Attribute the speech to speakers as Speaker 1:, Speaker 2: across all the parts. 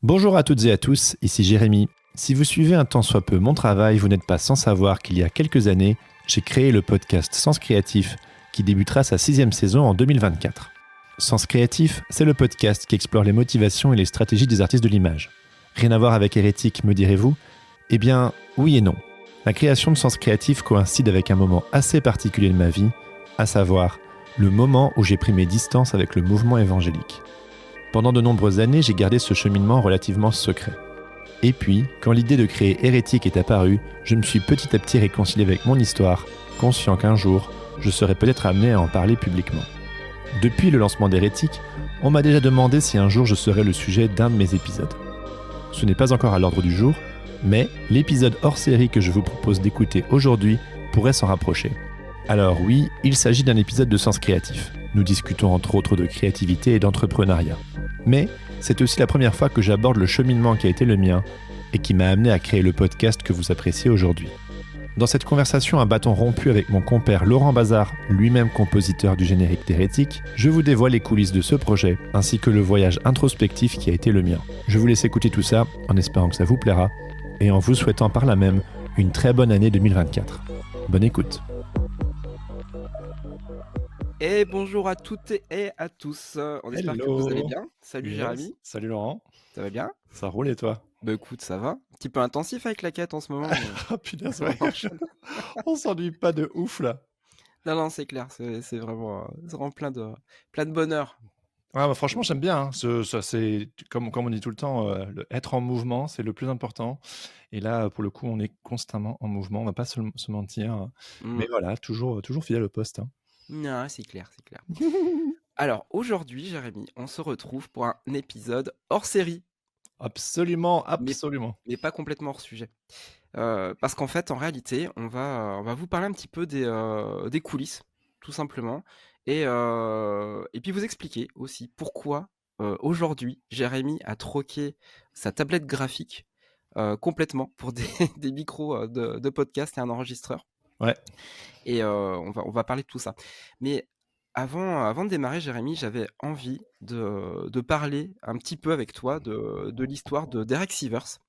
Speaker 1: Bonjour à toutes et à tous, ici Jérémy. Si vous suivez un tant soit peu mon travail, vous n'êtes pas sans savoir qu'il y a quelques années, j'ai créé le podcast Sens Créatif qui débutera sa 6e saison en 2024. Sens Créatif, c'est le podcast qui explore les motivations et les stratégies des artistes de l'image. Rien à voir avec Hérétique, me direz-vous ? Eh bien, oui et non. La création de Sens Créatif coïncide avec un moment assez particulier de ma vie, à savoir le moment où j'ai pris mes distances avec le mouvement évangélique. Pendant de nombreuses années, j'ai gardé ce cheminement relativement secret. Et puis, quand l'idée de créer Hérétique est apparue, je me suis petit à petit réconcilié avec mon histoire, conscient qu'un jour, je serais peut-être amené à en parler publiquement. Depuis le lancement d'Hérétique, on m'a déjà demandé si un jour je serais le sujet d'un de mes épisodes. Ce n'est pas encore à l'ordre du jour, mais l'épisode hors série que je vous propose d'écouter aujourd'hui pourrait s'en rapprocher. Alors oui, il s'agit d'un épisode de Sens Créatif. Nous discutons entre autres de créativité et d'entrepreneuriat. Mais c'est aussi la première fois que j'aborde le cheminement qui a été le mien et qui m'a amené à créer le podcast que vous appréciez aujourd'hui. Dans cette conversation à bâton rompu avec mon compère Laurent Bazar, lui-même compositeur du générique d'Hérétique, je vous dévoile les coulisses de ce projet ainsi que le voyage introspectif qui a été le mien. Je vous laisse écouter tout ça en espérant que ça vous plaira et en vous souhaitant par là même une très bonne année 2024. Bonne écoute.
Speaker 2: Et bonjour à toutes et à tous, on espère que vous allez bien. Salut
Speaker 1: Yes.
Speaker 2: Jérémy,
Speaker 1: Salut Laurent,
Speaker 2: ça va bien?
Speaker 1: ça roule et toi?
Speaker 2: Bah écoute, ça va. Un petit peu intensif avec la quête en ce moment, mais
Speaker 1: Ah punaise, ouais.
Speaker 2: on enchaîne.
Speaker 1: On s'ennuie pas de ouf là.
Speaker 2: Non, non, c'est clair, c'est vraiment plein de bonheur.
Speaker 1: Ah bah franchement j'aime bien, hein. Ça c'est comme on dit tout le temps, être en mouvement c'est le plus important. Et là pour le coup on est constamment en mouvement, on va pas se mentir. Mais
Speaker 2: Mmh.
Speaker 1: voilà, toujours fidèle au poste, hein.
Speaker 2: Non, c'est clair, c'est clair. Alors aujourd'hui Jérémy, on se retrouve pour un épisode hors série,
Speaker 1: Absolument,
Speaker 2: mais
Speaker 1: absolument.
Speaker 2: mais pas complètement hors sujet. Parce qu'en fait, en réalité, on va vous parler un petit peu des coulisses, tout simplement et puis vous expliquer aussi pourquoi, aujourd'hui, Jérémy a troqué sa tablette graphique, complètement pour des des micros, de podcast et un enregistreur
Speaker 1: Ouais.
Speaker 2: et on va parler de tout ça. Mais avant de démarrer, Jérémy, j'avais envie de parler un petit peu avec toi de l'histoire de Derek Sivers,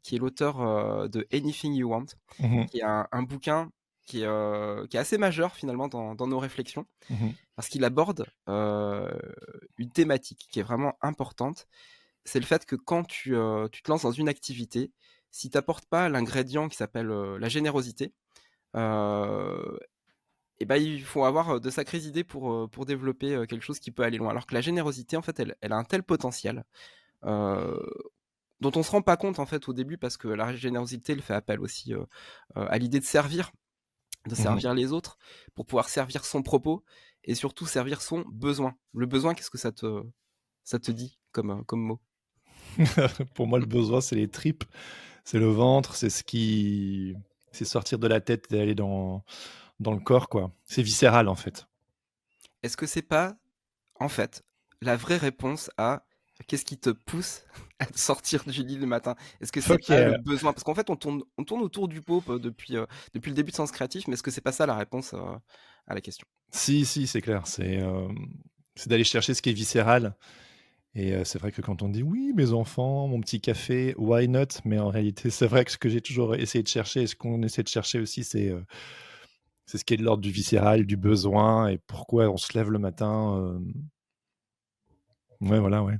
Speaker 2: qui est l'auteur, de Anything You Want,
Speaker 1: Mmh.
Speaker 2: qui est un bouquin qui est assez majeur finalement dans nos réflexions,
Speaker 1: Mmh.
Speaker 2: parce qu'il aborde, une thématique qui est vraiment importante. C'est le fait que quand tu te lances dans une activité, si tu apportes pas l'ingrédient qui s'appelle, la générosité, heu et ben il faut avoir, de sacrées idées pour développer, quelque chose qui peut aller loin. Alors que la générosité, en fait, elle a un tel potentiel, heu, dont on se rend pas compte, en fait, au début parce que la générosité, elle fait appel aussi, à l'idée de
Speaker 1: Mmh.
Speaker 2: servir les autres pour pouvoir servir son propos et surtout servir son besoin. Le besoin, qu'est-ce que ça te dit comme mot?
Speaker 1: Pour moi le besoin c'est les tripes, c'est le ventre, c'est sortir de la tête et aller dans le corps quoi. C'est viscéral en fait.
Speaker 2: Est-ce que c'est pas, en fait, la vraie réponse à qu'est-ce qui te pousse à te sortir du lit le matin? Est-ce que c'est
Speaker 1: OK.
Speaker 2: pas le besoin? Parce qu'en fait, on tourne autour du pot, depuis le début de Sens Créatif, mais est-ce que c'est pas ça la réponse, à la question?
Speaker 1: Si, si, c'est clair, c'est d'aller chercher ce qui est viscéral et c'est vrai que quand on dit: «Oui, mes enfants, mon petit café, why not?» mais en réalité, c'est vrai que ce que j'ai toujours essayé de chercher et ce qu'on essaie de chercher aussi, c'est ce qui est de l'ordre du viscéral, du besoin et pourquoi on se lève le matin, ouais, voilà, ouais.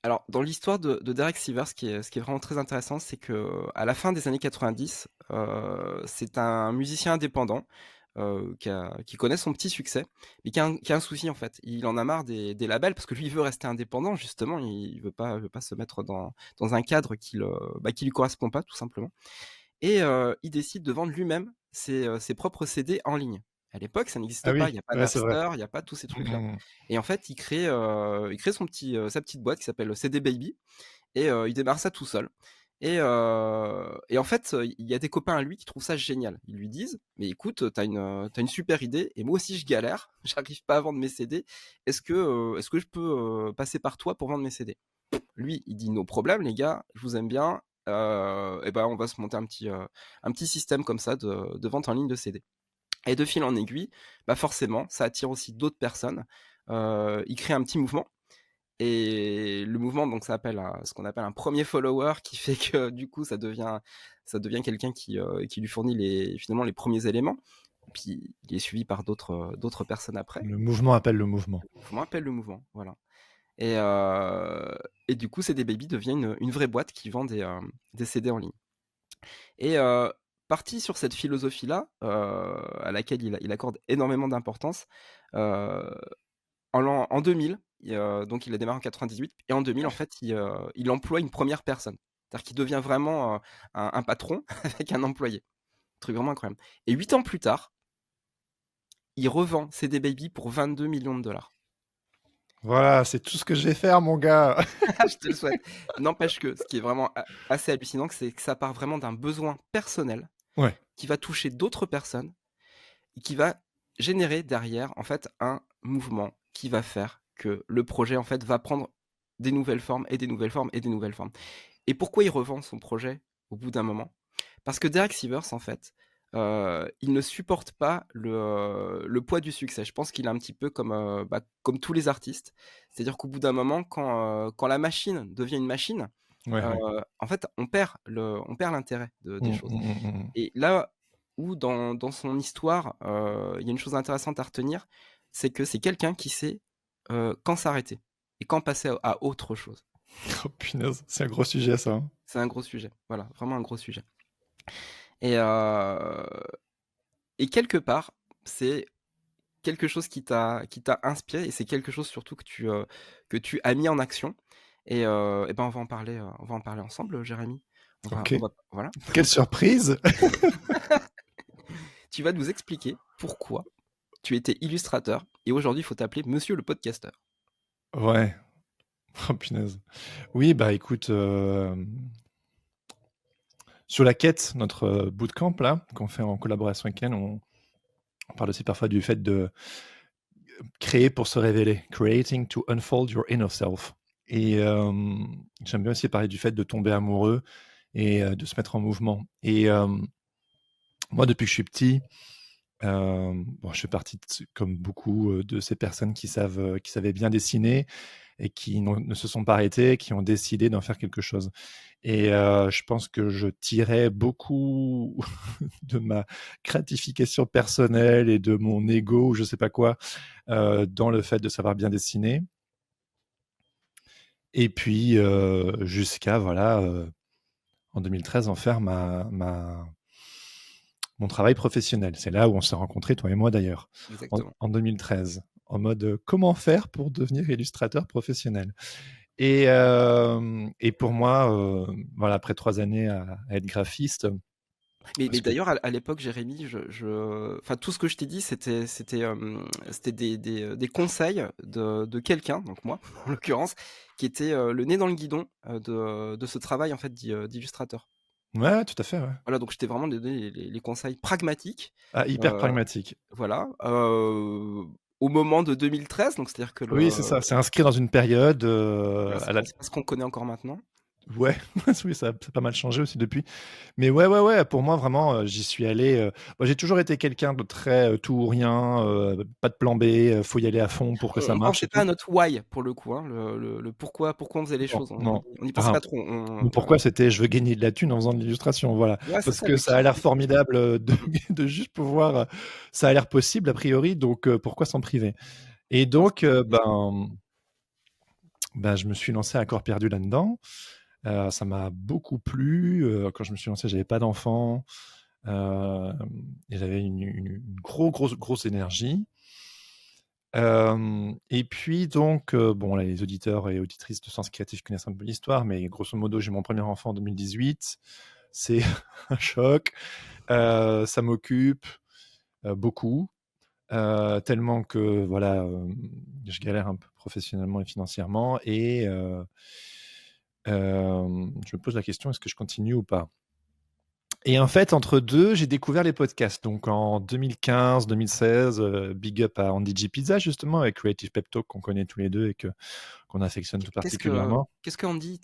Speaker 2: Alors, dans l'histoire de Derek Sivers, ce qui est vraiment très intéressant, c'est que à la fin des années 90, c'est un musicien indépendant, qui connaît son petit succès, mais qui a un souci, en fait. Il en a marre des labels parce que lui, il veut rester indépendant, justement. Il veut pas se mettre dans un cadre qui lui correspond pas, tout simplement et il décide de vendre lui-même ses propres CD en ligne. À l'époque, ça
Speaker 1: Ah
Speaker 2: n'existe pas,
Speaker 1: oui,
Speaker 2: il y a pas
Speaker 1: ouais, c'est vrai.
Speaker 2: Napster, il y a pas tous ces trucs-là
Speaker 1: Mmh.
Speaker 2: et en fait, il crée sa petite boîte qui s'appelle CD Baby et il démarre ça tout seul et en fait, il y a des copains à lui qui trouvent ça génial. Ils lui disent: «Mais écoute, tu une super idée et moi aussi je galère, j'arrive pas à vendre mes CD. Est-ce que je peux, passer par toi pour vendre mes CD?» Lui, il dit: «No problème les gars, je vous aime bien, et ben, on va se monter un petit système comme ça de vente en ligne de CD» et de fil en aiguille, bah, forcément, ça attire aussi d'autres personnes, il crée un petit mouvement Et le mouvement, donc ça appelle ce qu'on appelle un premier follower, qui fait que du coup ça devient quelqu'un qui lui fournit finalement les premiers éléments. Puis il est suivi par d'autres personnes après.
Speaker 1: Le mouvement appelle le mouvement.
Speaker 2: Le mouvement appelle le mouvement, voilà. Et, et du coup, CD Baby devient une vraie boîte qui vend des CD en ligne. Et parti sur cette philosophie-là, à laquelle il accorde énormément d'importance, euh, en 2000, donc il a démarré en 98, et en 2000, en fait, il emploie une première personne. C'est-à-dire qu'il devient vraiment un patron avec un employé. Truc vraiment incroyable. Et 8 ans plus tard, il revend CD Baby pour 22 millions de dollars.
Speaker 1: Voilà, c'est tout ce que je vais faire, mon gars.
Speaker 2: Je te le souhaite. N'empêche que ce qui est vraiment assez hallucinant, c'est que ça part vraiment d'un besoin personnel
Speaker 1: Ouais.
Speaker 2: qui va toucher d'autres personnes et qui va générer derrière, en fait, un mouvement qui va faire que le projet, en fait, va prendre des nouvelles formes et des nouvelles formes et des nouvelles formes. Et pourquoi il revend son projet au bout d'un moment? Parce que Derek Sivers, en fait, il ne supporte pas le poids du succès. Je pense qu'il est un petit peu comme tous les artistes. C'est-à-dire qu'au bout d'un moment, quand la machine devient une machine,
Speaker 1: Ouais, ouais.
Speaker 2: en fait, on perd l'intérêt des choses.
Speaker 1: Mm.
Speaker 2: Et là où dans son histoire, il y a une chose intéressante à retenir, c'est que c'est quelqu'un qui sait quand s'arrêter et quand passer à autre chose.
Speaker 1: Oh punaise, c'est un gros sujet ça, hein.
Speaker 2: C'est un gros sujet, voilà, vraiment un gros sujet. Et, euh, et quelque part, c'est quelque chose qui t'a inspiré, et c'est quelque chose surtout que tu as mis en action. Et ben on va en parler ensemble, Jérémy.
Speaker 1: Ok.
Speaker 2: Voilà.
Speaker 1: Quelle surprise.
Speaker 2: Tu vas nous expliquer pourquoi tu étais illustrateur et aujourd'hui il faut t'appeler Monsieur le podcasteur.
Speaker 1: Ouais. Oh punaise. Oui, bah écoute, sur la quête, notre bootcamp là, qu'on fait en collaboration avec Ken, on parle aussi parfois du fait de créer pour se révéler, creating to unfold your inner self. Et j'aime bien aussi parler du fait de tomber amoureux et de se mettre en mouvement. Et moi, depuis que je suis petit, bon, je fais partie, comme beaucoup de ces personnes qui savaient bien dessiner et qui ne se sont pas arrêtées, qui ont décidé d'en faire quelque chose. Et je pense que je tirais beaucoup de ma gratification personnelle et de mon ego, je sais pas quoi, dans le fait de savoir bien dessiner. Et puis jusqu'à voilà, en 2013 en faire mon travail professionnel. C'est là où on s'est rencontrés, toi et moi d'ailleurs,
Speaker 2: Exactement.
Speaker 1: en 2013, en mode comment faire pour devenir illustrateur professionnel. Et pour moi, voilà, après 3 années à être graphiste,
Speaker 2: Mais
Speaker 1: parce que
Speaker 2: d'ailleurs, à l'époque, Jérémy, enfin, tout ce que je t'ai dit, c'était des conseils de quelqu'un, donc moi, en l'occurrence, qui était le nez dans le guidon de ce travail en fait d'illustrateur.
Speaker 1: ouais, tout à fait, ouais.
Speaker 2: Voilà, donc je t'ai vraiment donné les conseils pragmatiques.
Speaker 1: Ah, hyper
Speaker 2: euh,
Speaker 1: pragmatique.
Speaker 2: voilà. Au moment de 2013, donc c'est-à-dire que
Speaker 1: Oui, c'est ça. C'est inscrit dans une période
Speaker 2: voilà, c'est pas ce qu'on connaît encore maintenant.
Speaker 1: Ouais, oui, ça a pas mal changé aussi depuis. Mais ouais, pour moi, vraiment, j'y suis allé. Moi, j'ai toujours été quelqu'un de très tout ou rien, pas de plan B, faut y aller à fond pour que ça
Speaker 2: On
Speaker 1: marche
Speaker 2: pensait
Speaker 1: et
Speaker 2: pas à
Speaker 1: tout.
Speaker 2: notre why pour le coup, hein, le pourquoi on faisait les
Speaker 1: Non,
Speaker 2: choses.
Speaker 1: non.
Speaker 2: On n'y pensait
Speaker 1: Enfin,
Speaker 2: pas trop.
Speaker 1: ou pourquoi c'était je veux gagner de la thune en faisant de l'illustration, voilà.
Speaker 2: Ouais, c'est
Speaker 1: Parce
Speaker 2: ça,
Speaker 1: que ça a l'air
Speaker 2: l'utilité.
Speaker 1: formidable de juste pouvoir. Ça a l'air possible a priori, donc pourquoi s'en priver? Et
Speaker 2: Non, c'est
Speaker 1: donc,
Speaker 2: l'utilité.
Speaker 1: je me suis lancé à corps perdu là-dedans. Ça m'a beaucoup plu. Quand je me suis lancé, j'avais pas d'enfant. Et j'avais une grosse énergie. Et puis donc, bon, là, les auditeurs et auditrices de Sens Créatif connaissent un peu l'histoire, mais grosso modo, j'ai mon premier enfant en 2018. C'est un choc. Ça m'occupe beaucoup, tellement que voilà, je galère un peu professionnellement et financièrement. Et je me pose la question, est-ce que je continue ou pas? Et en fait, entre deux, j'ai découvert les podcasts. Donc en 2015-2016, big up à Andy G. Pizza, justement, avec Creative Pep Talk, qu'on connaît tous les deux et qu'on affectionne tout particulièrement.
Speaker 2: Qu'est-ce que Andy il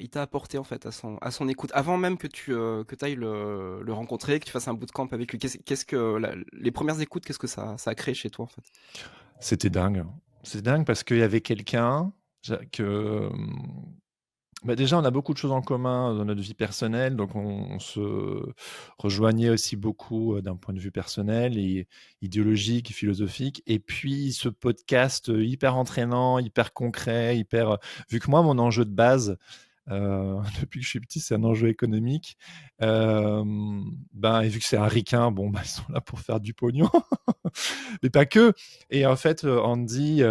Speaker 2: t'a apporté en fait à son écoute avant même que tu ailles le rencontrer, que tu fasses un bootcamp avec lui. Qu'est-ce que les premières écoutes, qu'est-ce que ça a créé chez toi en fait?
Speaker 1: C'était dingue. C'était dingue parce qu'il y avait quelqu'un. que déjà, on a beaucoup de choses en commun dans notre vie personnelle, donc on se rejoignait aussi beaucoup d'un point de vue personnel et idéologique et philosophique. Et puis ce podcast hyper entraînant, hyper concret, vu que moi, mon enjeu de base, depuis que je suis petit, c'est un enjeu économique. Et vu que c'est un ricain, ils sont là pour faire du pognon, mais pas que. Et en fait, Andy,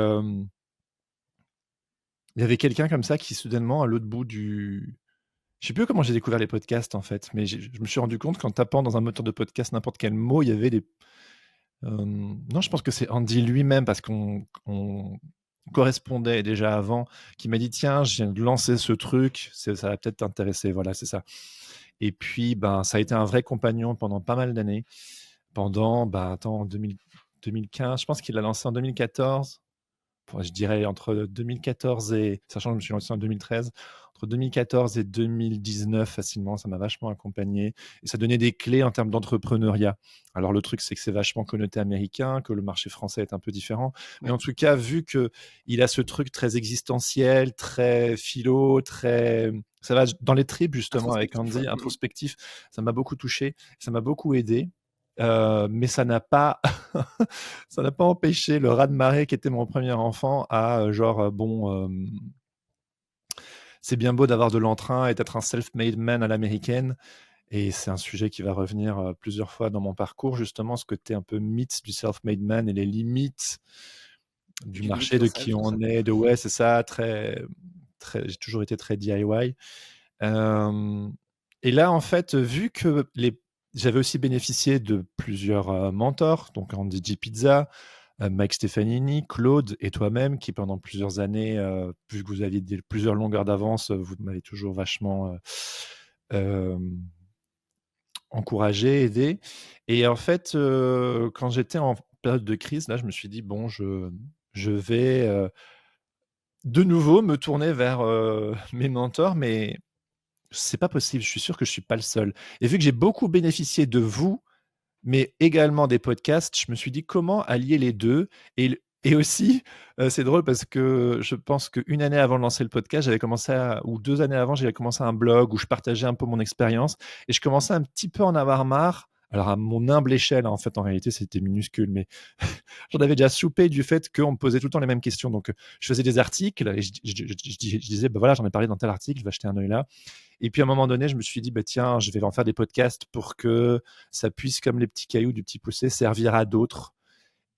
Speaker 1: il y avait quelqu'un comme ça qui soudainement, à l'autre bout du... Je sais plus comment j'ai découvert les podcasts en fait, mais je me suis rendu compte qu'en tapant dans un moteur de podcast n'importe quel mot, il y avait des... Non, je pense que c'est Andy lui-même, parce qu'on correspondait déjà avant, qui m'a dit tiens, je viens de lancer ce truc, ça va peut-être t'intéresser, voilà, c'est ça. Et puis, ça a été un vrai compagnon pendant pas mal d'années. Pendant, 2015, je pense qu'il l'a lancé en 2014. Je dirais entre 2014 et, sachant que je me suis lancé en 2013, entre 2014 et 2019 facilement, ça m'a vachement accompagné et ça donnait des clés en termes d'entrepreneuriat. Alors le truc, c'est que c'est vachement connoté américain, que le marché français est un peu différent, mais
Speaker 2: Ouais.
Speaker 1: en tout cas, vu qu'il a ce truc très existentiel, très philo, ça va dans les tripes justement avec
Speaker 2: Introspectif, ouais.
Speaker 1: Andy, introspectif, ça m'a beaucoup touché, ça m'a beaucoup aidé. Mais ça n'a pas ça n'a pas empêché le raz-de-marée qui était mon premier enfant à c'est bien beau d'avoir de l'entrain et d'être un self-made man à l'américaine. Et c'est un sujet qui va revenir plusieurs fois dans mon parcours, justement, ce côté un peu mythe du self-made man et les limites du
Speaker 2: Du do it
Speaker 1: marché, de
Speaker 2: yourself,
Speaker 1: qui
Speaker 2: tout ça.
Speaker 1: on est, ouais, c'est ça, j'ai toujours été très DIY. Euh, et là, en fait, vu que j'avais aussi bénéficié de plusieurs mentors, donc Andy G. Pizza, Mike Stefanini, Claude et toi-même, qui pendant plusieurs années, vu que vous aviez plusieurs longueurs d'avance, vous m'avez toujours vachement euh, encouragé, aidé. Et en fait, quand j'étais en période de crise, là, je me suis dit, bon, je vais de nouveau me tourner vers mes mentors, mais c'est pas possible, je suis sûr que je suis pas le seul. Et vu que j'ai beaucoup bénéficié de vous, mais également des podcasts, je me suis dit comment allier les deux. Et aussi, c'est drôle parce que je pense qu'une année avant de lancer le podcast, ou 2 années avant, j'avais commencé un blog où je partageais un peu mon expérience et je commençais un petit peu à en avoir marre. Alors à mon humble échelle, en fait, en réalité, c'était minuscule, mais j'en avais déjà soupé du fait qu'on me posait tout le temps les mêmes questions. Donc, je faisais des articles et je disais, voilà, j'en ai parlé dans tel article, je vais acheter un œil là. Et puis à un moment donné, je me suis dit, tiens, je vais en faire des podcasts pour que ça puisse, comme les petits cailloux du petit poussé, servir à d'autres.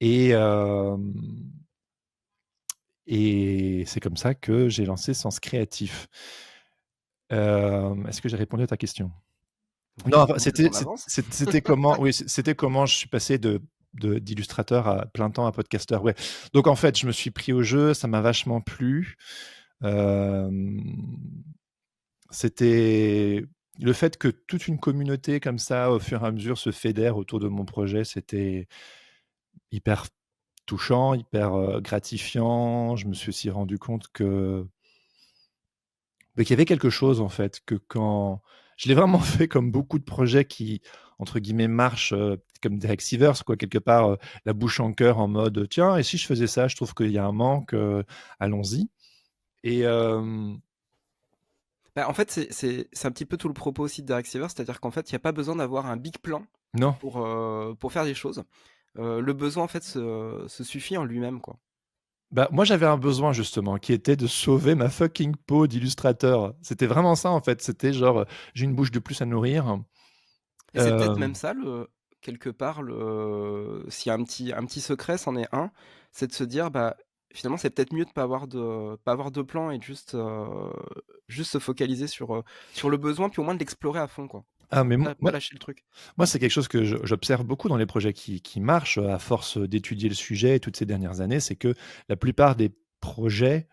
Speaker 1: Et, euh, et c'est comme ça que j'ai lancé Sens Créatif. Est-ce que j'ai répondu à ta question?
Speaker 2: Oui,
Speaker 1: Non,
Speaker 2: mais
Speaker 1: enfin,
Speaker 2: vous êtes en avance.
Speaker 1: c'était comment, oui, c'était comment je suis passé d'illustrateur à plein temps à podcasteur. Ouais. Donc en fait, je me suis pris au jeu, ça m'a vachement plu. Euh, C'était le fait que toute une communauté comme ça, au fur et à mesure, se fédère autour de mon projet, c'était hyper touchant, hyper gratifiant. Je me suis aussi rendu compte qu'il y avait quelque chose, en fait, que quand... Je l'ai vraiment fait comme beaucoup de projets qui, entre guillemets, marchent comme des Rexivers, quoi, quelque part, la bouche en cœur, en mode, tiens, et si je faisais ça, je trouve qu'il y a un manque, allons-y. Et
Speaker 2: Bah, en fait, c'est un petit peu tout le propos aussi de Derek Sivers, c'est-à-dire qu'en fait, il y a pas besoin d'avoir un big plan
Speaker 1: non,
Speaker 2: pour faire des choses. Le besoin, en fait, se suffit en lui-même, quoi.
Speaker 1: moi j'avais un besoin justement qui était de sauver ma fucking peau d'illustrateur. C'était vraiment ça en fait. C'était genre j'ai une bouche de plus à nourrir.
Speaker 2: Et c'est peut-être
Speaker 1: Euh,
Speaker 2: même ça, quelque part, s'il y a un petit secret, c'en est un, c'est de se dire, bah, finalement, c'est peut-être mieux de pas avoir de plan et de juste se focaliser sur le besoin, puis au moins de l'explorer à fond, quoi.
Speaker 1: ah mais
Speaker 2: Pas lâcher le truc.
Speaker 1: moi c'est quelque chose que j'observe beaucoup dans les projets qui marchent à force d'étudier le sujet toutes ces dernières années, c'est que la plupart des projets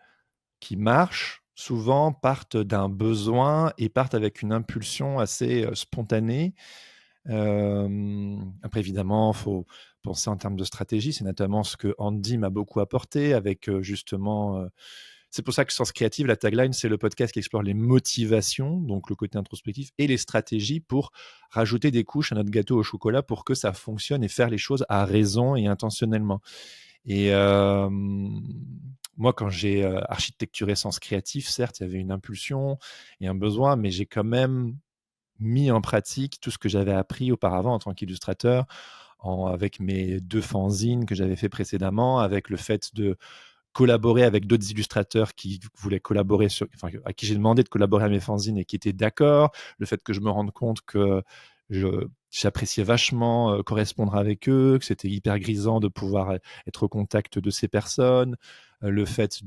Speaker 1: qui marchent souvent partent d'un besoin et partent avec une impulsion assez spontanée. Après, évidemment, il faut penser en termes de stratégie. C'est notamment ce que Andy m'a beaucoup apporté avec justement. C'est pour ça que Sens Créative, la tagline, c'est le podcast qui explore les motivations, donc le côté introspectif, et les stratégies pour rajouter des couches à notre gâteau au chocolat pour que ça fonctionne et faire les choses à raison et intentionnellement. Et moi, quand j'ai architecturé Sens Créatif, certes, il y avait une impulsion et un besoin, mais j'ai quand même mis en pratique tout ce que j'avais appris auparavant en tant qu'illustrateur, avec mes 2 fanzines que j'avais fait précédemment, avec le fait de collaborer avec d'autres illustrateurs qui voulaient collaborer à qui j'ai demandé de collaborer à mes fanzines et qui étaient d'accord. Le fait que je me rende compte que j'appréciais vachement correspondre avec eux, que c'était hyper grisant de pouvoir être au contact de ces personnes, le fait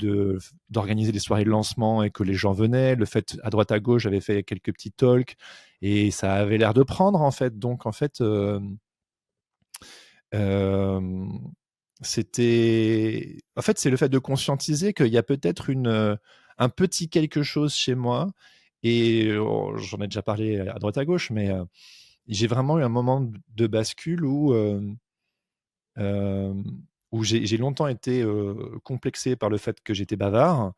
Speaker 1: d'organiser des soirées de lancement et que les gens venaient, le fait à droite à gauche j'avais fait quelques petits talks et ça avait l'air de prendre en fait. Donc en fait, euh, c'est le fait de conscientiser qu'il y a peut-être un petit quelque chose chez moi. Et j'en ai déjà parlé à droite à gauche, mais j'ai vraiment eu un moment de bascule euh, où j'ai longtemps été complexé par le fait que j'étais bavard.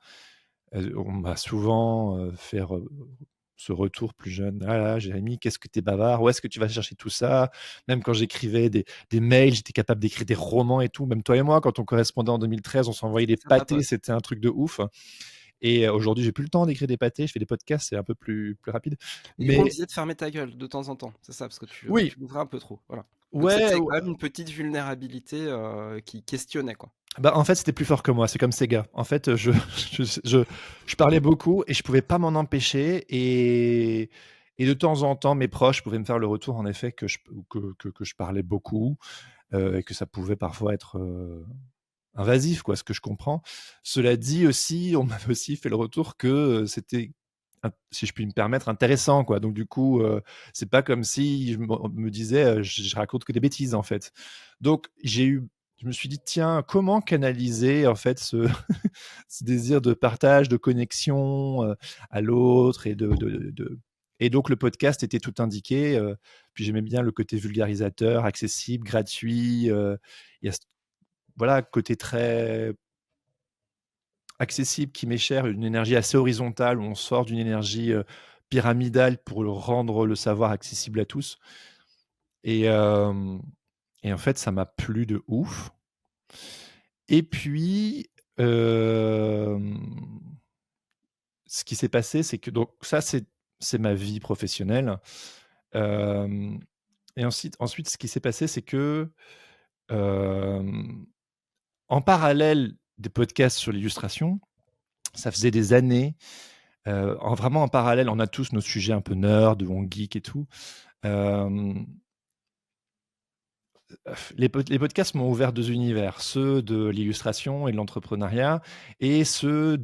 Speaker 1: On m'a souvent fait ce retour plus jeune. Ah là, Jérémy, qu'est-ce que t'es bavard? Où est-ce que tu vas chercher tout ça? Même quand j'écrivais des mails, j'étais capable d'écrire des romans et tout. Même toi et moi, quand on correspondait en 2013, on s'envoyait des
Speaker 2: C'est sympa,
Speaker 1: pâtés, c'était un truc de ouf. Et aujourd'hui, j'ai plus le temps d'écrire des pâtés, je fais des podcasts, c'est un peu plus rapide.
Speaker 2: Et du coup, on
Speaker 1: Mais
Speaker 2: disait de fermer ta gueule de temps en temps, c'est ça, parce que
Speaker 1: oui,
Speaker 2: tu l'ouvrais un peu trop, voilà. Donc
Speaker 1: ouais,
Speaker 2: c'était quand même une petite vulnérabilité qui questionnait, quoi.
Speaker 1: bah, en fait, c'était plus fort que moi. C'est comme Sega. En fait, je parlais beaucoup et je pouvais pas m'en empêcher. Et de temps en temps, mes proches pouvaient me faire le retour, en effet, que je parlais beaucoup et que ça pouvait parfois être invasif, quoi, ce que je comprends. Cela dit aussi, on m'avait aussi fait le retour que c'était, si je puis me permettre, intéressant, quoi. Donc du coup, c'est pas comme si me disais, je raconte que des bêtises, en fait. Donc je me suis dit, tiens, comment canaliser en fait ce désir de partage, de connexion à l'autre et donc le podcast était tout indiqué. Puis j'aimais bien le côté vulgarisateur, accessible, gratuit. Il y a voilà, côté très accessible qui m'est cher, une énergie assez horizontale où on sort d'une énergie pyramidale pour rendre le savoir accessible à tous. Et, euh, et en fait, ça m'a plu de ouf. Et puis, euh, ce qui s'est passé, c'est que donc ça, c'est ma vie professionnelle. Euh, et ensuite, ce qui s'est passé, c'est que euh, en parallèle des podcasts sur l'illustration, ça faisait des années, vraiment en parallèle, on a tous nos sujets un peu nerd, ou on geek et tout. Euh, les podcasts m'ont ouvert deux univers, ceux de l'illustration et de l'entrepreneuriat, et ceux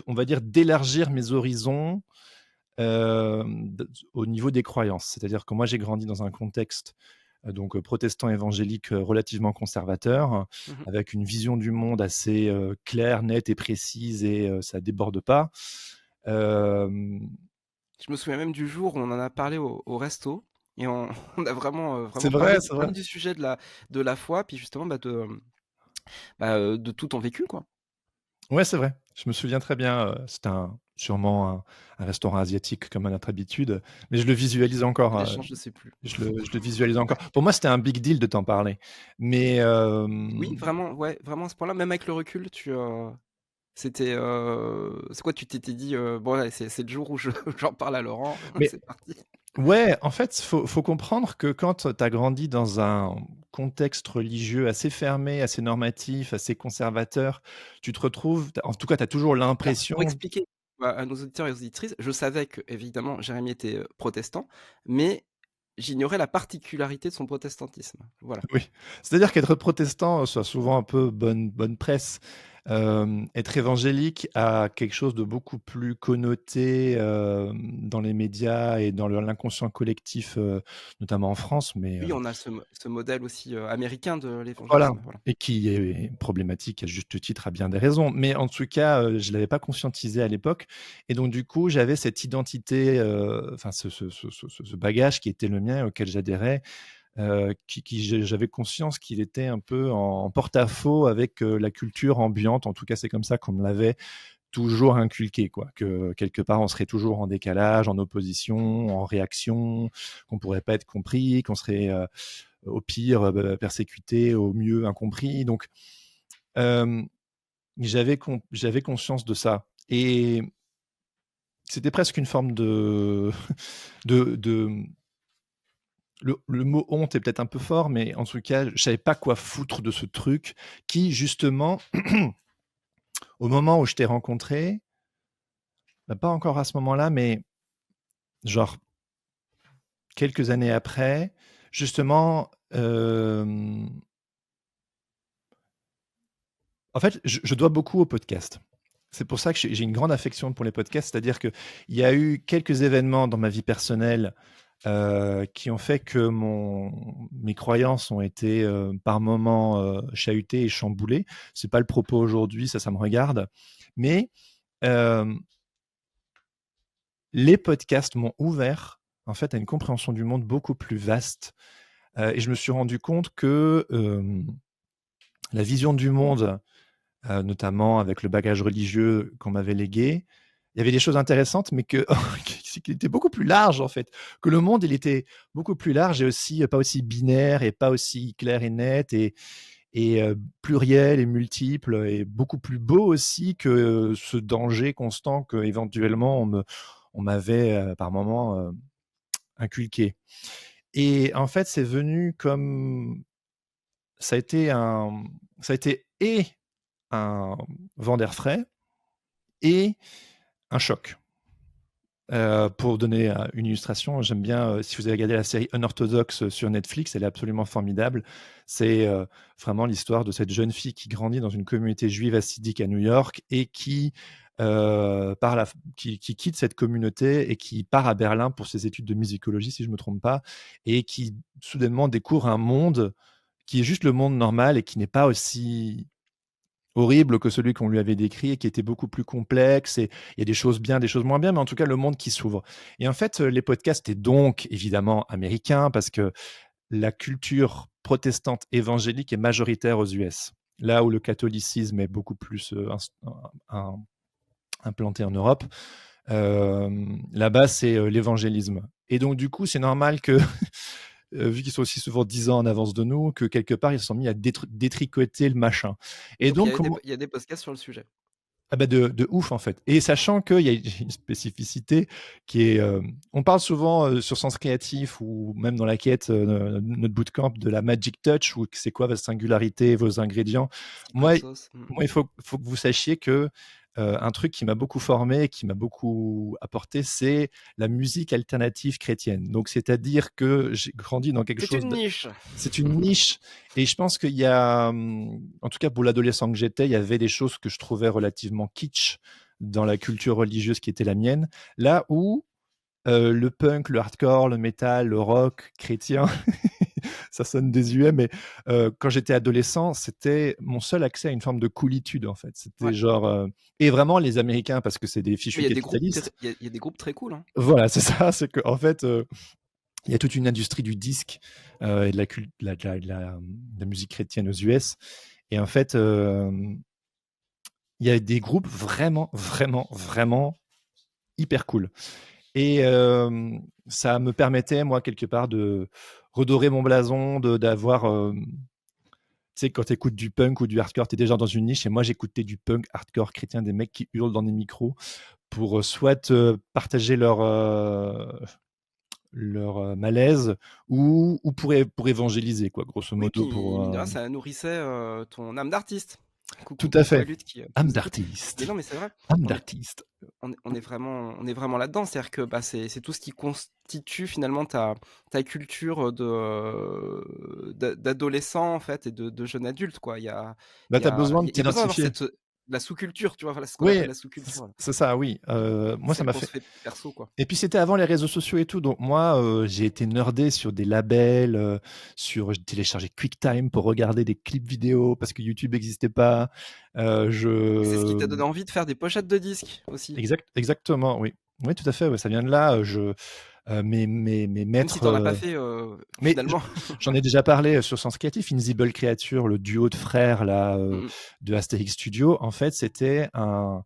Speaker 1: on va dire, d'élargir mes horizons au niveau des croyances. C'est-à-dire que moi, j'ai grandi dans un contexte donc protestant évangélique relativement conservateur,
Speaker 2: Mhm.
Speaker 1: avec une vision du monde assez claire, nette et précise, et ça déborde pas. Euh,
Speaker 2: Je me souviens même du jour où on en a parlé au resto, et on, on a
Speaker 1: c'est
Speaker 2: vraiment
Speaker 1: vrai,
Speaker 2: parlé
Speaker 1: c'est vrai.
Speaker 2: même du sujet de la foi, puis justement de tout ton vécu, quoi.
Speaker 1: Ouais, c'est vrai. Je me souviens très bien. C'était sûrement un restaurant asiatique comme à notre habitude, mais je le visualise encore.
Speaker 2: L'échange, je sais plus.
Speaker 1: Je le visualise encore. Pour moi, c'était un big deal de t'en parler. Mais
Speaker 2: Oui, vraiment, ouais, vraiment à ce point-là, même avec le recul, c'était, c'est quoi, tu t'étais dit, bon, ouais, c'est le jour où j'en parle à Laurent,
Speaker 1: mais
Speaker 2: c'est parti.
Speaker 1: ouais, en fait, faut comprendre que quand tu as grandi dans un contexte religieux assez fermé, assez normatif, assez conservateur, tu te retrouves, en tout cas, tu as toujours
Speaker 2: Alors, pour
Speaker 1: l'impression.
Speaker 2: expliquer à nos auditeurs et aux auditrices, je savais que évidemment Jérémy était protestant, mais j'ignorais la particularité de son protestantisme. Voilà.
Speaker 1: Oui, c'est-à-dire qu'être protestant, soit souvent un peu bonne presse. Être évangélique a quelque chose de beaucoup plus connoté dans les médias et dans l'inconscient collectif, notamment en France, mais
Speaker 2: Oui, on a ce modèle aussi américain de
Speaker 1: voilà,
Speaker 2: l'évangélisme. Voilà.
Speaker 1: et qui est problématique à juste titre, à bien des raisons. Mais en tout cas, je ne l'avais pas conscientisé à l'époque. Et donc, du coup, j'avais cette identité, enfin, ce bagage qui était le mien, auquel j'adhérais, j'avais conscience qu'il était un peu en porte-à-faux avec la culture ambiante. En tout cas, c'est comme ça qu'on me l'avait toujours inculqué, quoi. Que quelque part, on serait toujours en décalage, en opposition, en réaction, qu'on pourrait pas être compris, qu'on serait au pire persécuté, au mieux incompris. Donc, j'avais conscience de ça. Et c'était presque une forme de, de le mot honte est peut-être un peu fort, mais en tout cas, je savais pas quoi foutre de ce truc qui, justement, au moment où je t'ai rencontré, bah, pas encore à ce moment-là, mais genre quelques années après, justement, en fait, je dois beaucoup au podcast. C'est pour ça que j'ai une grande affection pour les podcasts, c'est-à-dire qu'il y a eu quelques événements dans ma vie personnelle qui ont fait que mes croyances ont été par moments chahutées et chamboulées. C'est pas le propos aujourd'hui, ça me regarde. Mais euh, les podcasts m'ont ouvert en fait à une compréhension du monde beaucoup plus vaste. Et je me suis rendu compte que la vision du monde, notamment avec le bagage religieux qu'on m'avait légué, il y avait des choses intéressantes, mais qui étaient beaucoup plus larges en fait. Que le monde, il était beaucoup plus large et aussi pas aussi binaire et pas aussi clair et net et pluriel et multiple et beaucoup plus beau aussi que ce danger constant que éventuellement on m'avait par moment inculqué. Et en fait, c'est venu comme ça a été et un vent d'air frais et un choc. Pour donner une illustration, j'aime bien, si vous avez regardé la série Unorthodox sur Netflix, elle est absolument formidable. C'est vraiment l'histoire de cette jeune fille qui grandit dans une communauté juive hassidique à New York et qui quitte cette communauté et qui part à Berlin pour ses études de musicologie, si je ne me trompe pas, et qui soudainement découvre un monde qui est juste le monde normal et qui n'est pas aussi horrible que celui qu'on lui avait décrit et qui était beaucoup plus complexe. Et il y a des choses bien, des choses moins bien, mais en tout cas, le monde qui s'ouvre. Et en fait, les podcasts étaient donc évidemment américains parce que la culture protestante évangélique est majoritaire aux US. Là où le catholicisme est beaucoup plus implanté en Europe, là-bas, c'est l'évangélisme. Et donc, du coup, c'est normal que vu qu'ils sont aussi souvent 10 ans en avance de nous, que quelque part, ils se sont mis à détricoter le machin. Et
Speaker 2: Donc
Speaker 1: donc,
Speaker 2: il y a des podcasts sur le sujet.
Speaker 1: ah bah de ouf en fait. Et sachant qu'il y a une spécificité qui est, on parle souvent sur Sens Créatif ou même dans la quête, notre bootcamp de la Magic Touch, ou c'est quoi votre singularité, vos ingrédients.
Speaker 2: Secret
Speaker 1: Moi,
Speaker 2: sauce.
Speaker 1: il faut que vous sachiez que un truc qui m'a beaucoup formé, qui m'a beaucoup apporté, c'est la musique alternative chrétienne. Donc, c'est-à-dire que j'ai grandi dans quelque
Speaker 2: C'est
Speaker 1: chose
Speaker 2: une niche.
Speaker 1: c'est une niche. Et je pense qu'il y a, en tout cas pour l'adolescent que j'étais, il y avait des choses que je trouvais relativement kitsch dans la culture religieuse qui était la mienne. Là où le punk, le hardcore, le metal, le rock chrétien, ça sonne désuet, mais quand j'étais adolescent, c'était mon seul accès à une forme de coolitude en fait. C'était
Speaker 2: Ouais.
Speaker 1: genre et vraiment les Américains parce que c'est des
Speaker 2: Mais
Speaker 1: fichus
Speaker 2: il y a des groupes,
Speaker 1: capitalistes.
Speaker 2: il y a des groupes très cool. Hein.
Speaker 1: Voilà, c'est ça. C'est que en fait, il y a toute une industrie du disque et de la musique chrétienne aux US. Et en fait, il y a des groupes vraiment, vraiment, vraiment hyper cool. Et ça me permettait, moi, quelque part, de redorer mon blason, d'avoir. Tu sais, quand tu écoutes du punk ou du hardcore, tu es déjà dans une niche. Et moi, j'écoutais du punk hardcore chrétien, des mecs qui hurlent dans des micros pour soit partager leur malaise ou pour évangéliser, quoi, grosso
Speaker 2: Oui,
Speaker 1: modo.
Speaker 2: puis mine de rien, ça nourrissait ton âme d'artiste.
Speaker 1: Tout
Speaker 2: Coucou
Speaker 1: à
Speaker 2: coucou à
Speaker 1: fait.
Speaker 2: Lutte qui
Speaker 1: Âme
Speaker 2: nous écoute. Mais
Speaker 1: d'artiste.
Speaker 2: non, mais c'est vrai.
Speaker 1: Âme
Speaker 2: On est
Speaker 1: d'artiste.
Speaker 2: on est vraiment là-dedans. C'est-à-dire que bah, c'est tout ce qui constitue finalement ta culture d'adolescent en fait et de jeune adulte quoi.
Speaker 1: Bah, tu as besoin de
Speaker 2: Il y a besoin d'avoir
Speaker 1: t'identifier.
Speaker 2: la sous-culture, tu vois, voilà, ce qu'on
Speaker 1: Oui,
Speaker 2: appelle la sous-culture. Voilà.
Speaker 1: c'est ça, oui. Moi, ça
Speaker 2: Celle
Speaker 1: m'a
Speaker 2: qu'on se
Speaker 1: fait.
Speaker 2: fait perso quoi.
Speaker 1: Et puis, c'était avant les réseaux sociaux et tout. Donc, moi, j'ai été nerdé sur des labels, j'ai téléchargé QuickTime pour regarder des clips vidéo parce que YouTube n'existait pas.
Speaker 2: Et c'est ce qui t'a donné envie de faire des pochettes de disques aussi.
Speaker 1: Exactement, oui. Oui, tout à fait. Ouais, ça vient de là. Mes
Speaker 2: Même si
Speaker 1: maîtres.
Speaker 2: tu en as pas fait
Speaker 1: Mais
Speaker 2: finalement.
Speaker 1: j'en ai déjà parlé sur Sens Créatif, Invisible Creature, le duo de frères là,
Speaker 2: Mmh mh.
Speaker 1: de Astérix Studio. En fait, c'était un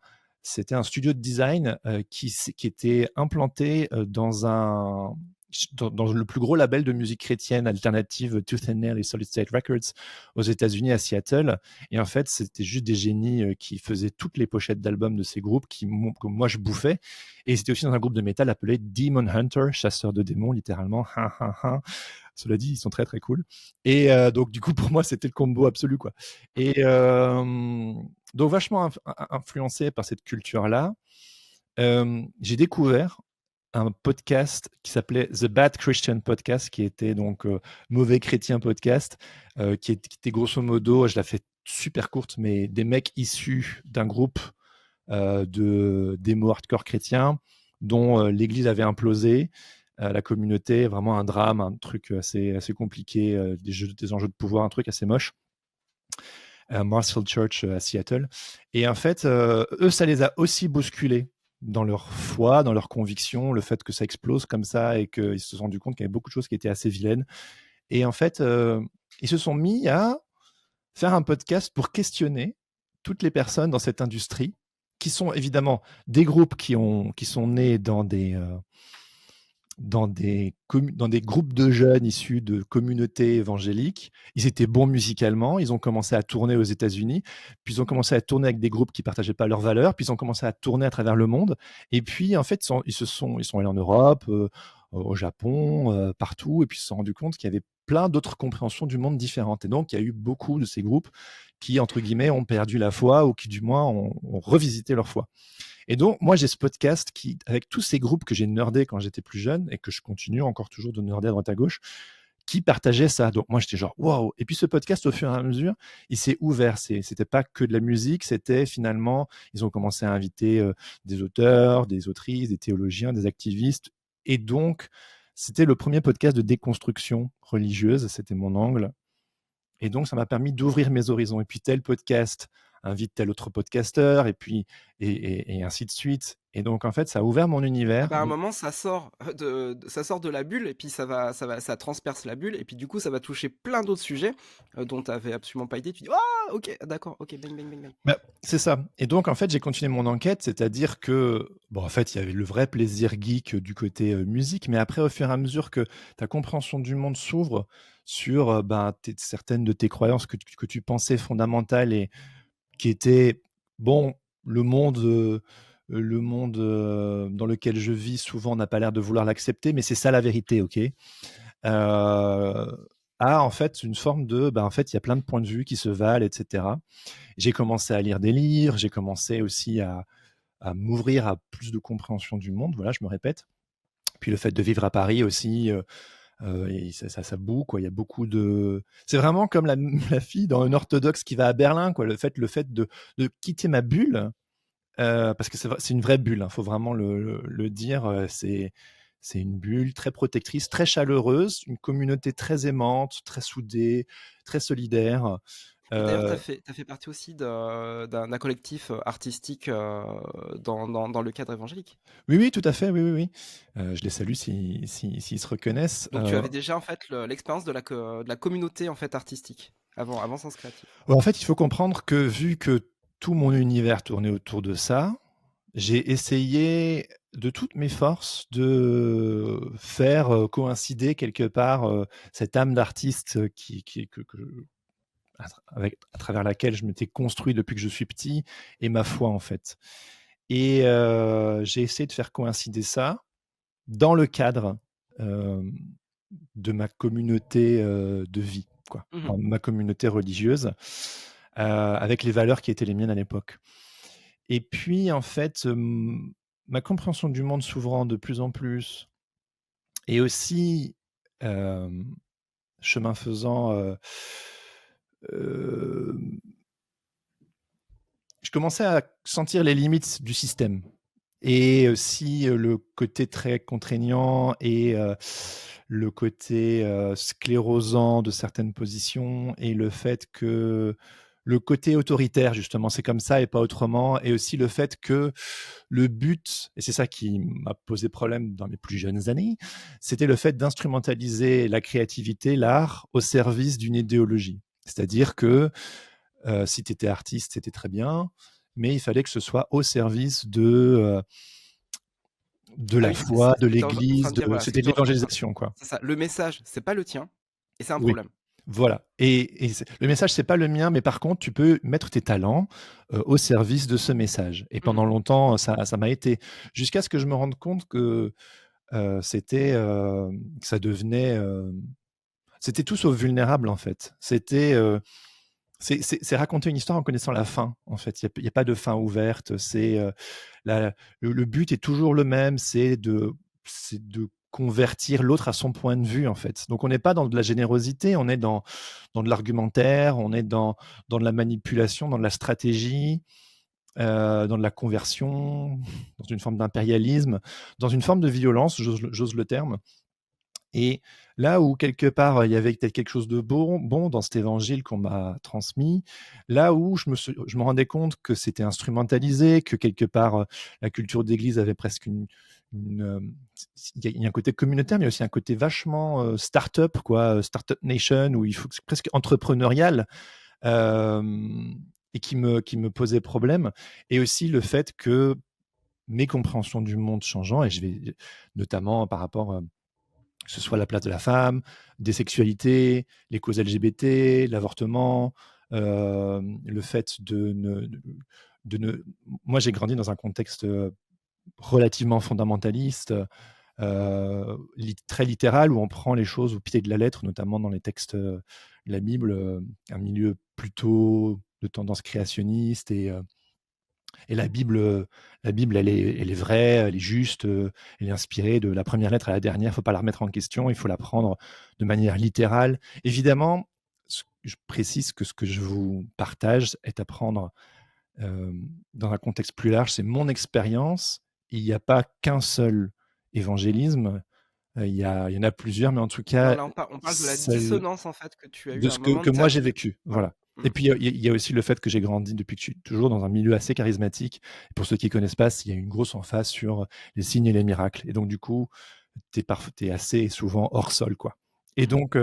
Speaker 1: studio de design qui était implanté dans dans le plus gros label de musique chrétienne alternative, Tooth and Nail et Solid State Records, aux États-Unis, à Seattle. Et en fait, c'était juste des génies qui faisaient toutes les pochettes d'albums de ces groupes que moi je bouffais. Et c'était aussi dans un groupe de métal appelé Demon Hunter, chasseur de démons, littéralement. Cela dit, ils sont très très cool. Et donc, du coup, pour moi, c'était le combo absolu, quoi. Et donc, vachement influencé par cette culture-là, j'ai découvert un podcast qui s'appelait The Bad Christian Podcast, qui était donc Mauvais Chrétien Podcast, qui était grosso modo, je la fais super courte, mais des mecs issus d'un groupe de démo hardcore chrétiens dont l'église avait implosé, la communauté, vraiment un drame, un truc assez compliqué, des enjeux de pouvoir, un truc assez moche. Marsfield Church à Seattle. Et en fait, eux, ça les a aussi bousculés dans leur foi, dans leurs convictions, le fait que ça explose comme ça et qu'ils se sont rendus compte qu'il y avait beaucoup de choses qui étaient assez vilaines. Et en fait, ils se sont mis à faire un podcast pour questionner toutes les personnes dans cette industrie, qui sont évidemment des groupes qui sont nés dans des groupes de jeunes issus de communautés évangéliques. Ils étaient bons musicalement, ils ont commencé à tourner aux États-Unis, puis ils ont commencé à tourner avec des groupes qui ne partageaient pas leurs valeurs, puis ils ont commencé à tourner à travers le monde. Et puis, en fait, ils sont allés en Europe, au Japon, partout, et puis ils se sont rendus compte qu'il y avait plein d'autres compréhensions du monde différentes. Et donc, il y a eu beaucoup de ces groupes qui, entre guillemets, ont perdu la foi ou qui, du moins, ont revisité leur foi. Et donc, moi, j'ai ce podcast qui, avec tous ces groupes que j'ai nerdés quand j'étais plus jeune et que je continue encore toujours de nerder à droite à gauche, qui partageaient ça. Donc, moi, j'étais genre, waouh. Et puis, ce podcast, au fur et à mesure, il s'est ouvert. C'était pas que de la musique, c'était finalement, ils ont commencé à inviter des auteurs, des autrices, des théologiens, des activistes. Et donc, c'était le premier podcast de déconstruction religieuse. C'était mon angle. Et donc, ça m'a permis d'ouvrir mes horizons. Et puis, tel podcast invite tel autre podcasteur, et puis et ainsi de suite. Et donc, en fait, ça a ouvert mon
Speaker 2: Ah
Speaker 1: univers.
Speaker 2: bah, à un moment, ça sort de la bulle et puis ça transperce la bulle et puis du coup, ça va toucher plein d'autres sujets dont tu avais absolument pas idée. Tu dis, ah, ok, d'accord, ok, bang, bang, bang, bang.
Speaker 1: Bah, c'est ça. Et donc, en fait, j'ai continué mon enquête, c'est-à-dire que, bon, en fait, il y avait le vrai plaisir geek du côté musique, mais après, au fur et à mesure que ta compréhension du monde s'ouvre sur certaines de tes croyances que tu pensais fondamentales et qui étaient, bon, le monde dans lequel je vis souvent n'a pas l'air de vouloir l'accepter, mais c'est ça la vérité, ok. A en fait une forme de, en fait, il y a plein de points de vue qui se valent, etc. J'ai commencé à lire des livres, j'ai commencé aussi à m'ouvrir à plus de compréhension du monde, voilà, je me répète. Puis le fait de vivre à Paris aussi, et ça boue, quoi. Il y a beaucoup de. C'est vraiment comme la fille dans un orthodoxe qui va à Berlin, quoi. Le fait de quitter ma bulle, parce que c'est une vraie bulle, il faut vraiment le dire. C'est une bulle très protectrice, très chaleureuse, une communauté très aimante, très soudée, très solidaire.
Speaker 2: Et d'ailleurs,
Speaker 1: Euh,
Speaker 2: t'as fait partie aussi d'un collectif artistique dans le cadre évangélique.
Speaker 1: oui, oui, tout à fait, oui, oui, oui. Je les salue s'ils se reconnaissent.
Speaker 2: Donc tu avais déjà en fait l'expérience de la communauté en fait artistique avant Sens Créatif.
Speaker 1: Ouais, en fait, il faut comprendre que vu que tout mon univers tournait autour de ça, j'ai essayé de toutes mes forces de faire coïncider quelque part cette âme d'artiste à travers laquelle je m'étais construit depuis que je suis petit et ma foi en fait. Et j'ai essayé de faire coïncider ça dans le cadre de ma communauté de vie, quoi,
Speaker 2: Mhm.
Speaker 1: ma communauté religieuse, avec les valeurs qui étaient les miennes à l'époque. Et puis, en fait, ma compréhension du monde s'ouvrant de plus en plus, et aussi, chemin faisant, euh, je commençais à sentir les limites du système. Et aussi le côté très contraignant et le côté sclérosant de certaines positions, et le fait que le côté autoritaire, justement, c'est comme ça et pas autrement, et aussi le fait que le but, et c'est ça qui m'a posé problème dans mes plus jeunes années, c'était le fait d'instrumentaliser la créativité, l'art, au service d'une idéologie. C'est-à-dire que si tu étais artiste, c'était très bien, mais il fallait que ce soit au service de
Speaker 2: Ah
Speaker 1: la
Speaker 2: oui,
Speaker 1: foi, de
Speaker 2: ce que tu en train
Speaker 1: l'Église,
Speaker 2: de dire, voilà,
Speaker 1: c'était de l'évangélisation, quoi.
Speaker 2: c'est ça. Le message, c'est pas le tien et c'est un
Speaker 1: Oui,
Speaker 2: problème.
Speaker 1: voilà. Et le message, c'est pas le mien, mais par contre, tu peux mettre tes talents au service de ce message. Et
Speaker 2: Mmh.
Speaker 1: pendant longtemps, ça m'a été, jusqu'à ce que je me rende compte que que ça devenait, c'était tout sauf vulnérable en fait. C'est raconter une histoire en connaissant la fin, en fait. Il y a pas de fin ouverte. Le but est toujours le même, c'est de convertir l'autre à son point de vue, en fait. Donc on n'est pas dans de la générosité, on est dans de l'argumentaire, on est dans de la manipulation, dans de la stratégie, dans de la conversion, dans une forme d'impérialisme, dans une forme de violence, j'ose le terme. Et là où quelque part, il y avait peut-être quelque chose de bon dans cet évangile qu'on m'a transmis, là où je me rendais compte que c'était instrumentalisé, que quelque part, la culture d'église avait presque une, il y a un côté communautaire, mais aussi un côté vachement, start-up quoi, start-up nation où il faut que c'est presque entrepreneurial, et qui me posait problème. Et aussi le fait que mes compréhensions du monde changeant, et je vais notamment par rapport, que ce soit la place de la femme, des sexualités, les causes LGBT, l'avortement, le fait de ne moi j'ai grandi dans un contexte, relativement fondamentaliste, très littéral, où on prend les choses au pied de la lettre, notamment dans les textes, de la Bible, un milieu plutôt de tendance créationniste. Et la Bible, elle est vraie, elle est juste, elle est inspirée de la première lettre à la dernière. Il ne faut pas la remettre en question, il faut la prendre de manière littérale. Évidemment, je précise que ce que je vous partage est à prendre dans un contexte plus large. C'est mon expérience. Il n'y a pas qu'un seul évangélisme. Il y en a plusieurs, mais en tout
Speaker 2: Non,
Speaker 1: cas,
Speaker 2: là, on parle de la
Speaker 1: celle
Speaker 2: dissonance, en fait, que tu as
Speaker 1: de
Speaker 2: eu à
Speaker 1: ce
Speaker 2: un
Speaker 1: que,
Speaker 2: moment
Speaker 1: que
Speaker 2: de ta
Speaker 1: moi j'ai
Speaker 2: vie.
Speaker 1: vécu.
Speaker 2: Voilà.
Speaker 1: Voilà.
Speaker 2: Mmh.
Speaker 1: Et puis il y a aussi le fait que j'ai grandi depuis que je suis toujours dans un milieu assez charismatique. Et pour ceux qui connaissent pas, il y a une grosse emphase sur les signes et les miracles. Et donc du coup, t'es assez souvent hors sol, quoi. Et
Speaker 2: Mmh.
Speaker 1: donc,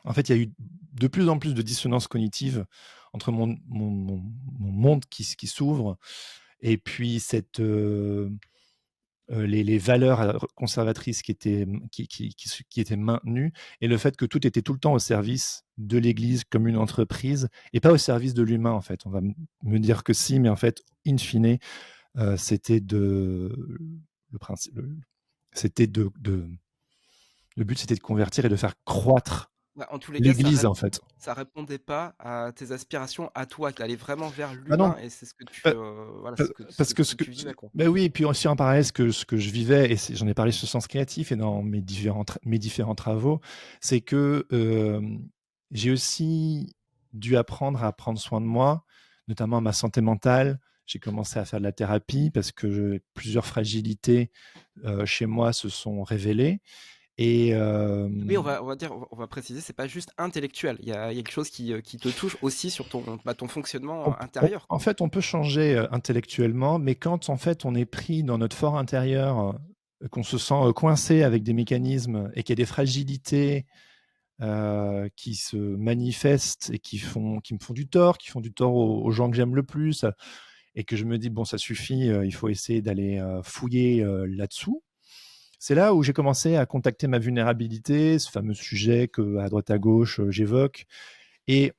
Speaker 1: en fait, il y a eu de plus en plus de dissonance cognitive entre mon monde qui s'ouvre et puis les valeurs conservatrices qui étaient maintenues, et le fait que tout était tout le temps au service de l'Église comme une entreprise et pas au service de l'humain, en fait. On va me dire que si, mais en fait, in fine, c'était le principe, c'était le but, c'était de convertir et de faire croître
Speaker 2: Bah, en tous les cas,
Speaker 1: l'Église, en fait.
Speaker 2: ça répondait pas à tes aspirations à toi, qui allaient vraiment vers
Speaker 1: Ah non,
Speaker 2: l'humain et c'est ce que tu,
Speaker 1: pa-
Speaker 2: voilà,
Speaker 1: pa- parce que
Speaker 2: ce que tu vivais, quoi.
Speaker 1: ben oui, et puis aussi en parallèle, ce que je vivais, et j'en ai parlé sur Sens Créatif et dans mes différents travaux, c'est que j'ai aussi dû apprendre à prendre soin de moi, notamment ma santé mentale. J'ai commencé à faire de la thérapie parce que plusieurs fragilités chez moi se sont révélées. Et
Speaker 2: Oui, on va préciser, c'est pas juste intellectuel. Il y a quelque chose qui te touche aussi sur ton fonctionnement intérieur,
Speaker 1: en
Speaker 2: quoi.
Speaker 1: fait, on peut changer intellectuellement, mais quand en fait on est pris dans notre fort intérieur, qu'on se sent coincé avec des mécanismes et qu'il y a des fragilités qui se manifestent et qui me font du tort, qui font du tort aux gens que j'aime le plus, et que je me dis bon, ça suffit, il faut essayer d'aller fouiller là-dessous. C'est là où j'ai commencé à contacter ma vulnérabilité, ce fameux sujet que à droite à gauche j'évoque. Et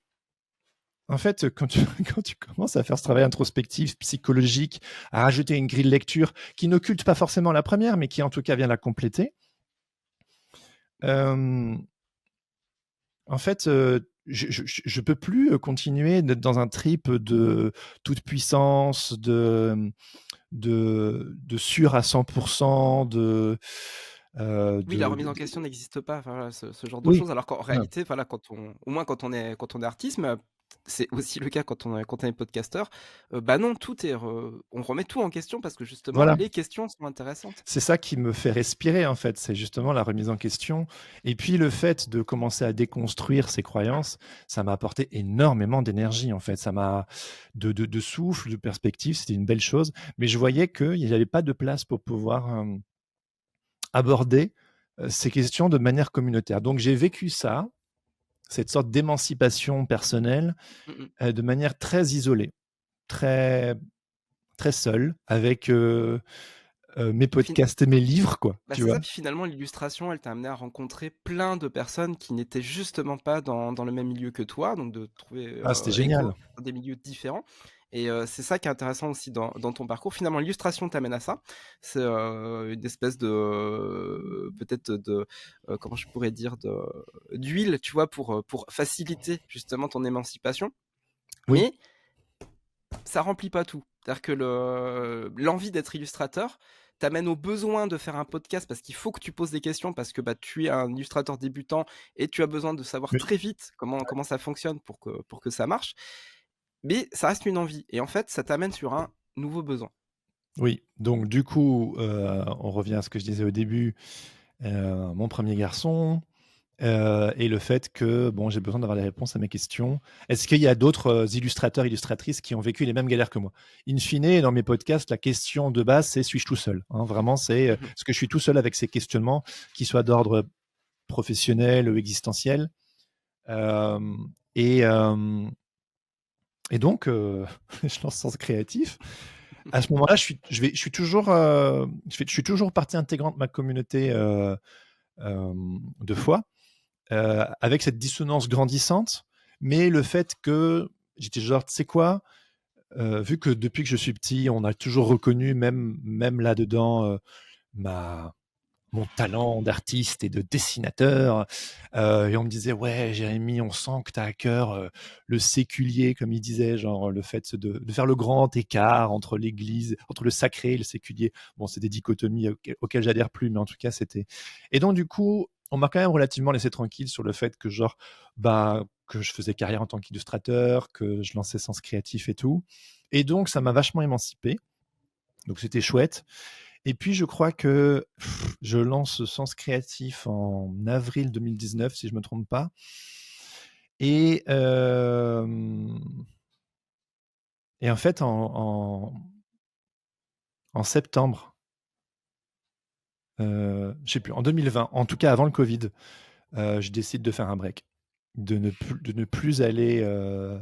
Speaker 1: en fait, quand tu, quand tu commences à faire ce travail introspectif, psychologique, à rajouter une grille de lecture qui n'occulte pas forcément la première, mais qui en tout cas vient la compléter, euh, en fait, je peux plus continuer d'être dans un trip de toute puissance, de sûr à 100%,
Speaker 2: Oui, la remise en question n'existe pas, enfin, voilà, ce genre de
Speaker 1: oui,
Speaker 2: choses. Alors qu'en
Speaker 1: voilà.
Speaker 2: réalité, voilà, au moins quand on est artiste, mais c'est aussi le cas quand on est podcasteur, bah non, on remet tout en question parce que justement,
Speaker 1: Voilà.
Speaker 2: les questions sont intéressantes.
Speaker 1: C'est ça qui me fait respirer, en fait. C'est justement la remise en question. Et puis le fait de commencer à déconstruire ses croyances, ça m'a apporté énormément d'énergie, en fait. Ça m'a de souffle, de perspective. C'était une belle chose. Mais je voyais qu'il n'y avait pas de place pour pouvoir aborder ces questions de manière communautaire. Donc j'ai vécu ça, cette sorte d'émancipation personnelle,
Speaker 2: Mmh mh.
Speaker 1: de manière très isolée, très, très seule, avec mes
Speaker 2: Fin
Speaker 1: podcasts et mes livres, quoi,
Speaker 2: Bah,
Speaker 1: tu
Speaker 2: c'est
Speaker 1: vois?
Speaker 2: ça, puis finalement l'illustration, elle t'a amené à rencontrer plein de personnes qui n'étaient justement pas dans le même milieu que toi, donc de trouver,
Speaker 1: Ah, c'était
Speaker 2: écho
Speaker 1: génial.
Speaker 2: dans des milieux différents et c'est ça qui est intéressant aussi dans ton parcours. Finalement, l'illustration t'amène à ça. C'est, une espèce de, peut-être de, comment je pourrais dire? D'huile, tu vois? Pour faciliter justement ton émancipation,
Speaker 1: Oui,
Speaker 2: mais ça remplit pas tout. C'est-à-dire que l'envie d'être illustrateur t'amène au besoin de faire un podcast parce qu'il faut que tu poses des questions parce que bah, tu es un illustrateur débutant et tu as besoin de savoir
Speaker 1: oui,
Speaker 2: très vite comment ça fonctionne pour que ça marche. Mais ça reste une envie. Et en fait, ça t'amène sur un nouveau besoin.
Speaker 1: oui. Donc du coup, on revient à ce que je disais au début, mon premier garçon, et le fait que, bon, j'ai besoin d'avoir les réponses à mes questions. Est-ce qu'il y a d'autres, illustrateurs, illustratrices qui ont vécu les mêmes galères que moi? In fine, dans mes podcasts, la question de base, c'est: «Suis-je tout seul?» hein, vraiment, c'est,
Speaker 2: Mhm.
Speaker 1: est-ce que je suis tout seul avec ces questionnements, qu'ils soient d'ordre professionnel ou existentiel? Hem et hem et donc je lance Sens Créatif. À ce moment-là, je suis toujours, je suis toujours partie intégrante de ma communauté, de foi, avec cette dissonance grandissante, mais le fait que j'étais genre: «Tu sais quoi?» Vu que depuis que je suis petit, on a toujours reconnu, même là-dedans, ma mon talent d'artiste et de dessinateur, et on me disait: «Ouais, Jérémy, on sent que tu as à cœur, le séculier», comme il disait, genre, le fait de faire le grand écart entre l'église, entre le sacré et le séculier. Bon, c'est des dichotomies auxquelles j'adhère plus, mais en tout cas, c'était et donc du coup, on m'a quand même relativement laissé tranquille sur le fait que genre, bah, que je faisais carrière en tant qu'illustrateur, que je lançais Sens Créatif et tout et donc ça m'a vachement émancipé, donc c'était chouette et puis je crois que je lance Sens Créatif en avril 2019 si je me trompe pas et en fait en septembre, je sais plus, en 2020, en tout cas avant le covid, je décide de faire un break. De ne plus aller, de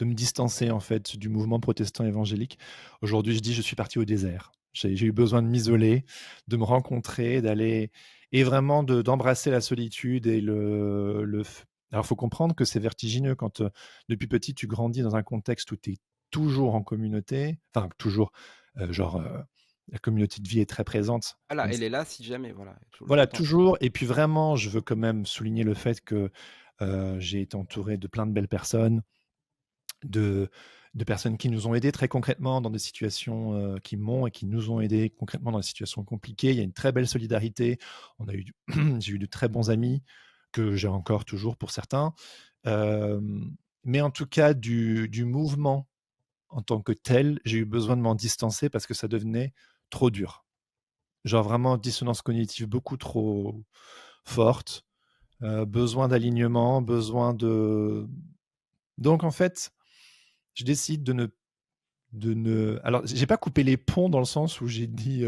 Speaker 1: me distancer en fait du mouvement protestant évangélique. Aujourd'hui, je dis: «Je suis parti au désert». J'ai eu besoin de m'isoler, de me rencontrer, d'aller et vraiment d'embrasser la solitude et le f alors, il faut comprendre que c'est vertigineux quand, depuis petit, tu grandis dans un contexte où tu es toujours en communauté, enfin toujours, genre, la communauté de vie est très présente,
Speaker 2: Voilà,
Speaker 1: même
Speaker 2: elle
Speaker 1: si
Speaker 2: est là si jamais, voilà, tout
Speaker 1: voilà,
Speaker 2: le temps.
Speaker 1: toujours et puis vraiment, je veux quand même souligner le fait que, j'ai été entouré de plein de belles personnes, de personnes qui nous ont aidés très concrètement dans des situations, qui m'ont et qui nous ont aidés concrètement dans des situations compliquées. Il y a une très belle solidarité. On a eu du j'ai eu de très bons amis que j'ai encore toujours pour certains. Mais en tout cas du mouvement en tant que tel, j'ai eu besoin de m'en distancer parce que ça devenait trop dur. Genre vraiment dissonance cognitive beaucoup trop forte, besoin d'alignement, besoin de donc en fait, je décide de ne j'ai pas coupé les ponts dans le sens où j'ai dit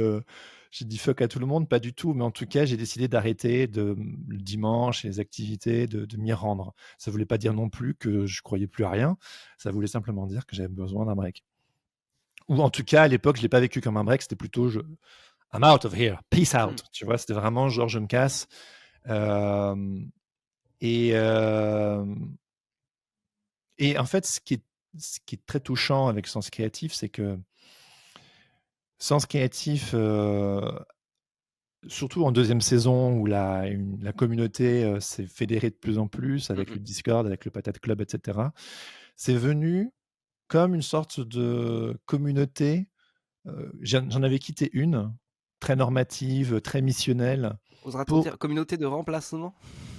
Speaker 1: fuck à tout le monde, pas du tout, mais en tout cas, j'ai décidé d'arrêter le dimanche et les activités, de m'y rendre. Ça voulait pas dire non plus que je croyais plus à rien, ça voulait simplement dire que j'avais besoin d'un break. Ou en tout cas, à l'époque, je l'ai pas vécu comme un break, c'était plutôt je «I'm out of here, peace out», tu vois? C'était vraiment genre je me casse, hem et hem et en fait, ce qui est très touchant avec Sens Créatif, c'est que Sens Créatif, surtout en deuxième saison où la communauté, s'est fédérée de plus en plus
Speaker 2: Mmh
Speaker 1: avec
Speaker 2: mh.
Speaker 1: le Discord, avec le Patate Club et cetera. C'est venu comme une sorte de communauté, j'en avais quitté une, très normative, très missionnelle
Speaker 2: Oseras-t-on
Speaker 1: pour
Speaker 2: dire communauté de remplacement?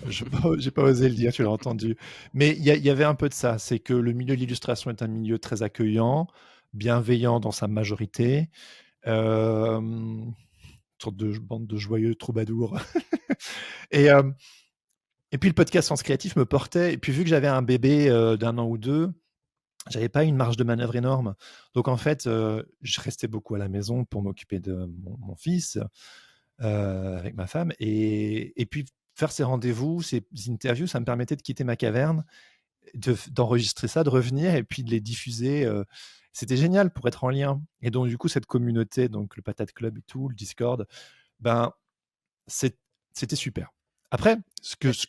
Speaker 1: j'ai pas osé le dire, tu l'as entendu. Mais il y avait un peu de ça, c'est que le milieu de l'illustration est un milieu très accueillant, bienveillant dans sa majorité, hem, sorte de bande de joyeux troubadours et hem et puis le podcast Sens Créatif me portait et puis vu que j'avais un bébé, d'1 an ou 2, j'avais pas une marge de manœuvre énorme. Donc en fait, je restais beaucoup à la maison pour m'occuper de mon fils, avec ma femme et puis faire ces rendez-vous, ces interviews, ça me permettait de quitter ma caverne d'enregistrer ça, de revenir et puis de les diffuser. C'était génial pour être en lien. Et donc, du coup, cette communauté, donc le Patate Club et tout, le Discord, ben, c'est- c'était super. Après,
Speaker 2: Et
Speaker 1: ce que je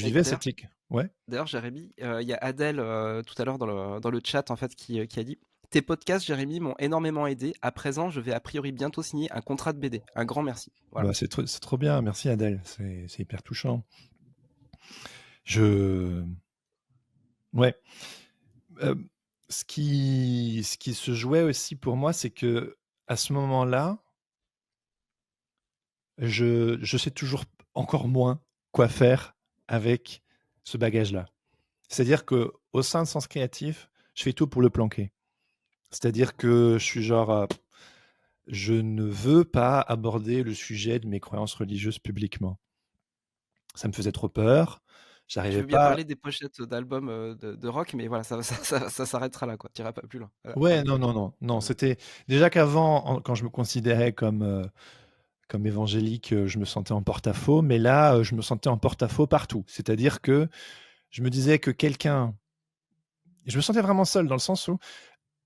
Speaker 2: et
Speaker 1: vivais,
Speaker 2: d'ailleurs,
Speaker 1: c'était que. Ouais,
Speaker 2: Jérémy, il y a Adèle tout à l'heure dans le chat en fait qui a dit: «Tes podcasts, Jérémy, m'ont énormément aidé. À présent, je vais a priori bientôt signer un contrat de BD. Un grand merci». Voilà.
Speaker 1: bah, c'est trop bien. Merci Adèle. C'est hyper touchant. Je. Ouais. Euh, ce qui se jouait aussi pour moi, c'est que à ce moment-là, je sais toujours encore moins quoi faire avec ce bagage-là. C'est-à-dire que au sein de Sens Créatif, je fais tout pour le planquer. C'est-à-dire que je suis genre, je ne veux pas aborder le sujet de mes croyances religieuses publiquement. Ça me faisait trop peur.
Speaker 2: Tu
Speaker 1: J'arrivais
Speaker 2: veux bien
Speaker 1: pas.
Speaker 2: parler des pochettes d'albums, de rock, mais voilà, ça s'arrêtera là, quoi. Tu iras pas plus loin.
Speaker 1: Ouais, non, non, non, non. C'était déjà qu'avant, quand je me considérais comme évangélique, je me sentais en porte-à-faux, mais là, je me sentais en porte-à-faux partout. C'est-à-dire que je me disais que quelqu'un, je me sentais vraiment seul dans le sens où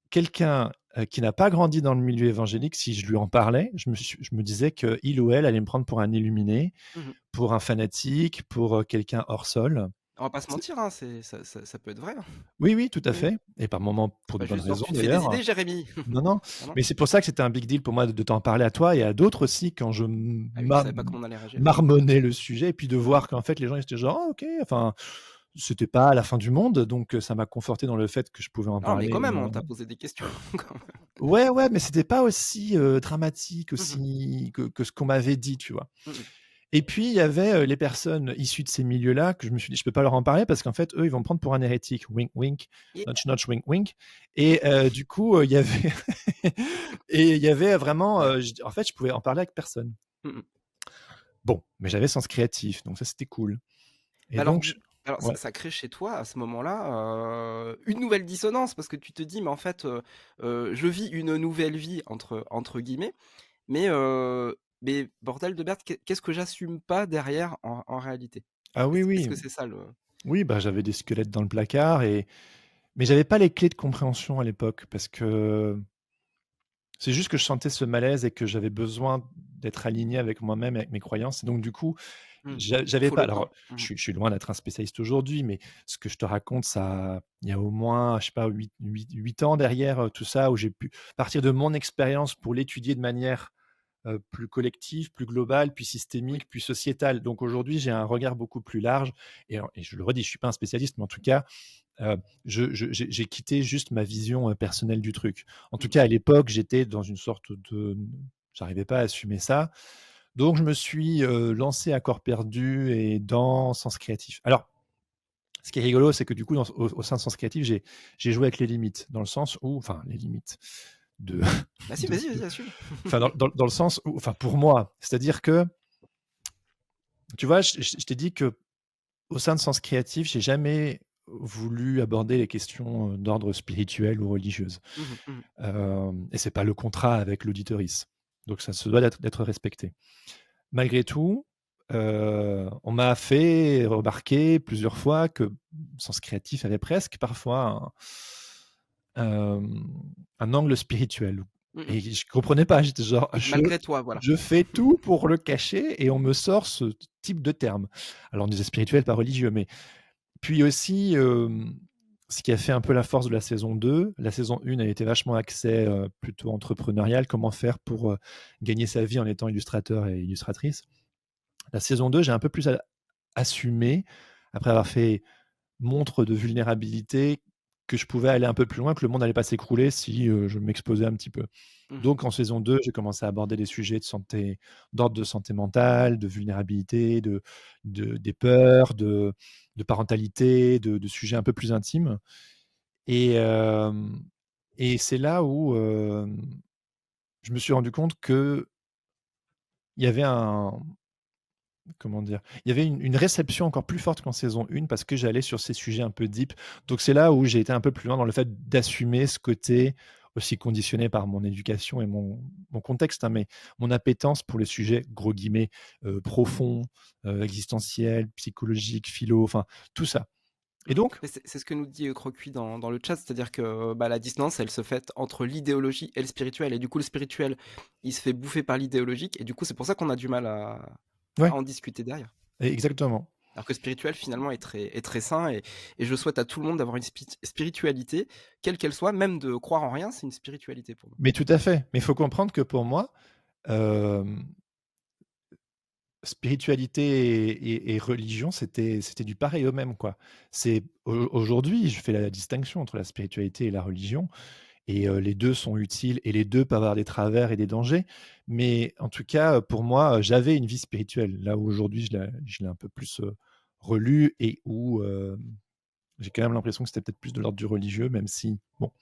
Speaker 1: quelqu'un qui n'a pas grandi dans le milieu évangélique, si je lui en parlais, je me disais qu'il ou elle allait me prendre pour un illuminé,
Speaker 2: Mmh.
Speaker 1: pour un fanatique, pour quelqu'un hors sol.
Speaker 2: On va pas se
Speaker 1: C'est-
Speaker 2: mentir, hein, ça peut être vrai, hein.
Speaker 1: Oui, oui, tout à
Speaker 2: Oui, oui.
Speaker 1: fait. Et par moments,
Speaker 2: C'est
Speaker 1: pour de
Speaker 2: pas
Speaker 1: bonnes
Speaker 2: juste genre:
Speaker 1: raisons
Speaker 2: «Tu te fais des
Speaker 1: d'ailleurs.
Speaker 2: idées, Jérémy!»
Speaker 1: Non, non.
Speaker 2: Non, non?
Speaker 1: Mais c'est pour ça que c'était un big deal pour moi de t'en parler à toi et à d'autres aussi quand je
Speaker 2: Ah oui, tu savais pas comment on allait réagir.
Speaker 1: marmonnais le sujet et puis de
Speaker 2: Mmh.
Speaker 1: voir qu'en fait les gens ils étaient genre ah, ok, enfin c'était pas la fin du monde donc ça m'a conforté dans le fait que je pouvais en
Speaker 2: Non, mais quand
Speaker 1: parler.
Speaker 2: même, on t'a posé des questions quand même.
Speaker 1: Ouais, ouais, mais c'était pas aussi dramatique
Speaker 2: Mmh mh.
Speaker 1: aussi que ce qu'on m'avait dit, tu vois.
Speaker 2: Mmh mh.
Speaker 1: Et puis il y avait les personnes issues de ces milieux-là que je me suis dit je peux pas leur en parler parce qu'en fait eux ils vont me prendre pour un hérétique, wink wink,
Speaker 2: Yeah.
Speaker 1: notch notch, wink wink. Et du coup il y avait et il y avait vraiment,
Speaker 2: Ouais.
Speaker 1: en fait je pouvais en parler avec personne.
Speaker 2: Mmh mh.
Speaker 1: Bon, mais j'avais Sens Créatif, donc ça c'était cool.
Speaker 2: Mais
Speaker 1: Et donc je
Speaker 2: alors
Speaker 1: ouais.
Speaker 2: ça crée chez toi, à ce moment-là, une nouvelle dissonance parce que tu te dis: «Mais en fait, je vis une nouvelle vie» entre guillemets, mais bordel de merde, qu'est-ce que j'assume pas derrière en réalité?
Speaker 1: Ah oui,
Speaker 2: Est-ce
Speaker 1: oui.
Speaker 2: que c'est ça le
Speaker 1: Oui, bah, j'avais des squelettes dans le placard et mais j'avais pas les clés de compréhension à l'époque parce que c'est juste que je sentais ce malaise et que j'avais besoin d'être aligné avec moi-même et avec mes croyances et donc du coup,
Speaker 2: mmh,
Speaker 1: j'avais
Speaker 2: faut
Speaker 1: pas
Speaker 2: le temps.
Speaker 1: alors
Speaker 2: Mmh.
Speaker 1: je suis loin d'être un spécialiste aujourd'hui, mais ce que je te raconte, ça il y a au moins, je sais pas, 8 ans derrière, tout ça où j'ai pu partir de mon expérience pour l'étudier de manière plus collective, plus globale, puis
Speaker 2: Oui.
Speaker 1: systémique, puis sociétale. Donc aujourd'hui, j'ai un regard beaucoup plus large et je le redis, je suis pas un spécialiste, mais en tout cas, j'ai quitté juste ma vision, personnelle du truc. En tout
Speaker 2: Mmh.
Speaker 1: cas, à l'époque, j'étais dans une sorte de j'arrivais pas à assumer ça. Donc je me suis, lancé à corps perdu et dans Sens Créatif. Alors, ce qui est rigolo, c'est que du coup, au sein de Sens Créatif, j'ai joué avec les limites, dans le sens où enfin les limites de
Speaker 2: Bah si,
Speaker 1: de
Speaker 2: vas-y, assume.
Speaker 1: enfin dans le sens où enfin pour moi, c'est-à-dire que, tu vois, je t'ai dit que au sein de Sens Créatif, j'ai jamais voulu aborder les questions, d'ordre spirituel ou religieuse.
Speaker 2: Mmh mh, mmh.
Speaker 1: Et c'est pas le contrat avec l'auditorice. Donc ça se doit d'être respecté. Malgré tout, on m'a fait remarquer plusieurs fois que Sens Créatif avait presque parfois un angle spirituel
Speaker 2: Mmh mh.
Speaker 1: et je comprenais pas. J'étais genre:
Speaker 2: Oui, malgré toi, voilà.
Speaker 1: Je fais tout pour le cacher et on me sort ce type de terme». Alors on disait spirituel, pas religieux, mais puis aussi, ce qui a fait un peu la force de la saison 1 a été vachement axée, plutôt entrepreneuriale, comment faire pour, gagner sa vie en étant illustrateur et illustratrice. La saison 2, j'ai un peu plus assumé, après avoir fait montre de vulnérabilité, que je pouvais aller un peu plus loin, que le monde n'allait pas s'écrouler si, je m'exposais un petit peu.
Speaker 2: Mmh.
Speaker 1: Donc en saison 2, j'ai commencé à aborder des sujets d'ordre de santé mentale, de vulnérabilité, des peurs, de parentalité, de sujets un peu plus intimes et c'est là où, je me suis rendu compte qu'il y avait comment dire? Il y avait une réception encore plus forte qu'en saison 1 parce que j'allais sur ces sujets un peu deep. Donc c'est là où j'ai été un peu plus loin dans le fait d'assumer ce côté aussi conditionné par mon éducation et mon contexte, hein, mais mon appétence pour les sujets, gros guillemets, «profonds», existentiels, psychologiques, philo, enfin tout ça. Et donc,
Speaker 2: Mais c'est ce que nous dit Crocuit dans le chat, c'est-à-dire que bah, la distance, elle se fait entre l'idéologie et le spirituel. Et du coup, le spirituel, il se fait bouffer par l'idéologique. Et du coup, c'est pour ça qu'on a du mal à
Speaker 1: ouais,
Speaker 2: en discuter derrière.
Speaker 1: exactement.
Speaker 2: Alors que le spirituel, finalement, est très sain. Et je souhaite à tout le monde d'avoir une spiritualité, quelle qu'elle soit, même de croire en rien, c'est une spiritualité pour moi.
Speaker 1: Mais tout à fait. Mais il faut comprendre que pour moi, euh, spiritualité et religion, c'était du pareil au même, quoi. Aujourd'hui, je fais la distinction entre la spiritualité et la religion, et les deux sont utiles, et les deux peuvent avoir des travers et des dangers. Mais en tout cas, pour moi, j'avais une vie spirituelle. Là où aujourd'hui, je l'ai un peu plus relue, et où j'ai quand même l'impression que c'était peut-être plus de l'ordre du religieux, même si, bon,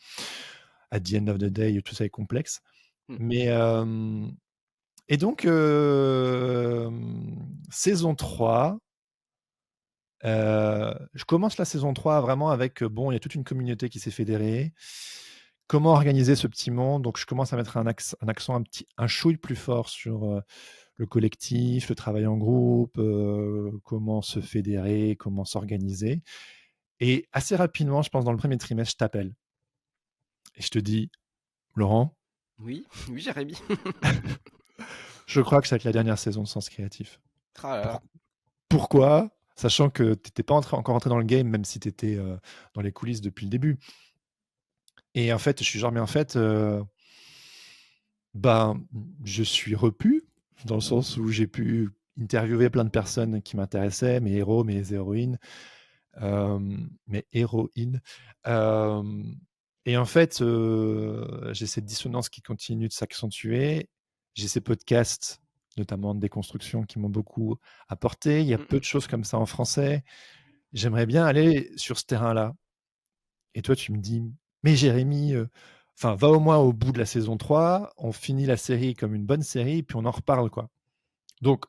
Speaker 1: at the end of the day, tout ça est complexe.
Speaker 2: Hmm.
Speaker 1: Mais et donc, saison 3, je commence la saison 3 vraiment avec, bon, il y a toute une communauté qui s'est fédérée. Comment organiser ce petit monde? Donc je commence à mettre un accent un chouille plus fort sur, le collectif, le travail en groupe, comment se fédérer, comment s'organiser, et assez rapidement, je pense dans le premier trimestre, je t'appelle et je te dis: «Laurent,
Speaker 2: Oui, oui, Jérémy.
Speaker 1: je crois que ça va être la dernière saison de Sens Créatif».
Speaker 2: Ah là là.
Speaker 1: Pourquoi? Sachant que tu étais pas encore entré dans le game, même si tu étais, dans les coulisses depuis le début. Et en fait, je suis genre: «Mais en fait, ben, je suis repu, dans le sens où j'ai pu interviewer plein de personnes qui m'intéressaient, mes héros, mes héroïnes, mes héroïnes, hem et en fait, j'ai cette dissonance qui continue de s'accentuer. J'ai ces podcasts, notamment de déconstruction, qui m'ont beaucoup apporté. Il y a
Speaker 2: Mm,
Speaker 1: peu
Speaker 2: mm.
Speaker 1: de choses comme ça en français. J'aimerais bien aller sur ce terrain-là. Et toi, tu me dis: «Mais Jérémy, enfin, va au moins au bout de la saison 3, on finit la série comme une bonne série, puis on en reparle, quoi». Donc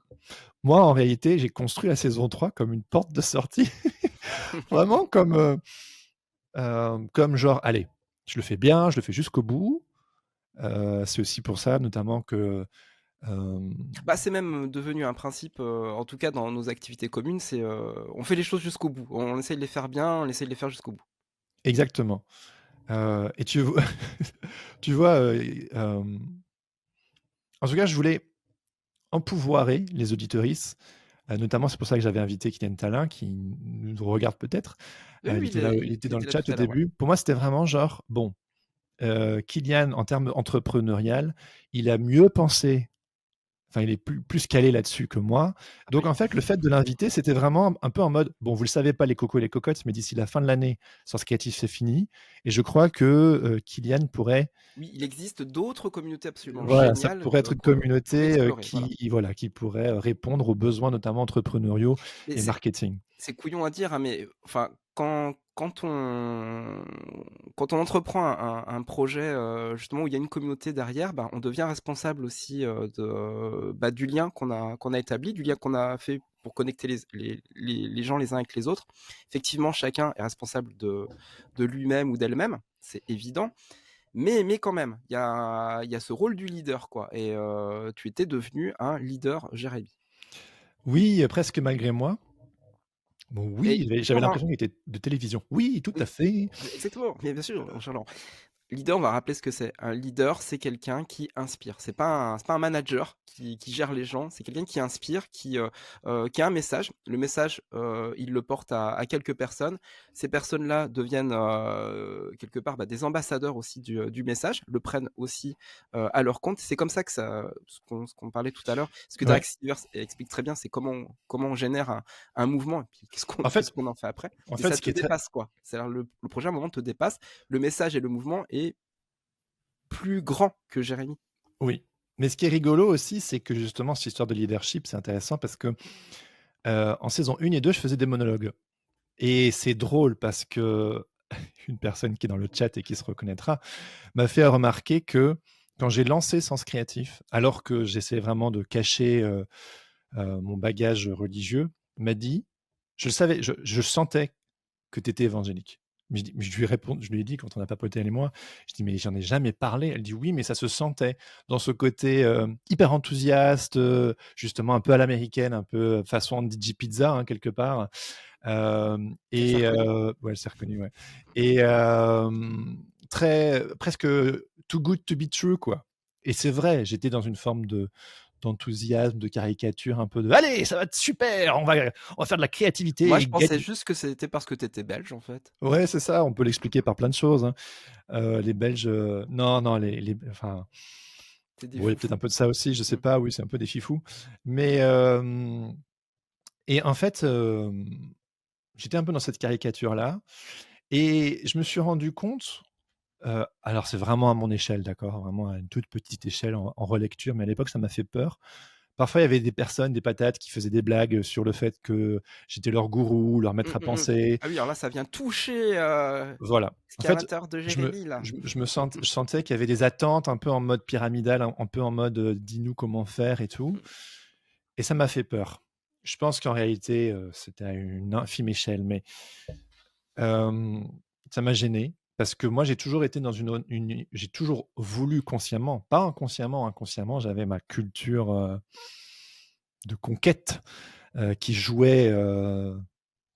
Speaker 1: moi, en réalité, j'ai construit la saison 3 comme une porte de sortie, vraiment comme genre: «Allez, je le fais bien, je le fais jusqu'au bout». C'est aussi pour ça, notamment, que, hem
Speaker 2: Bah, c'est même devenu un principe, en tout cas dans nos activités communes, c'est, on fait les choses jusqu'au bout. On essaie de les faire bien, on essaie de les faire jusqu'au bout.
Speaker 1: exactement. Et tu vois tu vois, en tout cas, je voulais empouvoirer les auditorices, notamment, c'est pour ça que j'avais invité Kylian Tallin, qui nous regarde peut-être.
Speaker 2: Oui, oui,
Speaker 1: Il était
Speaker 2: il
Speaker 1: dans le
Speaker 2: était là tout
Speaker 1: chat au
Speaker 2: à l'heure, ouais.
Speaker 1: début. Pour moi, c'était vraiment genre, bon, Kylian, en termes entrepreneurial, il a mieux pensé, enfin, il est plus calé là-dessus que moi.
Speaker 2: Ah
Speaker 1: Donc,
Speaker 2: oui.
Speaker 1: en fait, le fait de l'inviter, c'était vraiment un peu en mode, bon, vous le savez pas, les cocos et les cocottes, mais d'ici la fin de l'année, Sens Créatif, c'est fini. Et je crois que Kylian pourrait,
Speaker 2: Oui, il existe d'autres communautés absolument
Speaker 1: voilà, ça
Speaker 2: géniales,
Speaker 1: pourrait être une
Speaker 2: qu'on pourrait
Speaker 1: communauté
Speaker 2: explorer, voilà.
Speaker 1: qui pourrait répondre aux besoins, notamment entrepreneuriaux
Speaker 2: Mais
Speaker 1: et marketing.
Speaker 2: c'est couillon à dire, hein, mais enfin, quand on entreprend un projet, justement où il y a une communauté derrière, bah, on devient responsable aussi, bah, du lien qu'on a établi, du lien qu'on a fait pour connecter les gens les uns avec les autres. Effectivement, chacun est responsable de lui-même ou d'elle-même, c'est évident, mais quand même, il y a ce rôle du leader, quoi, et tu étais devenu un leader, Jérémy.
Speaker 1: Oui, presque malgré moi. Bon,
Speaker 2: Et
Speaker 1: oui, j'avais
Speaker 2: leader, hein,
Speaker 1: l'impression qu'il était de télévision. Oui, tout à
Speaker 2: oui,
Speaker 1: fait.
Speaker 2: exactement, mais bien sûr, Charles. Leader, on va rappeler ce que c'est. Un leader, c'est quelqu'un qui inspire. C'est pas un manager qui gère les gens, c'est quelqu'un qui inspire, qui a un message. Le message, il le porte à quelques personnes. Ces personnes-là deviennent quelque part bah, des ambassadeurs aussi du message, le prennent aussi à leur compte. C'est comme ça que ça, ce qu'on parlait tout à l'heure, ce que
Speaker 1: Ouais.
Speaker 2: Derek Sivers explique très bien, c'est comment on génère un mouvement et puis qu'est-ce qu'on
Speaker 1: En
Speaker 2: qu'est-ce
Speaker 1: fait
Speaker 2: qu'on en fait après.
Speaker 1: en
Speaker 2: Et
Speaker 1: fait,
Speaker 2: ça
Speaker 1: ce qui
Speaker 2: te
Speaker 1: est très
Speaker 2: dépasse, quoi. C'est-à-dire le projet à un moment te dépasse, le message et le mouvement est plus grand que Jérémy.
Speaker 1: oui, mais ce qui est rigolo aussi, c'est que justement, cette histoire de leadership, c'est intéressant parce que, en saison 1 et 2, je faisais des monologues, et c'est drôle parce que une personne qui est dans le chat et qui se reconnaîtra, m'a fait remarquer que quand j'ai lancé Sens Créatif, alors que j'essaie vraiment de cacher, mon bagage religieux, m'a dit: «Je le savais, je sentais que tu étais évangélique». Mais je lui ai dit quand on a papoté elle et moi, je dis: «Mais j'en ai jamais parlé». Elle dit: «Oui, mais ça se sentait dans ce côté, hyper enthousiaste, justement un peu à l'américaine, un peu façon DJ Pizza, hein, quelque part».
Speaker 2: Elle s'est
Speaker 1: Et
Speaker 2: reconnue.
Speaker 1: ouais, elle s'est reconnue, ouais. Et très presque too good to be true, quoi. Et c'est vrai, j'étais dans une forme d'enthousiasme, de caricature, un peu de allez, ça va être super, on va faire de la créativité
Speaker 2: Moi,
Speaker 1: et
Speaker 2: je pensais
Speaker 1: gagner.
Speaker 2: juste que c'était parce que tu étais belge, en fait.
Speaker 1: Ouais, c'est ça, on peut l'expliquer par plein de choses, hein. Les Belges, non, non, enfin,
Speaker 2: Tu des
Speaker 1: bon, il y a peut-être un
Speaker 2: foufous.
Speaker 1: peu de ça aussi, je sais
Speaker 2: Mmh.
Speaker 1: pas, oui, c'est un peu des fifous. Mais, et en fait, j'étais un peu dans cette caricature-là et je me suis rendu compte, alors c'est vraiment à mon échelle, d'accord? Vraiment à une toute petite échelle en relecture, mais à l'époque, ça m'a fait peur. Parfois, il y avait des personnes, des patates qui faisaient des blagues sur le fait que j'étais leur gourou, leur
Speaker 2: Mmh,
Speaker 1: maître à
Speaker 2: mmh mh.
Speaker 1: penser.
Speaker 2: Ah oui, alors là, ça vient toucher,
Speaker 1: Voilà.
Speaker 2: ce
Speaker 1: En
Speaker 2: qu'il y a à
Speaker 1: fait,
Speaker 2: l'intérieur de
Speaker 1: je me
Speaker 2: Jérémy, là.
Speaker 1: je sentais qu'il y avait des attentes un peu en mode pyramidal, un peu en mode, «Dis-nous comment faire» et tout,
Speaker 2: Mmh.
Speaker 1: et ça m'a fait peur. Je pense qu'en réalité, c'était à une infime échelle, mais hem, ça m'a gêné parce que moi, j'ai toujours été dans j'ai toujours voulu consciemment, pas inconsciemment, inconsciemment, j'avais ma culture, de conquête, qui jouait,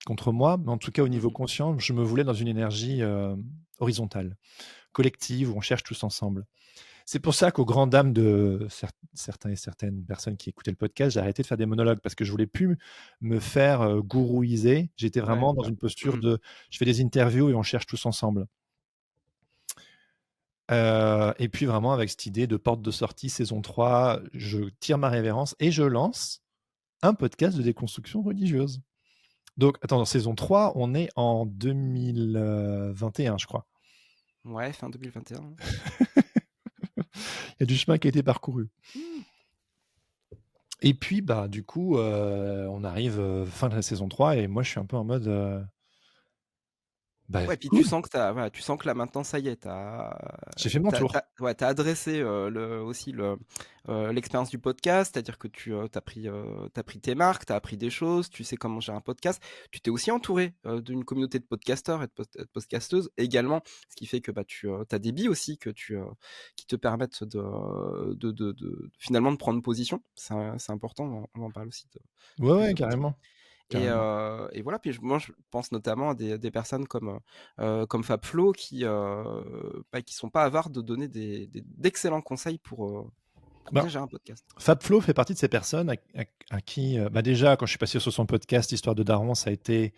Speaker 1: contre moi, mais en tout cas au
Speaker 2: Mmh
Speaker 1: niveau
Speaker 2: mh.
Speaker 1: conscient, je me voulais dans une énergie, horizontale, collective, où on cherche tous ensemble. C'est pour ça qu'aux grandes dames de certains et certaines personnes qui écoutaient le podcast, j'ai arrêté de faire des monologues parce que je voulais plus me faire, gourouiser. J'étais
Speaker 2: Ouais,
Speaker 1: vraiment dans
Speaker 2: bah,
Speaker 1: une posture
Speaker 2: mmh.
Speaker 1: de je fais des interviews et on cherche tous ensemble. Et puis vraiment avec cette idée de porte de sortie saison 3, je tire ma révérence et je lance un podcast de déconstruction religieuse. Donc attends, saison 3, on est en 2021, je crois.
Speaker 2: Ouais, fin 2021.
Speaker 1: Il y a du chemin qui a été parcouru.
Speaker 2: Mmh.
Speaker 1: Et puis, bah, du coup, on arrive, fin de la saison 3 et moi je suis un peu en mode, bah,
Speaker 2: Ouais, puis tu
Speaker 1: cool,
Speaker 2: sens que tu voilà, tu sens que là maintenant ça y est,
Speaker 1: j'ai fait mon tour.
Speaker 2: ouais, tu adressé, le aussi l'expérience du podcast, c'est-à-dire que tu pris tes marques, tu as appris des choses, tu sais comment gérer un podcast. Tu t'es aussi entouré, d'une communauté de podcasteurs et de podcasteuses également, ce qui fait que, bah, tu as des billes aussi qui te permettent finalement de prendre position. C'est important, on en parle aussi
Speaker 1: Ouais,
Speaker 2: plus
Speaker 1: ouais,
Speaker 2: tôt.
Speaker 1: carrément, carrément.
Speaker 2: Et voilà, puis moi je pense notamment à des personnes comme Fab Flo bah, qui sont pas avares de donner d'excellents conseils pour bien
Speaker 1: Ben,
Speaker 2: gérer un podcast.
Speaker 1: Fabflo fait partie de ces personnes à qui, bah, déjà quand je suis passé sur son podcast Histoire de Daron, ça a été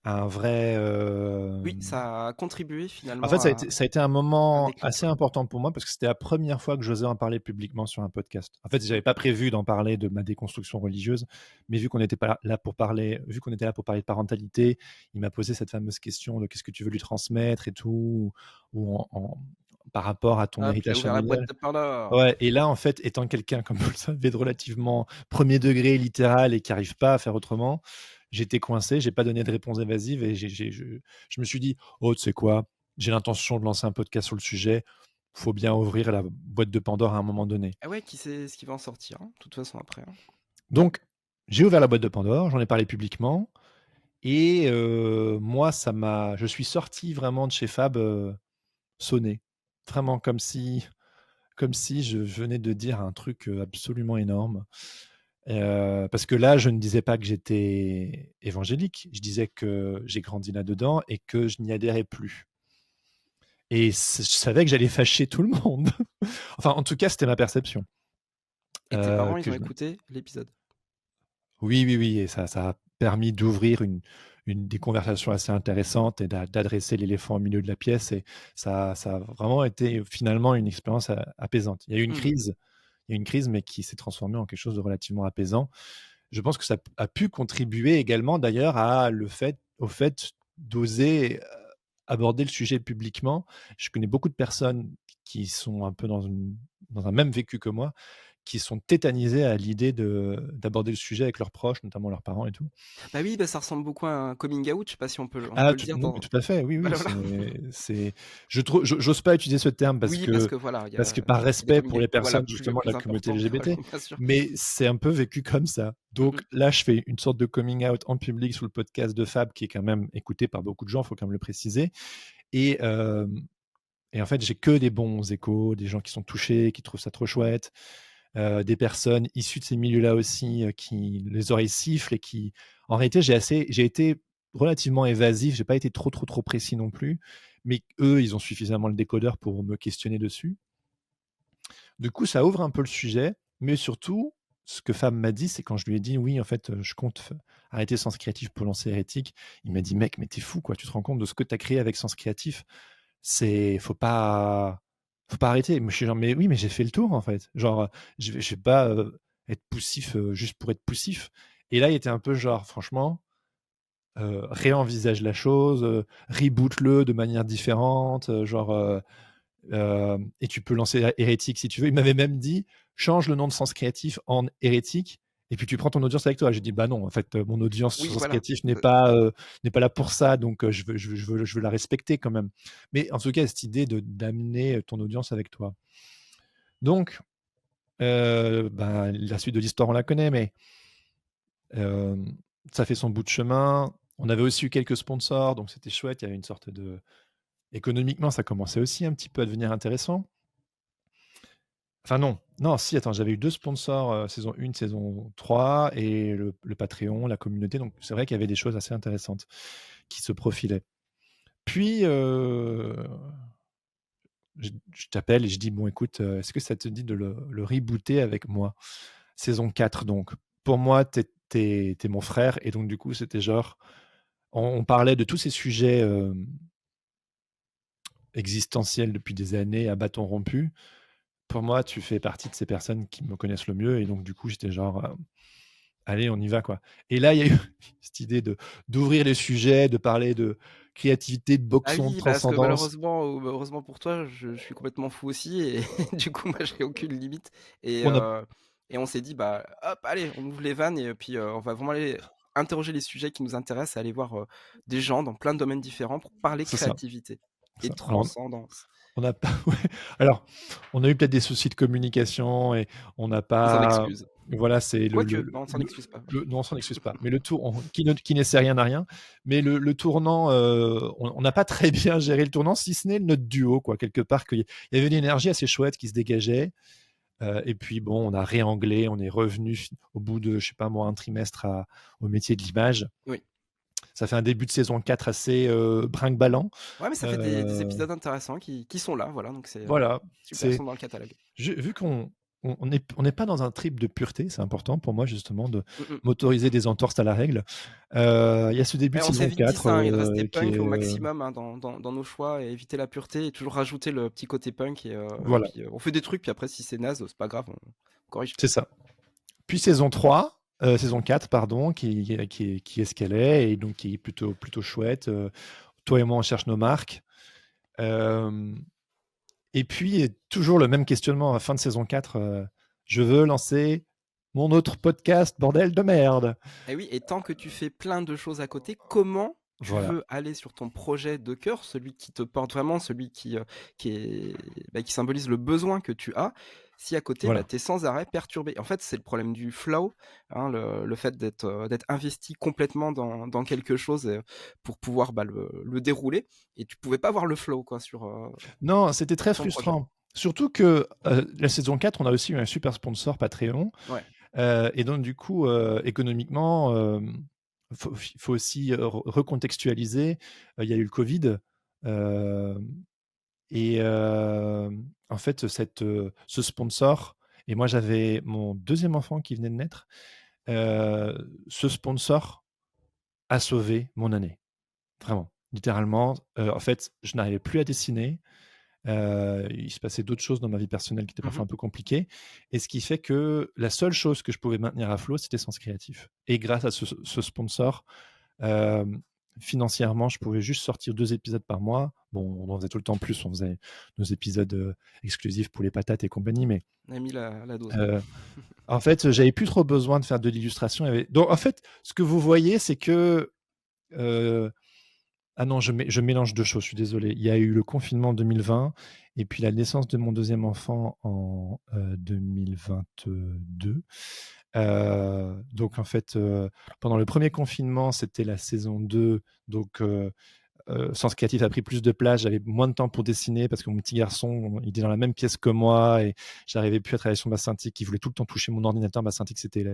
Speaker 1: un vrai,
Speaker 2: Oui,
Speaker 1: hem
Speaker 2: ça a contribué
Speaker 1: en fait,
Speaker 2: finalement
Speaker 1: ça a été un
Speaker 2: à un
Speaker 1: moment
Speaker 2: déclic,
Speaker 1: assez
Speaker 2: ouais.
Speaker 1: important pour moi parce que c'était la première fois que j'osais en parler publiquement sur un podcast. En fait, j'avais pas prévu d'en parler de ma déconstruction religieuse, mais vu qu'on était là pour parler de parentalité, il m'a posé cette fameuse question de: «Qu'est-ce que tu veux lui transmettre?» et tout, ou par rapport à ton
Speaker 2: Hop, il a
Speaker 1: héritage
Speaker 2: ouvert la boîte
Speaker 1: familial.
Speaker 2: de Pandore.
Speaker 1: Ouais, et là, en fait, étant quelqu'un, comme vous le savez, de relativement premier degré littéral et qui arrive pas à faire autrement, j'étais coincé, j'ai pas donné de réponse évasive et je me suis dit: «Oh, tu sais quoi? J'ai l'intention de lancer un podcast sur le sujet, faut bien ouvrir la boîte de Pandore à un moment donné».
Speaker 2: Ah ouais, qui sait ce qui va en sortir, hein, de toute façon après, hein.
Speaker 1: Donc j'ai ouvert la boîte de Pandore, j'en ai parlé publiquement et moi, je suis sorti vraiment de chez Fab, sonné. Vraiment comme si je venais de dire un truc, absolument énorme. Parce que là, je ne disais pas que j'étais évangélique, je disais que j'ai grandi là-dedans et que je n'y adhérais plus. Et je savais que j'allais fâcher tout le monde. Enfin, en tout cas, c'était ma perception.
Speaker 2: Et tes parents, ils
Speaker 1: Que
Speaker 2: ont
Speaker 1: je
Speaker 2: écouté l'épisode?
Speaker 1: Oui, oui, oui, et ça a permis d'ouvrir des conversations assez intéressantes et d'adresser l'éléphant au milieu de la pièce, et ça a vraiment été finalement une expérience apaisante.
Speaker 2: Mmh.
Speaker 1: Il y a eu une crise, mais qui s'est transformée en quelque chose de relativement apaisant. Je pense que ça a pu contribuer également d'ailleurs au fait d'oser, aborder le sujet publiquement. Je connais beaucoup de personnes qui sont un peu dans un même vécu que moi, qui sont tétanisées à l'idée d'aborder le sujet avec leurs proches, notamment leurs parents et tout.
Speaker 2: Bah oui, bah, ça ressemble beaucoup à un coming out, je sais pas si on
Speaker 1: Ah
Speaker 2: peut le
Speaker 1: tout
Speaker 2: dire
Speaker 1: non, mais
Speaker 2: dans
Speaker 1: tout à fait, oui, oui,
Speaker 2: voilà, voilà.
Speaker 1: j'ose pas utiliser ce terme
Speaker 2: Oui, parce que voilà,
Speaker 1: parce que par
Speaker 2: il y a des
Speaker 1: respect pour
Speaker 2: coming
Speaker 1: les
Speaker 2: out, voilà,
Speaker 1: personnes justement de la
Speaker 2: plus
Speaker 1: communauté
Speaker 2: importants, voilà,
Speaker 1: LGBT,
Speaker 2: bien sûr.
Speaker 1: mais c'est un peu vécu comme ça.
Speaker 2: Mmh
Speaker 1: Donc
Speaker 2: mh.
Speaker 1: là, je fais une sorte de coming out en public sous le podcast de Fab, qui est quand même écouté par beaucoup de gens, il faut quand même le préciser, et en fait, j'ai que des bons échos, des gens qui sont touchés, qui trouvent ça trop chouette, des personnes issues de ces milieux-là aussi, qui les oreilles sifflent et qui en réalité, j'ai été relativement évasif. J'ai pas été trop précis non plus, mais eux, ils ont suffisamment le décodeur pour me questionner dessus. Du coup, ça ouvre un peu le sujet, mais surtout, ce que Fab m'a dit, c'est quand je lui ai dit: «Oui, en fait, je compte arrêter Sens Créatif pour lancer Hérétique», il m'a dit: «Mec, mais t'es fou, quoi, tu te rends compte de ce que tu as créé avec Sens Créatif? C'est faut pas arrêter». Moi, je suis genre: «Mais oui, mais j'ai fait le tour, en fait». Genre, je vais pas, être poussif, juste pour être poussif. Et là, il était un peu genre: «Franchement, réenvisage la chose, reboot-le de manière différente, et tu peux lancer Hérétique si tu veux». Il m'avait même dit: «Change le nom de Sens Créatif en Hérétique et puis tu prends ton audience avec toi». J'ai dit: «Bah non, en fait, mon audience sur
Speaker 2: Oui,
Speaker 1: Sens
Speaker 2: voilà.
Speaker 1: Créatif n'est pas là pour ça, donc je veux la respecter quand même». Mais en tout cas, cette idée d'amener ton audience avec toi. Donc, ben, la suite de l'histoire, on la connaît, mais hem, ça fait son bout de chemin. On avait aussi eu quelques sponsors, donc c'était chouette. Il y avait une sorte de économiquement, ça commençait aussi un petit peu à devenir intéressant. Enfin non, non, si, attends, j'avais eu 2 sponsors, saison 1, saison 3 et le Patreon, la communauté, donc c'est vrai qu'il y avait des choses assez intéressantes qui se profilaient. Puis, je t'appelle et je dis: «Bon écoute, est-ce que ça te dit de le rebooter avec moi?» Saison 4 donc. Pour moi, tu es mon frère et donc du coup, c'était genre on parlait de tous ces sujets, existentiels depuis des années à bâtons rompus. Pour moi, tu fais partie de ces personnes qui me connaissent le mieux et donc du coup, j'étais genre, «Allez, on y va, quoi». Et là, il y a eu cette idée d'ouvrir les sujets, de parler de créativité, de
Speaker 2: Ah
Speaker 1: boxon, de
Speaker 2: oui, parce que
Speaker 1: transcendance.
Speaker 2: malheureusement ou heureusement pour toi, je suis complètement fou aussi et du coup, moi, j'ai aucune limite et
Speaker 1: On a
Speaker 2: heu et on s'est dit: «Bah, hop, allez, on ouvre les vannes et puis, on va vraiment aller interroger les sujets qui nous intéressent, aller voir, des gens dans plein de domaines différents pour parler
Speaker 1: c'est ça,
Speaker 2: créativité et
Speaker 1: c'est ça. Alors
Speaker 2: transcendance».
Speaker 1: on n'a pas ouais, alors on a eu peut-être des soucis de communication et on n'a
Speaker 2: On s'en
Speaker 1: pas
Speaker 2: excuse.
Speaker 1: voilà, c'est
Speaker 2: Quoique, non, on s'en excuse pas.
Speaker 1: non, on s'en excuse pas, mais le tour qui ne sait rien n'a rien, mais le tournant, on n'a pas très bien géré le tournant, si ce n'est notre duo, quoi, quelque part, qu'il y avait une énergie assez chouette qui se dégageait. Et puis bon, on a réanglé, on est revenu au bout de, je sais pas moi, un trimestre au métier de l'image.
Speaker 2: Oui.
Speaker 1: Ça fait un début de saison 4 assez brinque-ballant.
Speaker 2: Ouais, mais ça fait des
Speaker 1: Euh,
Speaker 2: épisodes intéressants qui sont là, voilà, donc c'est,
Speaker 1: voilà,
Speaker 2: super, ils
Speaker 1: c'est
Speaker 2: sont dans le catalogue.
Speaker 1: vu on n'est pas dans un trip de pureté, c'est important pour moi justement de
Speaker 2: Mmh mh.
Speaker 1: m'autoriser des entorses à la règle. Il y a ce début
Speaker 2: Ouais,
Speaker 1: de
Speaker 2: on s'est
Speaker 1: saison
Speaker 2: vite dit
Speaker 1: 4
Speaker 2: ça, hein, rester
Speaker 1: qui
Speaker 2: punk
Speaker 1: est
Speaker 2: au maximum, hein, dans nos choix et éviter la pureté et toujours rajouter le petit côté punk et
Speaker 1: voilà,
Speaker 2: puis, on fait des trucs, puis après si c'est naze, c'est pas grave, on corrige.
Speaker 1: c'est ça. Puis saison 3, saison 4 pardon, qui est ce qu'elle est et donc qui est plutôt chouette. Toi et moi on cherche nos marques. Euh, Et puis, toujours le même questionnement à la fin de saison 4. Je veux lancer mon autre podcast, bordel de merde.
Speaker 2: Et oui, et tant que tu fais plein de choses à côté, comment tu
Speaker 1: Voilà.
Speaker 2: veux aller sur ton projet de cœur, celui qui te porte vraiment, celui qui est qui symbolise le besoin que tu as, si à côté,
Speaker 1: Voilà.
Speaker 2: tu es sans arrêt perturbé? En fait, c'est le problème du flow, hein, le fait d'être investi complètement dans quelque chose, pour pouvoir, le dérouler et tu pouvais pas avoir le flow quoi
Speaker 1: Non, c'était très
Speaker 2: sur ton projet.
Speaker 1: frustrant. Surtout que la saison 4, on a aussi eu un super sponsor Patreon.
Speaker 2: Ouais.
Speaker 1: Et donc, du coup, économiquement, faut aussi recontextualiser. Il y a eu le Covid. euh, et en fait, ce sponsor, et moi j'avais mon deuxième enfant qui venait de naître. Ce sponsor a sauvé mon année, vraiment, littéralement. En fait, je n'arrivais plus à dessiner. Il se passait d'autres choses dans ma vie personnelle qui étaient
Speaker 2: Mmh.
Speaker 1: parfois un peu compliquées, et ce qui fait que la seule chose que je pouvais maintenir à flot, c'était Sens Créatif. Et grâce à ce sponsor, hem, financièrement, je pouvais juste sortir 2 épisodes par mois. Bon, on en faisait tout le temps plus, on faisait nos épisodes, exclusifs pour les patates et compagnie, mais
Speaker 2: On a mis la dose.
Speaker 1: heu, en fait, j'avais plus trop besoin de faire de l'illustration. Donc en fait, ce que vous voyez, c'est que, heu ah non, je mélange 2 choses, je suis désolé. Il y a eu le confinement en 2020 et puis la naissance de mon deuxième enfant en, 2022. Donc en fait, pendant le premier confinement, c'était la saison 2, donc Sens Créatif a pris plus de place. J'avais moins de temps pour dessiner parce que mon petit garçon, il était dans la même pièce que moi et j'arrivais plus à travailler sur ma synthique. Il voulait tout le temps toucher mon ordinateur. Ma synthique, c'était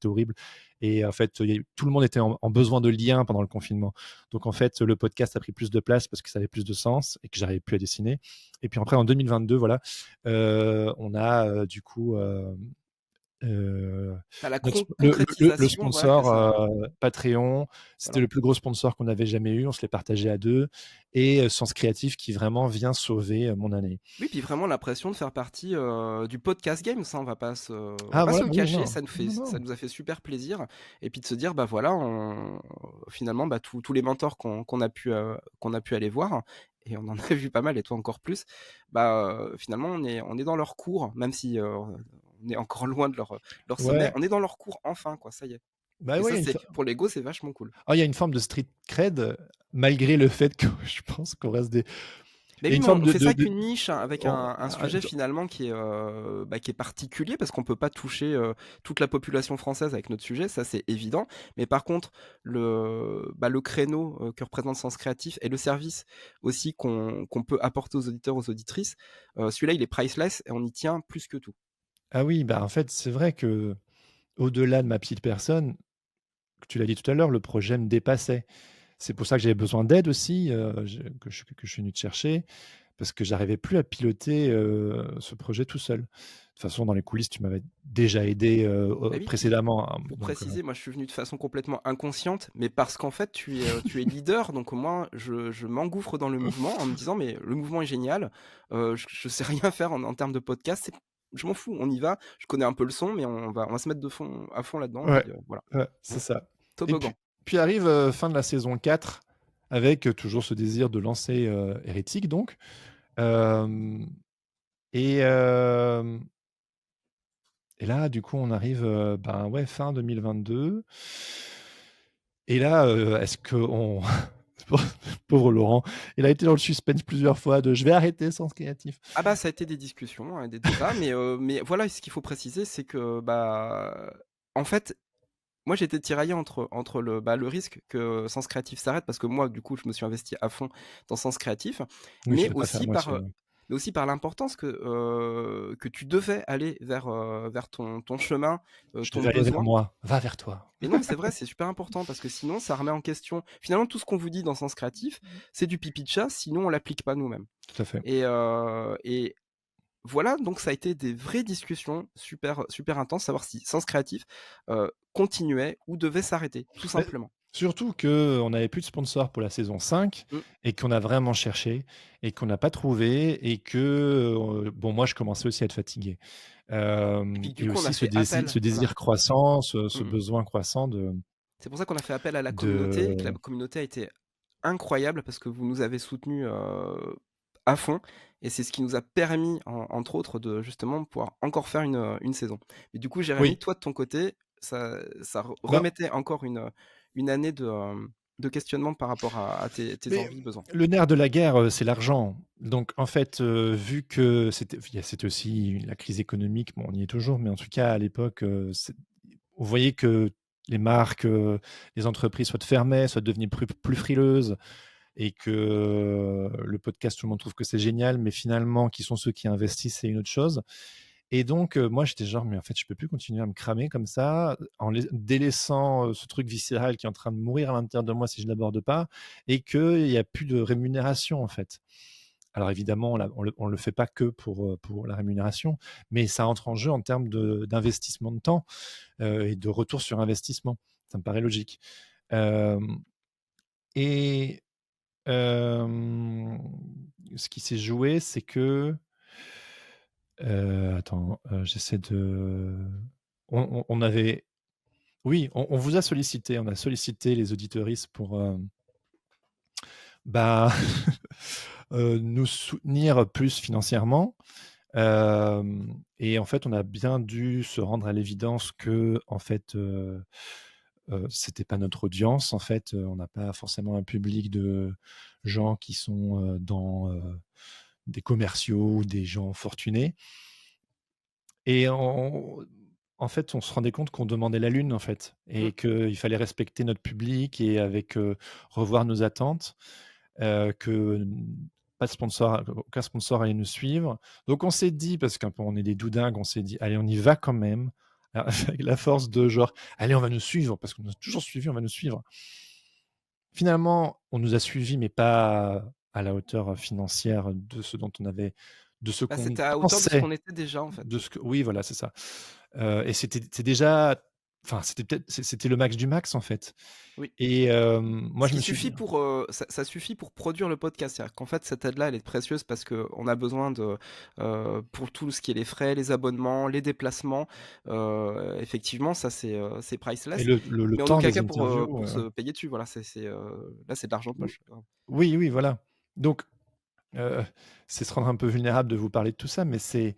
Speaker 1: horrible. Et en fait, tout le monde était en besoin de liens pendant le confinement. Donc en fait, le podcast a pris plus de place parce que ça avait plus de sens et que j'arrivais plus à dessiner. Et puis après, en 2022, voilà, on a du coup
Speaker 2: À la
Speaker 1: le
Speaker 2: concrétisation, voilà, que
Speaker 1: sponsor
Speaker 2: ça.
Speaker 1: Patreon, c'était
Speaker 2: Voilà.
Speaker 1: le plus gros sponsor qu'on avait jamais eu. On se l'est partagé à deux. Et Sens Créatif qui vraiment vient sauver mon année.
Speaker 2: Oui, puis vraiment l'impression de faire partie du podcast game, ça on va
Speaker 1: Ah
Speaker 2: pas se
Speaker 1: voilà,
Speaker 2: le
Speaker 1: oui,
Speaker 2: cacher,
Speaker 1: non, non,
Speaker 2: ça
Speaker 1: non.
Speaker 2: nous a fait super plaisir. Et puis de se dire, bah voilà, finalement, bah, tous les mentors qu'on a pu aller voir, et on en a vu pas mal, et toi encore plus, bah finalement on est dans leur cours, même si on est encore loin de leur sommet,
Speaker 1: Ouais,
Speaker 2: on est dans leur cours enfin, quoi, ça y est.
Speaker 1: bah
Speaker 2: Et
Speaker 1: ouais,
Speaker 2: ça, c'est pour l'ego, c'est vachement cool.
Speaker 1: il y a une forme de street cred, malgré le fait que je pense qu'on reste des.
Speaker 2: Mais
Speaker 1: Il y a
Speaker 2: oui,
Speaker 1: une
Speaker 2: mais
Speaker 1: forme
Speaker 2: on fait ça qu'une niche, hein, avec
Speaker 1: on-
Speaker 2: un sujet finalement qui est particulier, parce qu'on peut pas toucher toute la population française avec notre sujet, ça c'est évident. Mais par contre, le créneau que représente Sens Créatif et le service aussi qu'on peut apporter aux auditeurs, aux auditrices, celui-là il est priceless et on y tient plus que tout.
Speaker 1: Ah oui, bah en fait, c'est vrai que au-delà de ma petite personne, tu l'as dit tout à l'heure, le projet me dépassait. C'est pour ça que j'avais besoin d'aide aussi, que je suis venu te chercher, parce que j'arrivais plus à piloter, ce projet tout seul. De toute façon, dans les coulisses, tu m'avais déjà aidé,
Speaker 2: Bah oui, puis
Speaker 1: précédemment, hein,
Speaker 2: pour
Speaker 1: donc
Speaker 2: préciser, moi je suis venu de façon complètement inconsciente, mais parce qu'en fait tu es leader, donc moi je m'engouffre dans le mouvement en me disant mais le mouvement est génial, je sais rien faire en termes de podcast, je m'en fous, on y va, je connais un peu le son, mais on va se mettre à fond là-dedans, et
Speaker 1: ouais,
Speaker 2: puis voilà.
Speaker 1: ouais, c'est
Speaker 2: Bon,
Speaker 1: ça. Et
Speaker 2: toboggan.
Speaker 1: puis arrive, fin de la saison 4 avec, toujours ce désir de lancer, Hérétique donc, hem et hem et là, du coup, on arrive, ben, ouais, fin 2022 et là, est-ce qu'on pauvre Laurent, il a été dans le suspense plusieurs fois de: «Je vais arrêter Sens Créatif».
Speaker 2: Ah bah ça a été des discussions, hein, des débats, mais voilà, ce qu'il faut préciser, c'est que, bah, en fait, moi, j'étais tiraillé entre le risque que Sens Créatif s'arrête, parce que moi, du coup, je me suis investi à fond dans Sens Créatif,
Speaker 1: Oui, je
Speaker 2: mais
Speaker 1: l'ai pas fait à
Speaker 2: aussi
Speaker 1: moitié, ouais.
Speaker 2: mais aussi par l'importance que tu devais aller vers ton chemin,
Speaker 1: Je
Speaker 2: ton
Speaker 1: devais aller vers
Speaker 2: besoin.
Speaker 1: moi. Va vers toi.
Speaker 2: Mais non, mais c'est vrai, c'est super important, parce que sinon, ça remet en question finalement, tout ce qu'on vous dit dans Sens Créatif, c'est du pipi de chat, sinon on l'applique pas nous-mêmes.
Speaker 1: Tout à fait.
Speaker 2: Et voilà, donc ça a été des vraies discussions super, super intenses, savoir si Sens Créatif, continuait ou devait s'arrêter, tout
Speaker 1: Beh,
Speaker 2: simplement.
Speaker 1: surtout qu'on n'avait plus de sponsor pour la saison 5
Speaker 2: Mmh.
Speaker 1: et qu'on a vraiment cherché et qu'on n'a pas trouvé et que, bon, moi, je commençais aussi à être fatigué.
Speaker 2: Et puis du
Speaker 1: Et
Speaker 2: coup, on a
Speaker 1: aussi
Speaker 2: fait appel,
Speaker 1: ce
Speaker 2: voilà.
Speaker 1: désir croissant, ce
Speaker 2: Mmh mh.
Speaker 1: besoin croissant
Speaker 2: C'est pour ça qu'on a fait appel à la communauté, et que la
Speaker 1: de
Speaker 2: communauté a été incroyable, parce que vous nous avez soutenus, à fond, et c'est ce qui nous a permis, entre autres, de justement pouvoir encore faire une saison. Et du coup, Jérémy,
Speaker 1: oui,
Speaker 2: toi de ton côté, ça
Speaker 1: ben,
Speaker 2: remettait encore une année de questionnement par rapport à tes
Speaker 1: mais
Speaker 2: envies, besoins.
Speaker 1: le nerf de la guerre, c'est l'argent. Donc en fait, vu que c'était aussi la crise économique, bon, on y est toujours, mais en tout cas à l'époque, on voyait que les marques, les entreprises soit fermaient, soit devenaient plus frileuses et que le podcast, tout le monde trouve que c'est génial, mais finalement, qui sont ceux qui investissent, c'est une autre chose. Et donc, moi, j'étais genre, mais en fait, je peux plus continuer à me cramer comme ça, en délaissant ce truc viscéral qui est en train de mourir à l'intérieur de moi si je l'aborde pas, et qu'il y a plus de rémunération, en fait. Alors évidemment, on le fait pas que pour la rémunération, mais ça entre en jeu en termes d'investissement de temps, et de retour sur investissement. Ça me paraît logique. Hem et hem, ce qui s'est joué, c'est que, attends, j'essaie de on avait oui, on vous a sollicité, on a sollicité les auditeuristes pour, bah, nous soutenir plus financièrement. Et en fait, on a bien dû se rendre à l'évidence que, en fait, c'était pas notre audience. En fait, on n'a pas forcément un public de gens qui sont, dans, des commerciaux ou des gens fortunés. Et en fait, on se rendait compte qu'on demandait la lune, en fait,
Speaker 2: Mmh.
Speaker 1: et qu'il fallait respecter notre public et avec, revoir nos attentes. que pas de sponsor, aucun sponsor allait nous suivre. Donc on s'est dit, parce qu'on est des doudingues, on s'est dit, allez, on y va quand même, avec la force de genre, allez, on va nous suivre, parce qu'on nous a toujours suivi, on va nous suivre. Finalement, on nous a suivis, mais pas à la hauteur financière de ce dont on avait, de ce
Speaker 2: Bah,
Speaker 1: qu'on
Speaker 2: c'était à hauteur de ce
Speaker 1: pensait,
Speaker 2: qu'on était déjà, en fait.
Speaker 1: de ce que, oui, voilà, c'est ça. Et c'est déjà, enfin, c'était le max du max en fait.
Speaker 2: Oui.
Speaker 1: Et moi,
Speaker 2: Ce
Speaker 1: je
Speaker 2: qui
Speaker 1: me suis dit,
Speaker 2: suffit pour, ça suffit pour produire le podcast. C'est-à-dire qu'en fait, cette aide-là, elle est précieuse parce qu'on a besoin de, pour tout ce qui est les frais, les abonnements, les déplacements, effectivement, ça c'est
Speaker 1: et
Speaker 2: priceless.
Speaker 1: le
Speaker 2: Mais en
Speaker 1: temps
Speaker 2: aucun
Speaker 1: des
Speaker 2: cas
Speaker 1: interviews.
Speaker 2: pour se payer dessus. Voilà, là, c'est de l'argent de poche.
Speaker 1: Oui, oui, voilà. Donc, euh, c'est se rendre un peu vulnérable de vous parler de tout ça, mais c'est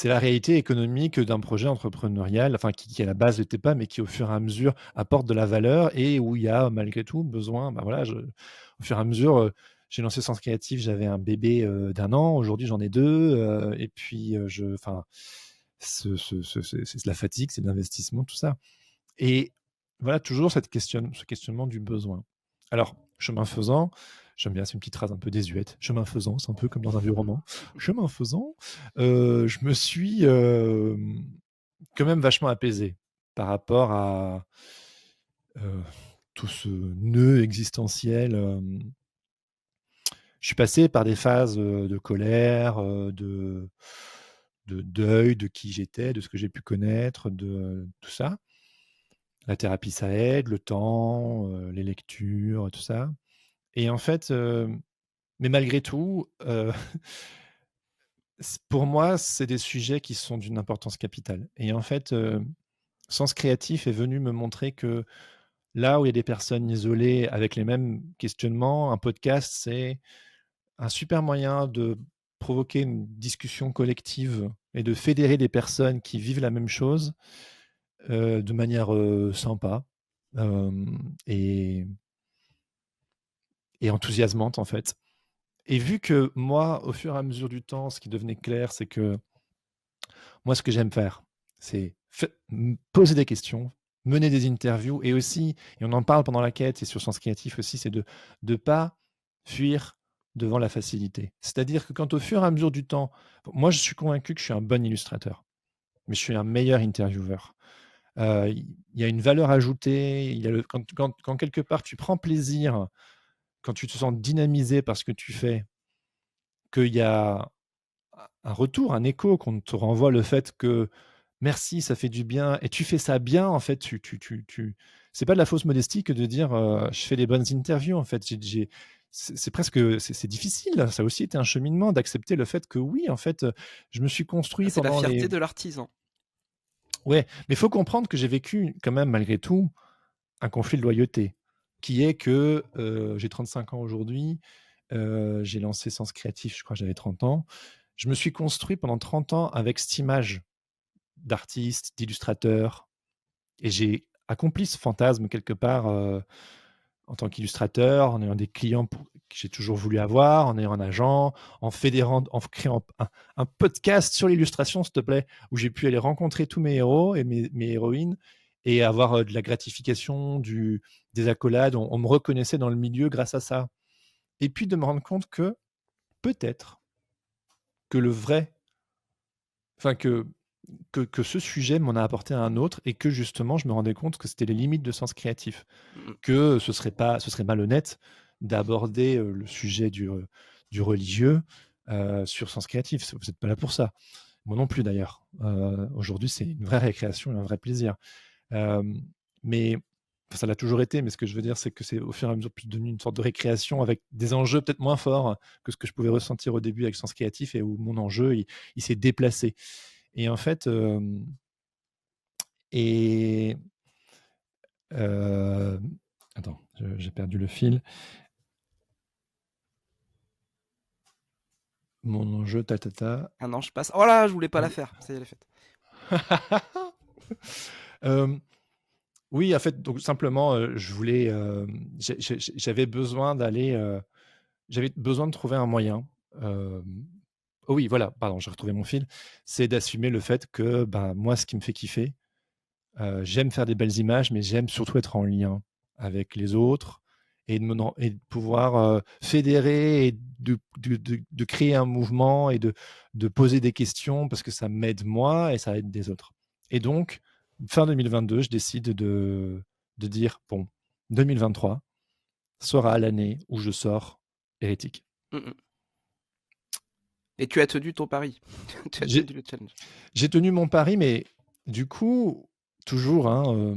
Speaker 1: la réalité économique d'un projet entrepreneurial, enfin qui à la base n'était pas, mais qui au fur et à mesure apporte de la valeur et où il y a malgré tout besoin. Ben voilà, au fur et à mesure, j'ai lancé Sens Créatif, j'avais un bébé d'1 an, aujourd'hui j'en ai 2, et puis enfin, c'est de la fatigue, c'est de l'investissement, tout ça. Et voilà, toujours ce questionnement du besoin. Alors, chemin faisant, j'aime bien, c'est une petite phrase un peu désuète. Chemin faisant, c'est un peu comme dans un vieux roman. Chemin faisant, je me suis quand même vachement apaisé par rapport à euh, tout ce nœud existentiel. Je suis passé par des phases de colère, de deuil de qui j'étais, de ce que j'ai pu connaître, de tout ça. La thérapie, ça aide, le temps, les lectures, tout ça. Et en fait, mais malgré tout, pour moi, c'est des sujets qui sont d'une importance capitale. Et en fait, Sens Créatif est venu me montrer que là où il y a des personnes isolées avec les mêmes questionnements, un podcast, c'est un super moyen de provoquer une discussion collective et de fédérer des personnes qui vivent la même chose de manière sympa euh, et, et enthousiasmante en fait. Et vu que moi, au fur et à mesure du temps, ce qui devenait clair, c'est que moi, ce que j'aime faire, c'est poser des questions, mener des interviews et aussi, et on en parle pendant la quête et sur Sens Créatif aussi, c'est de ne pas fuir devant la facilité. C'est-à-dire que quand au fur et à mesure du temps, moi, je suis convaincu que je suis un bon illustrateur, mais je suis un meilleur intervieweur. Il y a une valeur ajoutée, quand quelque part tu prends plaisir, quand tu te sens dynamisé par ce que tu fais, qu'il y a un retour, un écho, qu'on te renvoie le fait que merci, ça fait du bien, et tu fais ça bien, en fait, c'est pas de la fausse modestie que de dire je fais des bonnes interviews, en fait. C'est presque, c'est difficile, ça a aussi été un cheminement d'accepter le fait que oui, en fait, je me suis
Speaker 2: Ah,
Speaker 1: construit
Speaker 2: c'est la
Speaker 1: pendant les.
Speaker 2: fierté de l'artisan.
Speaker 1: Ouais, mais il faut comprendre que j'ai vécu quand même, malgré tout, un conflit de loyauté, qui est que j'ai 35 ans aujourd'hui, j'ai lancé Sens Créatif, je crois que j'avais 30 ans. Je me suis construit pendant 30 ans avec cette image d'artiste, d'illustrateur, et j'ai accompli ce fantasme quelque part en tant qu'illustrateur, en ayant des clients que j'ai toujours voulu avoir, en ayant un agent, en fédérant, en créant un podcast sur l'illustration, s'il te plaît, où j'ai pu aller rencontrer tous mes héros et mes héroïnes et avoir de la gratification, des accolades. On me reconnaissait dans le milieu grâce à ça. Et puis de me rendre compte que peut-être que le vrai, enfin que ce sujet m'en a apporté un autre et que justement je me rendais compte que c'était les limites de Sens Créatif,
Speaker 2: Mm.
Speaker 1: que ce serait malhonnête d'aborder le sujet du religieux sur Sens Créatif. Vous n'êtes pas là pour ça. Moi non plus d'ailleurs. Aujourd'hui, c'est une vraie récréation et un vrai plaisir. Euh, mais enfin, ça l'a toujours été, mais ce que je veux dire, c'est que c'est au fur et à mesure plus devenu une sorte de récréation avec des enjeux peut-être moins forts que ce que je pouvais ressentir au début avec Sens Créatif et où mon enjeu, il s'est déplacé. Et en fait, et euh, attends, j'ai perdu le fil. Mon enjeu,
Speaker 2: Un an, je passe. Oh là, je voulais pas la
Speaker 1: Oui.
Speaker 2: faire. Ça y est, elle est faite.
Speaker 1: Euh, oui, en fait, donc simplement, je voulais, j'avais besoin d'aller, j'avais besoin de trouver un moyen. Oh oui, voilà, pardon, j'ai retrouvé mon fil. C'est d'assumer le fait que, ben, moi, ce qui me fait kiffer, j'aime faire des belles images, mais j'aime surtout être en lien avec les autres et de pouvoir fédérer et de créer un mouvement et de poser des questions parce que ça m'aide moi et ça aide des autres. Et donc, fin 2022, je décide de dire, bon, 2023 sera l'année où je sors Hérétique.
Speaker 2: Mmh. Et tu as tenu ton pari. Tu as
Speaker 1: J'ai
Speaker 2: tenu le challenge.
Speaker 1: j'ai tenu mon pari, mais du coup, toujours, hein,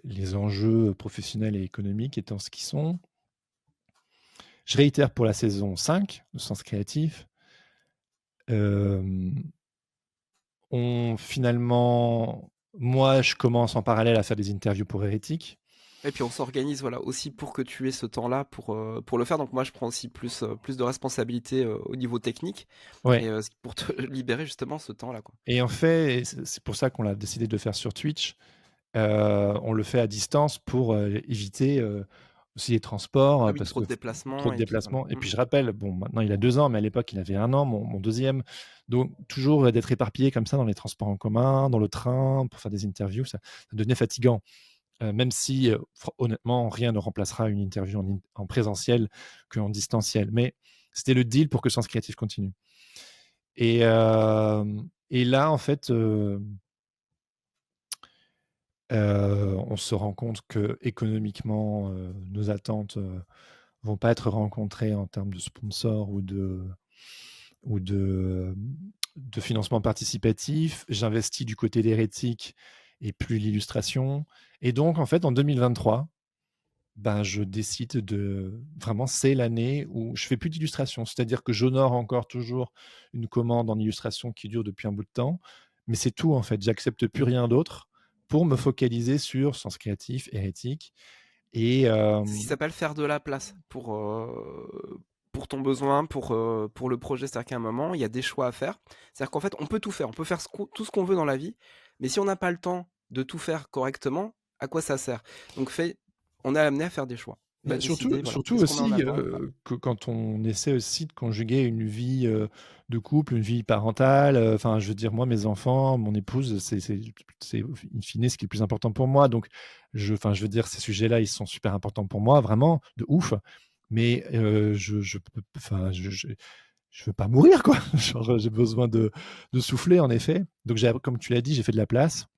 Speaker 1: les enjeux professionnels et économiques étant ce qu'ils sont, je réitère pour la saison 5 de Sens Créatif. Finalement, moi, je commence en parallèle à faire des interviews pour Hérétique.
Speaker 2: Et puis on s'organise, voilà, aussi pour que tu aies ce temps-là pour le faire. Donc moi, je prends aussi plus de responsabilités, au niveau technique
Speaker 1: Ouais.
Speaker 2: et c'est pour te libérer justement ce temps-là, quoi.
Speaker 1: Et en fait, c'est pour ça qu'on a décidé de le faire sur Twitch. On le fait à distance pour éviter aussi les transports,
Speaker 2: Ah oui,
Speaker 1: parce
Speaker 2: trop
Speaker 1: que
Speaker 2: de déplacements
Speaker 1: trop de
Speaker 2: et puis voilà.
Speaker 1: déplacements. Et puis je rappelle, bon, maintenant il a 2 ans, mais à l'époque il avait 1 an, mon deuxième. Donc toujours d'être éparpillé comme ça dans les transports en commun, dans le train, pour faire des interviews, ça devenait fatigant. Même si, honnêtement, rien ne remplacera une interview en présentiel qu'en distanciel. Mais c'était le deal pour que Sens Créatif continue. Et là, en fait, on se rend compte que économiquement, nos attentes vont pas être rencontrées en termes de sponsors ou de financement participatif. J'investis du côté d'Hérétique et plus l'illustration. Et donc, en fait, en 2023, ben, je décide de vraiment, c'est l'année où je fais plus d'illustration. C'est-à-dire que j'honore encore toujours une commande en illustration qui dure depuis un bout de temps, mais c'est tout en fait. J'accepte plus rien d'autre pour me focaliser sur Sens Créatif, Hérétique et
Speaker 2: C'est ce qui s'appelle faire de la place pour ton besoin, pour le projet. C'est-à-dire qu'à un moment, il y a des choix à faire. C'est-à-dire qu'en fait, on peut tout faire. On peut faire tout ce qu'on veut dans la vie, mais si on n'a pas le temps de tout faire correctement, à quoi ça sert? Donc on est amené à faire des choix et à
Speaker 1: bah, surtout
Speaker 2: décider, voilà,
Speaker 1: surtout
Speaker 2: qu'est-ce qu'on met en
Speaker 1: aussi,
Speaker 2: avant ou pas.
Speaker 1: que quand on essaie aussi de conjuguer une vie, de couple, une vie parentale, enfin, je veux dire, moi, mes enfants, mon épouse, c'est in fine ce qui est le plus important pour moi. Donc enfin, je veux dire, ces sujets-là, ils sont super importants pour moi, vraiment, de ouf. Mais je peux enfin, je veux pas mourir, quoi. Genre, j'ai besoin de souffler, en effet. Donc comme tu l'as dit, j'ai fait de la place.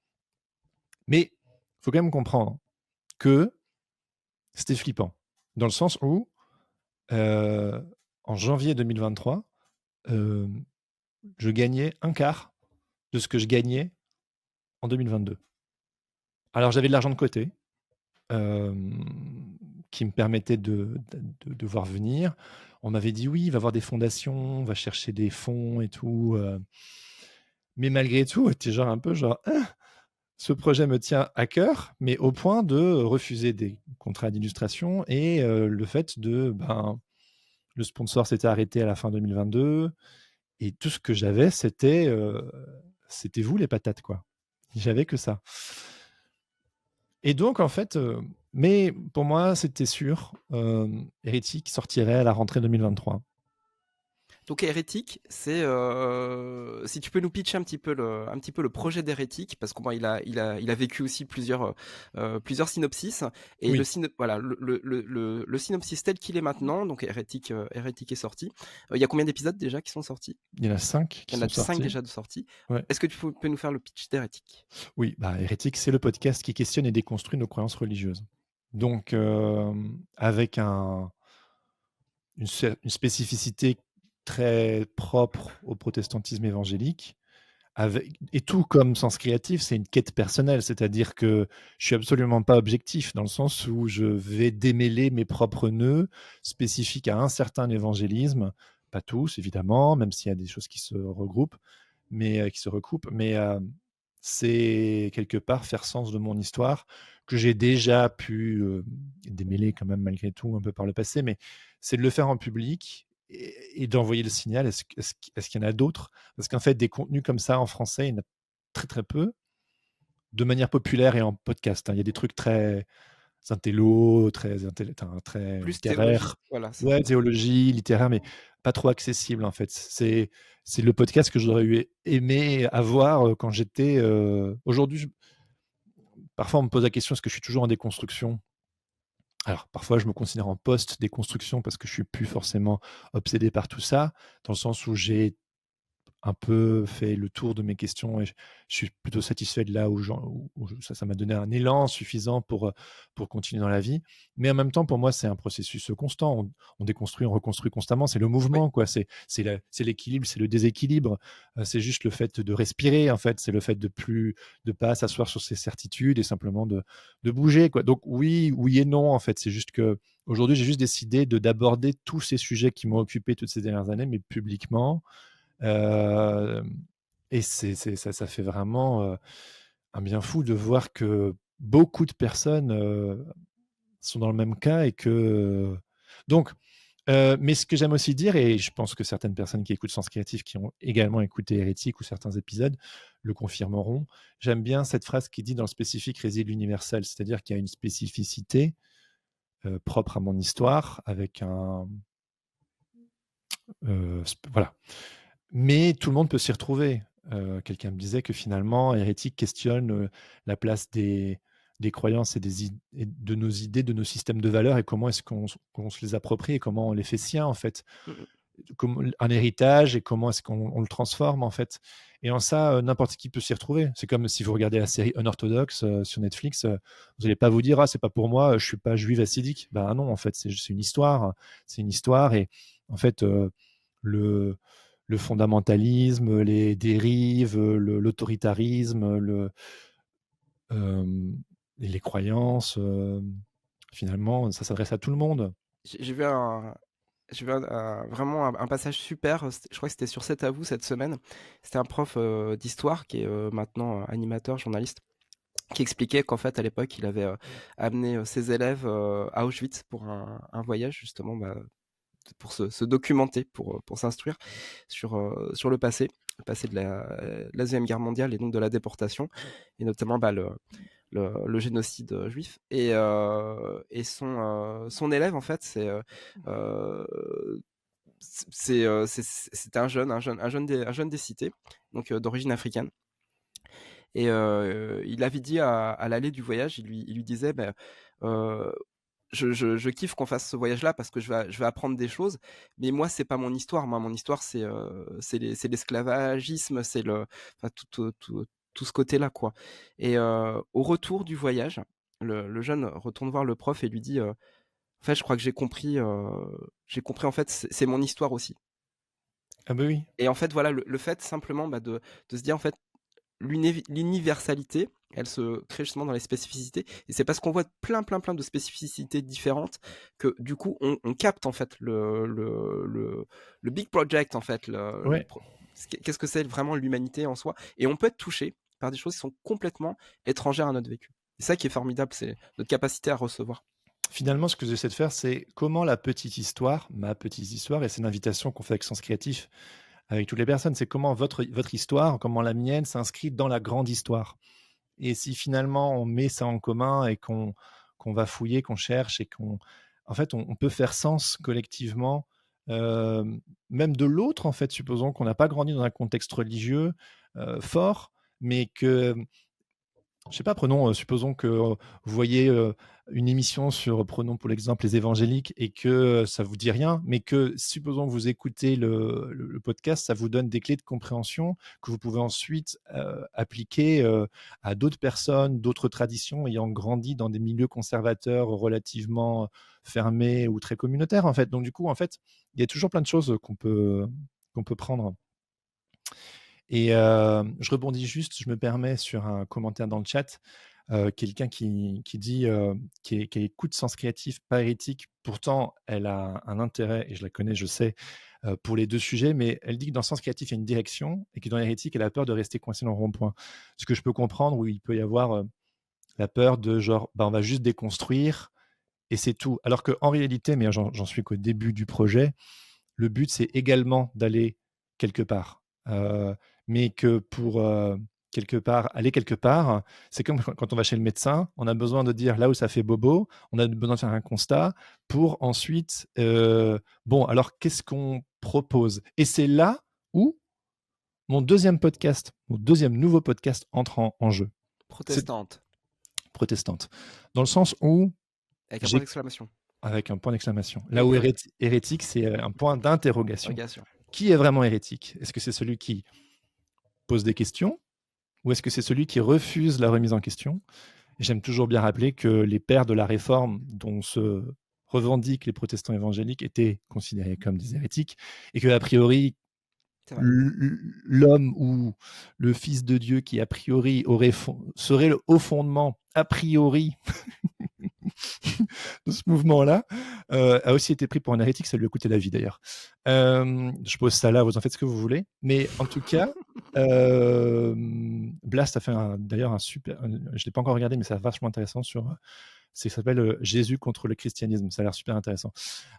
Speaker 1: Mais il faut quand même comprendre que c'était flippant, dans le sens où Heu, en janvier 2023, hem, je gagnais un quart de ce que je gagnais en 2022. Alors j'avais de l'argent de côté, hem, qui me permettait de voir venir. On m'avait dit: «Oui, va voir des fondations, va chercher des fonds et tout», mais malgré tout, tu genre un peu genre: «Hein, ce projet me tient à cœur», mais au point de refuser des contrats d'illustration et le fait ben, le sponsor s'était arrêté à la fin 2022. Et tout ce que j'avais, c'était vous les patates, quoi. J'avais que ça. Et donc en fait, mais pour moi, c'était sûr, Hérétique sortirait à la rentrée 2023.
Speaker 2: Donc Hérétique, c'est si tu peux nous pitcher un petit peu le projet d'Hérétique, parce que bon, il a vécu aussi plusieurs synopsis et
Speaker 1: Oui,
Speaker 2: voilà le synopsis tel qu'il est maintenant. Donc Hérétique est sorti. Il y a combien d'épisodes déjà qui sont sortis?
Speaker 1: il y en a 5 qui
Speaker 2: Il y en
Speaker 1: sont
Speaker 2: a 5
Speaker 1: sortis.
Speaker 2: déjà de sortis.
Speaker 1: Ouais.
Speaker 2: Est-ce que tu peux nous faire le pitch d'Hérétique?
Speaker 1: Oui, bah, Hérétique, c'est le podcast qui questionne et déconstruit nos croyances religieuses. Donc, avec une spécificité très propre au protestantisme évangélique. Et tout comme Sens Créatif, c'est une quête personnelle, c'est-à-dire que je suis absolument pas objectif dans le sens où je vais démêler mes propres nœuds spécifiques à un certain évangélisme, pas tous évidemment, même s'il y a des choses qui se regroupent, mais qui se recoupent, mais c'est quelque part faire sens de mon histoire que j'ai déjà pu démêler quand même malgré tout un peu par le passé, mais c'est de le faire en public et d'envoyer le signal. Est-ce qu'il y en a d'autres? Parce qu'en fait, des contenus comme ça en français, il y en a très très peu, de manière populaire et en podcast, hein. Il y a des trucs très intello, très
Speaker 2: Plus théologie,
Speaker 1: littéraires.
Speaker 2: voilà, c'est
Speaker 1: Ouais,
Speaker 2: ça.
Speaker 1: théologie, littéraire, mais pas trop accessible en fait. C'est le podcast que j'aurais aimé avoir quand j'étais. Aujourd'hui, parfois on me pose la question est-ce que je suis toujours en déconstruction Alors, parfois, je me considère en post-déconstruction parce que je suis plus forcément obsédé par tout ça, dans le sens où j'ai un peu fait le tour de mes questions et je suis plutôt satisfait de là où ça m'a donné un élan suffisant pour continuer dans la vie. Mais en même temps, pour moi, c'est un processus constant. On déconstruit, on reconstruit constamment. C'est le
Speaker 2: Oui,
Speaker 1: mouvement, quoi. C'est l'équilibre, c'est le déséquilibre. C'est juste le fait de respirer, en fait. C'est le fait de pas s'asseoir sur ses certitudes et simplement de bouger, quoi. Donc oui, oui et non, en fait. C'est juste que aujourd'hui, j'ai juste décidé d'aborder tous ces sujets qui m'ont occupé toutes ces dernières années, mais publiquement. Euh, et ça fait vraiment un bien fou de voir que beaucoup de personnes sont dans le même cas et que donc mais ce que j'aime aussi dire, et je pense que certaines personnes qui écoutent Sens Créatif, qui ont également écouté Hérétique ou certains épisodes, le confirmeront, j'aime bien cette phrase qui dit dans le spécifique réside l'universel, c'est-à-dire qu'il y a une spécificité propre à mon histoire, avec voilà. Mais tout le monde peut s'y retrouver. Quelqu'un me disait que finalement, Hérétique questionne la place des croyances et de nos idées, de nos systèmes de valeurs et comment est-ce qu'on se les approprie et comment on les fait siens en fait.
Speaker 2: mmh,
Speaker 1: Comme un héritage et comment est-ce qu'on le transforme en fait. Et en ça, n'importe qui peut s'y retrouver. C'est comme si vous regardez la série Unorthodox sur Netflix, vous n'allez pas vous dire ah c'est pas pour moi, je suis pas juive assidique. Ben non, en fait c'est une histoire, et en fait le le fondamentalisme, les dérives, l'autoritarisme, euh, les croyances, finalement, ça s'adresse à tout le monde.
Speaker 2: j'ai vu un vraiment un passage super, je crois que c'était sur C'est à vous cette semaine. C'était un prof, d'histoire qui est, maintenant, animateur, journaliste, qui expliquait qu'en fait, à l'époque, il avait, amené, ses élèves, à Auschwitz pour un voyage justement, pour se documenter, pour s'instruire sur le passé de la 2e guerre mondiale et donc de la déportation et notamment, le génocide, juif et son élève en fait, heu, c'était un jeune des cités, donc d'origine africaine et il avait dit à l'aller du voyage, il lui disait: heu, je kiffe qu'on fasse ce voyage-là parce que je vais apprendre des choses, mais moi, c'est pas mon histoire. Moi, mon histoire, c'est l'esclavagisme, c'est enfin, tout ce côté-là, quoi et au retour du voyage, le jeune retourne voir le prof et lui dit, «En fait, je crois que j'ai compris, en fait, c'est mon histoire aussi»
Speaker 1: Ah bah oui.
Speaker 2: et en fait, voilà, le fait simplement, de se dire, en fait, l'universalité, elle se crée justement dans les spécificités et c'est parce qu'on voit plein, plein, plein de spécificités différentes que du coup on capte en fait le big project en fait, le
Speaker 1: Ouais.
Speaker 2: pro qu'est-ce que c'est vraiment l'humanité en soi et on peut être touché par des choses qui sont complètement étrangères à notre vécu. C'est ça qui est formidable, c'est notre capacité à recevoir.
Speaker 1: Finalement, ce que j'essaie de faire, c'est comment la petite histoire, ma petite histoire, et c'est une invitation qu'on fait avec Sens Créatif, avec toutes les personnes, c'est comment votre histoire, comment la mienne s'inscrit dans la grande histoire. Et si finalement on met ça en commun et qu'on va fouiller, qu'on cherche et en fait, on peut faire sens collectivement, euh, même de l'autre, en fait, supposons qu'on n'a pas grandi dans un contexte religieux fort, mais que je sais pas, prenons, supposons que vous voyez une émission sur, prenons pour l'exemple les évangéliques, et que ça vous dit rien, mais que supposons que vous écoutez le podcast, ça vous donne des clés de compréhension que vous pouvez ensuite appliquer à d'autres personnes, d'autres traditions ayant grandi dans des milieux conservateurs relativement fermés ou très communautaires, en fait. Donc du coup, en fait, il y a toujours plein de choses qu'on peut prendre. Et je rebondis juste, je me permets sur un commentaire dans le chat, quelqu'un qui dit qui écoute Sens Créatif, pas hérétique. Pourtant, elle a un intérêt, et je la connais, je sais, pour les deux sujets, mais elle dit que dans Sens Créatif, il y a une direction et que dans hérétique, elle a peur de rester coincée dans le rond-point. Ce que je peux comprendre, où il peut y avoir la peur de genre, bah, on va juste déconstruire et c'est tout. Alors qu'en réalité, mais j'en suis qu'au début du projet, le but, c'est également d'aller quelque part. Mais que pour quelque part, aller quelque part, c'est comme quand on va chez le médecin, on a besoin de dire là où ça fait bobo, on a besoin de faire un constat pour ensuite, bon, alors qu'est-ce qu'on propose? Et c'est là où mon deuxième nouveau podcast entre en jeu. C'est
Speaker 2: Protestante.
Speaker 1: protestante. Dans le sens où
Speaker 2: Avec un point
Speaker 1: J'ai
Speaker 2: d'exclamation.
Speaker 1: avec un point d'exclamation. Là
Speaker 2: Et
Speaker 1: où
Speaker 2: pluriel.
Speaker 1: hérétique, c'est un point d'interrogation.
Speaker 2: Interrogation.
Speaker 1: Qui est vraiment hérétique? Est-ce que c'est celui qui pose des questions ou est-ce que c'est celui qui refuse la remise en question? J'aime toujours bien rappeler que les pères de la Réforme, dont se revendiquent les protestants évangéliques, étaient considérés comme des hérétiques et que, a priori,
Speaker 2: C'est vrai.
Speaker 1: l'homme ou le Fils de Dieu qui, a priori, serait au fondement, a priori, de ce mouvement-là, a aussi été pris pour un hérétique. Ça lui a coûté la vie, d'ailleurs. Je pose ça là, vous en faites ce que vous voulez. Mais en tout cas, Blast a fait d'ailleurs un super. Je ne l'ai pas encore regardé, mais c'est vachement intéressant sur. Ça s'appelle Jésus contre le christianisme. Ça a l'air super intéressant.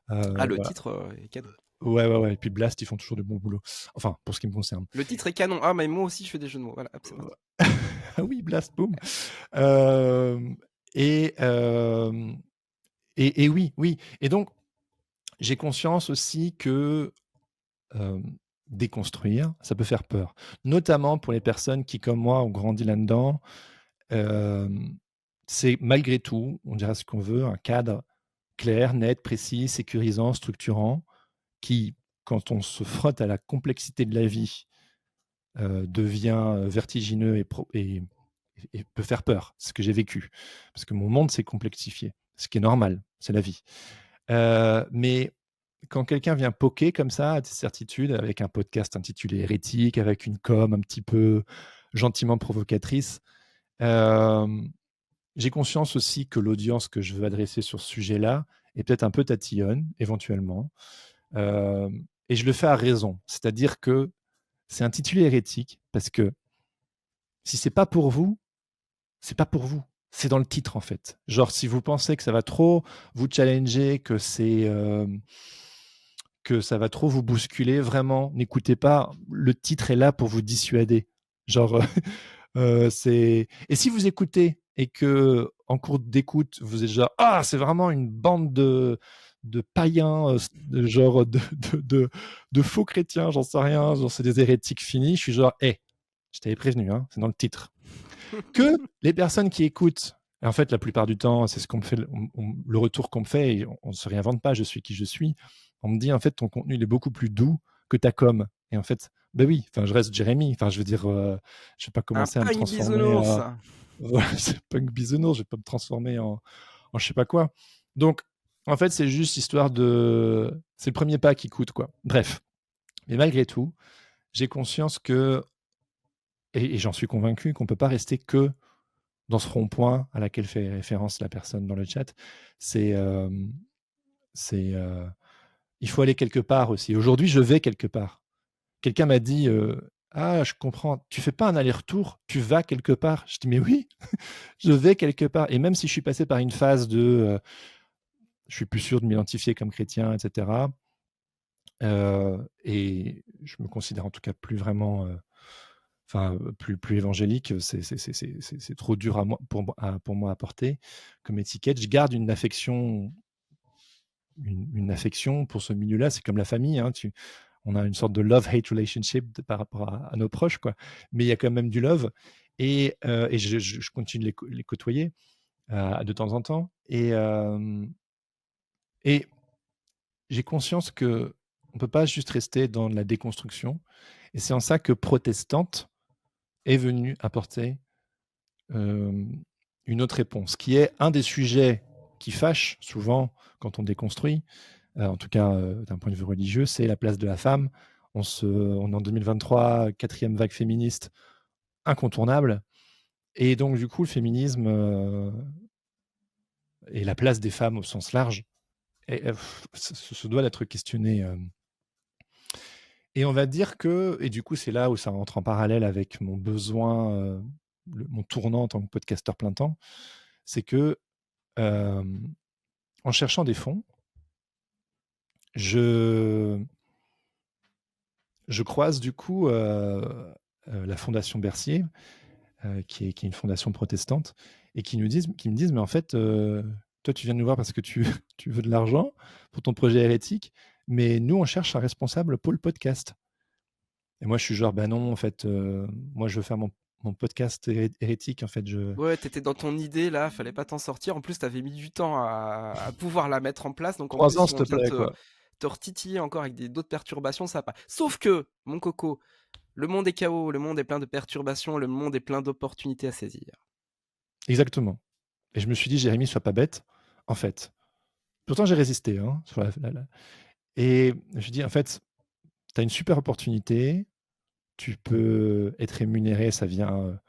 Speaker 2: Le
Speaker 1: Voilà.
Speaker 2: titre est canon.
Speaker 1: Ouais. Et puis Blast, ils font toujours du bon boulot. Enfin, pour ce qui me concerne.
Speaker 2: Le titre est canon. Ah, mais moi aussi, je fais des jeux de mots. Voilà, hop, c'est parti.
Speaker 1: Ah oui, Blast, boum. Et oui. Et donc, j'ai conscience aussi que déconstruire, ça peut faire peur. Notamment pour les personnes qui, comme moi, ont grandi là-dedans. C'est malgré tout, on dira ce qu'on veut, un cadre clair, net, précis, sécurisant, structurant, qui, quand on se frotte à la complexité de la vie, devient vertigineux et peut faire peur. C'est ce que j'ai vécu. Parce que mon monde s'est complexifié. Ce qui est normal, c'est la vie. Mais quand quelqu'un vient poker comme ça à tes certitudes, avec un podcast intitulé Hérétique, avec une com un petit peu gentiment provocatrice, j'ai conscience aussi que l'audience que je veux adresser sur ce sujet-là est peut-être un peu tatillonne, éventuellement. Et je le fais à raison. C'est-à-dire que c'est intitulé Hérétique parce que si c'est pas pour vous, c'est pas pour vous. C'est dans le titre, en fait. Genre, si vous pensez que ça va trop vous challenger, que ça va trop vous bousculer, vraiment, n'écoutez pas. Le titre est là pour vous dissuader. Genre, et si vous écoutez et que en cours d'écoute, vous êtes genre c'est vraiment une bande de païens, genre de faux chrétiens, j'en sais rien, genre c'est des hérétiques finis. Je suis genre, je t'avais prévenu, hein, c'est dans le titre. Que les personnes qui écoutent, et en fait, la plupart du temps, c'est ce qu'on me fait, le retour qu'on me fait, et on ne se réinvente pas, je suis qui je suis. On me dit, en fait, ton contenu, il est beaucoup plus doux que ta com. Et en fait, ben oui, je reste Jérémy. Je veux dire, je ne vais pas
Speaker 2: Un
Speaker 1: commencer à me
Speaker 2: punk
Speaker 1: transformer.
Speaker 2: bisounours.
Speaker 1: Voilà, c'est punk bisounours, je ne vais pas me transformer en je ne sais pas quoi. Donc, en fait, c'est juste histoire de. C'est le premier pas qui coûte, quoi. Bref. Mais malgré tout, j'ai conscience que, et j'en suis convaincu, qu'on ne peut pas rester que dans ce rond-point à laquelle fait référence la personne dans le chat. Il faut aller quelque part aussi. Aujourd'hui, je vais quelque part. Quelqu'un m'a dit je comprends, tu fais pas un aller-retour, tu vas quelque part. Je dis mais oui, je vais quelque part. Et même si je suis passé par une phase de je suis plus sûr de m'identifier comme chrétien, etc. Et je me considère en tout cas plus vraiment plus évangélique, c'est trop dur pour moi à porter comme étiquette. Je garde une affection pour ce milieu-là. C'est comme la famille, hein, on a une sorte de love-hate relationship par rapport à nos proches, quoi. Mais il y a quand même du love. Et je continue de les côtoyer de temps en temps. Et j'ai conscience que on peut pas juste rester dans la déconstruction. Et c'est en ça que Protestante est venue apporter une autre réponse, qui est un des sujets qui fâche souvent quand on déconstruit, en tout cas d'un point de vue religieux, c'est la place de la femme. On est en 2023, quatrième vague féministe incontournable. Et donc, du coup, le féminisme et la place des femmes au sens large se doit d'être questionné. Et on va dire que, et du coup, c'est là où ça rentre en parallèle avec mon besoin, mon tournant en tant que podcasteur plein temps, c'est que en cherchant des fonds, je croise du coup la Fondation Bercier, qui est une fondation protestante, et qui me disent, mais en fait, toi, tu viens nous voir parce que tu, tu veux de l'argent pour ton projet hérétique, mais nous, on cherche un responsable pôle podcast. Et moi, je suis genre, ben non, en fait, moi, je veux faire mon podcast hérétique, en fait.
Speaker 2: Ouais, t'étais dans ton idée là, fallait pas t'en sortir. En plus, t'avais mis du temps à pouvoir la mettre en place. Donc en
Speaker 1: 3
Speaker 2: plus,
Speaker 1: ans,
Speaker 2: si
Speaker 1: s'il
Speaker 2: on
Speaker 1: te
Speaker 2: vient
Speaker 1: plaît, quoi.
Speaker 2: te retitiller encore avec d'autres perturbations, ça va pas. Sauf que, mon coco, le monde est chaos, le monde est plein de perturbations, le monde est plein d'opportunités à saisir.
Speaker 1: Exactement. Et je me suis dit: «Jérémy, sois pas bête», en fait. Pourtant, j'ai résisté, hein, sur et je me suis dit: «En fait, tu as une super opportunité, tu peux être rémunéré, ça vient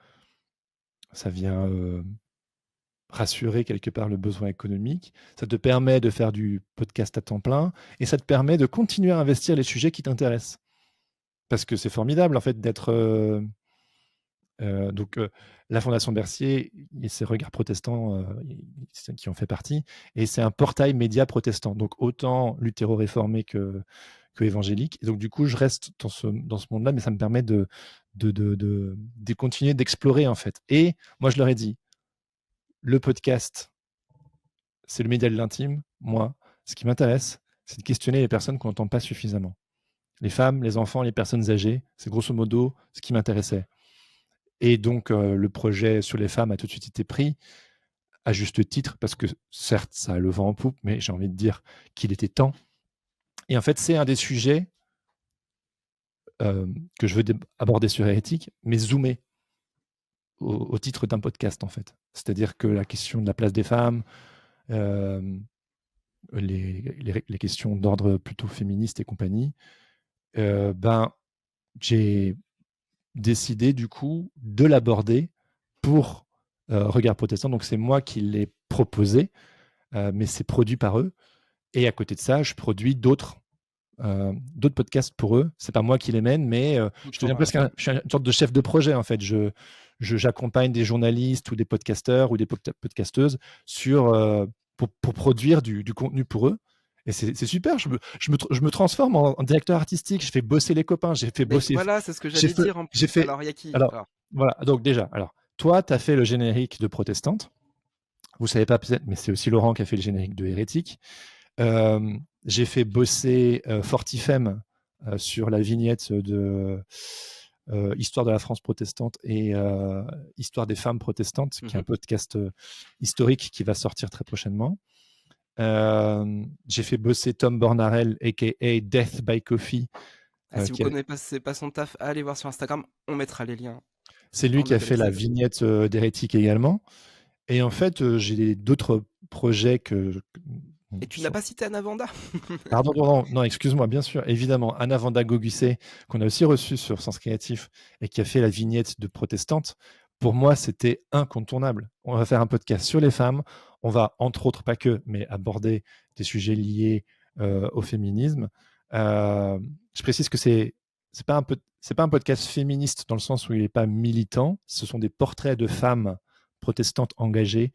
Speaker 1: rassurer quelque part le besoin économique. Ça te permet de faire du podcast à temps plein et ça te permet de continuer à investir les sujets qui t'intéressent». Parce que c'est formidable, en fait, d'être, donc la Fondation Bercier et ses Regards protestants, qui en fait partie, et c'est un portail média protestant, donc autant luthéro-réformé que évangélique. Et donc du coup, je reste dans ce monde-là, mais ça me permet de continuer d'explorer, en fait. Et moi, je leur ai dit, le podcast, c'est le média de l'intime. Moi, ce qui m'intéresse, c'est de questionner les personnes qu'on n'entend pas suffisamment. Les femmes, les enfants, les personnes âgées, c'est grosso modo ce qui m'intéressait. Et donc, le projet sur les femmes a tout de suite été pris, à juste titre, parce que certes, ça a le vent en poupe, mais j'ai envie de dire qu'il était temps. Et en fait, c'est un des sujets que je veux aborder sur Hérétique, mais zoomé au titre d'un podcast, en fait. C'est-à-dire que la question de la place des femmes, euh, les questions d'ordre plutôt féministe et compagnie, ben, j'ai décidé du coup de l'aborder pour Regard Protestant. Donc c'est moi qui l'ai proposé, mais c'est produit par eux. Et à côté de ça, je produis d'autres podcasts pour eux. C'est pas moi qui les mène, mais je deviens presque je suis une sorte de chef de projet, en fait. J'accompagne des journalistes ou des podcasteurs ou des podcasteuses pour produire du contenu pour eux. Et c'est super, je me transforme en directeur artistique, je fais bosser les copains, j'ai fait
Speaker 2: Mais
Speaker 1: bosser.
Speaker 2: voilà, c'est ce que
Speaker 1: J'ai
Speaker 2: j'allais
Speaker 1: fait,
Speaker 2: dire en
Speaker 1: j'ai
Speaker 2: plus.
Speaker 1: fait.
Speaker 2: Alors, il y a qui?
Speaker 1: Alors,
Speaker 2: Alors,
Speaker 1: voilà. Donc, déjà, toi, tu as fait le générique de Protestante. Vous savez pas peut-être, mais c'est aussi Laurent qui a fait le générique de Hérétique. J'ai fait bosser Fortifem sur la vignette de Histoire de la France protestante et Histoire des femmes protestantes, qui est un podcast historique qui va sortir très prochainement. J'ai fait bosser Tom Bornarel, a.k.a. Death by Coffee.
Speaker 2: si vous connaissez pas son taf, allez voir sur Instagram, on mettra les liens
Speaker 1: C'est lui
Speaker 2: dans
Speaker 1: qui
Speaker 2: le
Speaker 1: a fait la
Speaker 2: descriptif.
Speaker 1: vignette d'Hérétique également. Et en fait, j'ai d'autres projets
Speaker 2: Et tu n'as pas cité Anavanda?
Speaker 1: Pardon, non, non, excuse-moi, bien sûr, évidemment, Anna Vanda Gogusset, qu'on a aussi reçue sur Sens Créatif et qui a fait la vignette de Protestante. Pour moi, c'était incontournable. On va faire un podcast sur les femmes. On va, entre autres, pas que, mais aborder des sujets liés au féminisme. Je précise que c'est pas un podcast féministe dans le sens où il n'est pas militant. Ce sont des portraits de femmes protestantes engagées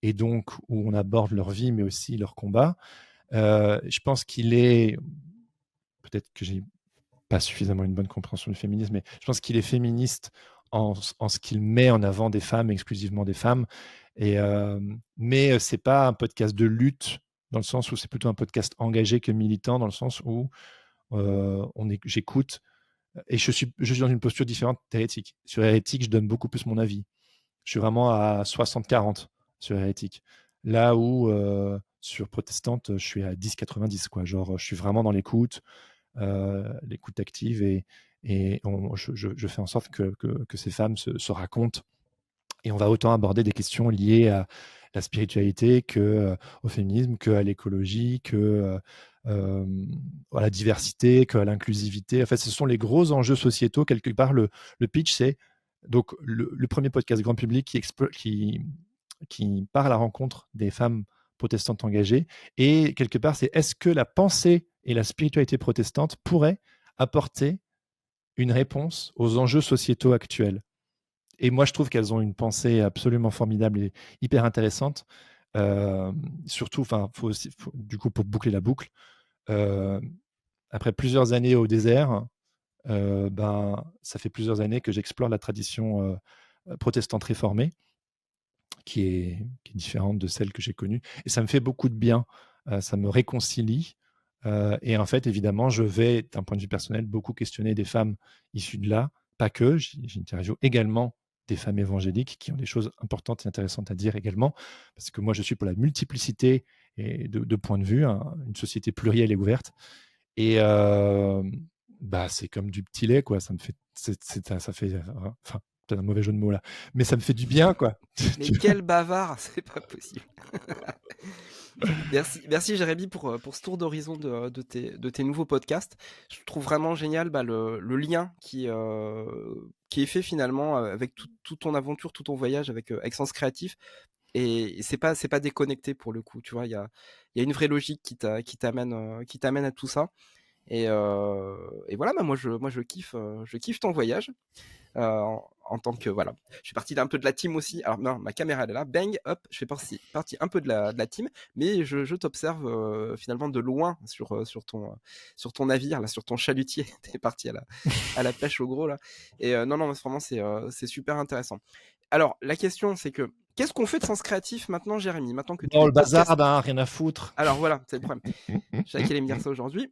Speaker 1: et donc où on aborde leur vie, mais aussi leur combat. Je pense qu'il est, peut-être que j'ai pas suffisamment une bonne compréhension du féminisme, mais je pense qu'il est féministe en ce qu'il met en avant des femmes, exclusivement des femmes. Mais c'est pas un podcast de lutte, dans le sens où c'est plutôt un podcast engagé que militant, dans le sens où j'écoute et je suis dans une posture différente d'Hérétique. Sur Hérétique, je donne beaucoup plus mon avis. Je suis vraiment à 60-40 sur Hérétique. Là où sur Protestante, je suis à 10-90, quoi. Genre, je suis vraiment dans l'écoute active je fais en sorte que ces femmes se racontent. Et on va autant aborder des questions liées à la spiritualité au féminisme, qu'à l'écologie, à la diversité, qu'à l'inclusivité. En fait, ce sont les gros enjeux sociétaux. Quelque part, le pitch, c'est donc le premier podcast grand public qui part à la rencontre des femmes protestantes engagées. Et quelque part, c'est est-ce que la pensée et la spiritualité protestante pourraient apporter une réponse aux enjeux sociétaux actuels? Et moi, je trouve qu'elles ont une pensée absolument formidable et hyper intéressante. Surtout, du coup, pour boucler la boucle, euh, après plusieurs années au désert, ça fait plusieurs années que j'explore la tradition protestante réformée, qui est différente de celle que j'ai connue. Et ça me fait beaucoup de bien. Ça me réconcilie. Et en fait, évidemment, je vais, d'un point de vue personnel, beaucoup questionner des femmes issues de là. Pas que, j'interviewe également des femmes évangéliques qui ont des choses importantes et intéressantes à dire également, parce que moi, je suis pour la multiplicité et de points de vue, une société plurielle et ouverte. Et bah, c'est comme du petit lait, quoi. Ça me fait, ça fait, enfin, peut-être un mauvais jeu de mots là, mais ça me fait du bien, quoi.
Speaker 2: Mais quel bavard, c'est pas possible. Merci Jérémy pour ce tour d'horizon de tes nouveaux podcasts. Je trouve vraiment génial le lien qui est fait finalement avec toute ton aventure, tout ton voyage avec Sens Créatif. Et c'est pas déconnecté pour le coup, tu vois. Il y a une vraie logique qui t'amène à tout ça. Et voilà, bah moi je kiffe ton voyage. En tant que voilà, je fais partie d'un peu de la team aussi. Alors non, ma caméra elle est là, bang, hop, je fais partie un peu de la team, mais je t'observe finalement de loin sur ton navire là, sur ton chalutier. T'es parti à la pêche au gros là. Et non non, vraiment c'est super intéressant. Alors la question c'est que qu'est-ce qu'on fait de Sens Créatif maintenant, Jérémy, maintenant que tous
Speaker 1: Non,
Speaker 2: les
Speaker 1: le bazar,
Speaker 2: podcasts.
Speaker 1: rien à foutre.
Speaker 2: Alors voilà, c'est le problème. Je savais qu'il allait me dire ça aujourd'hui.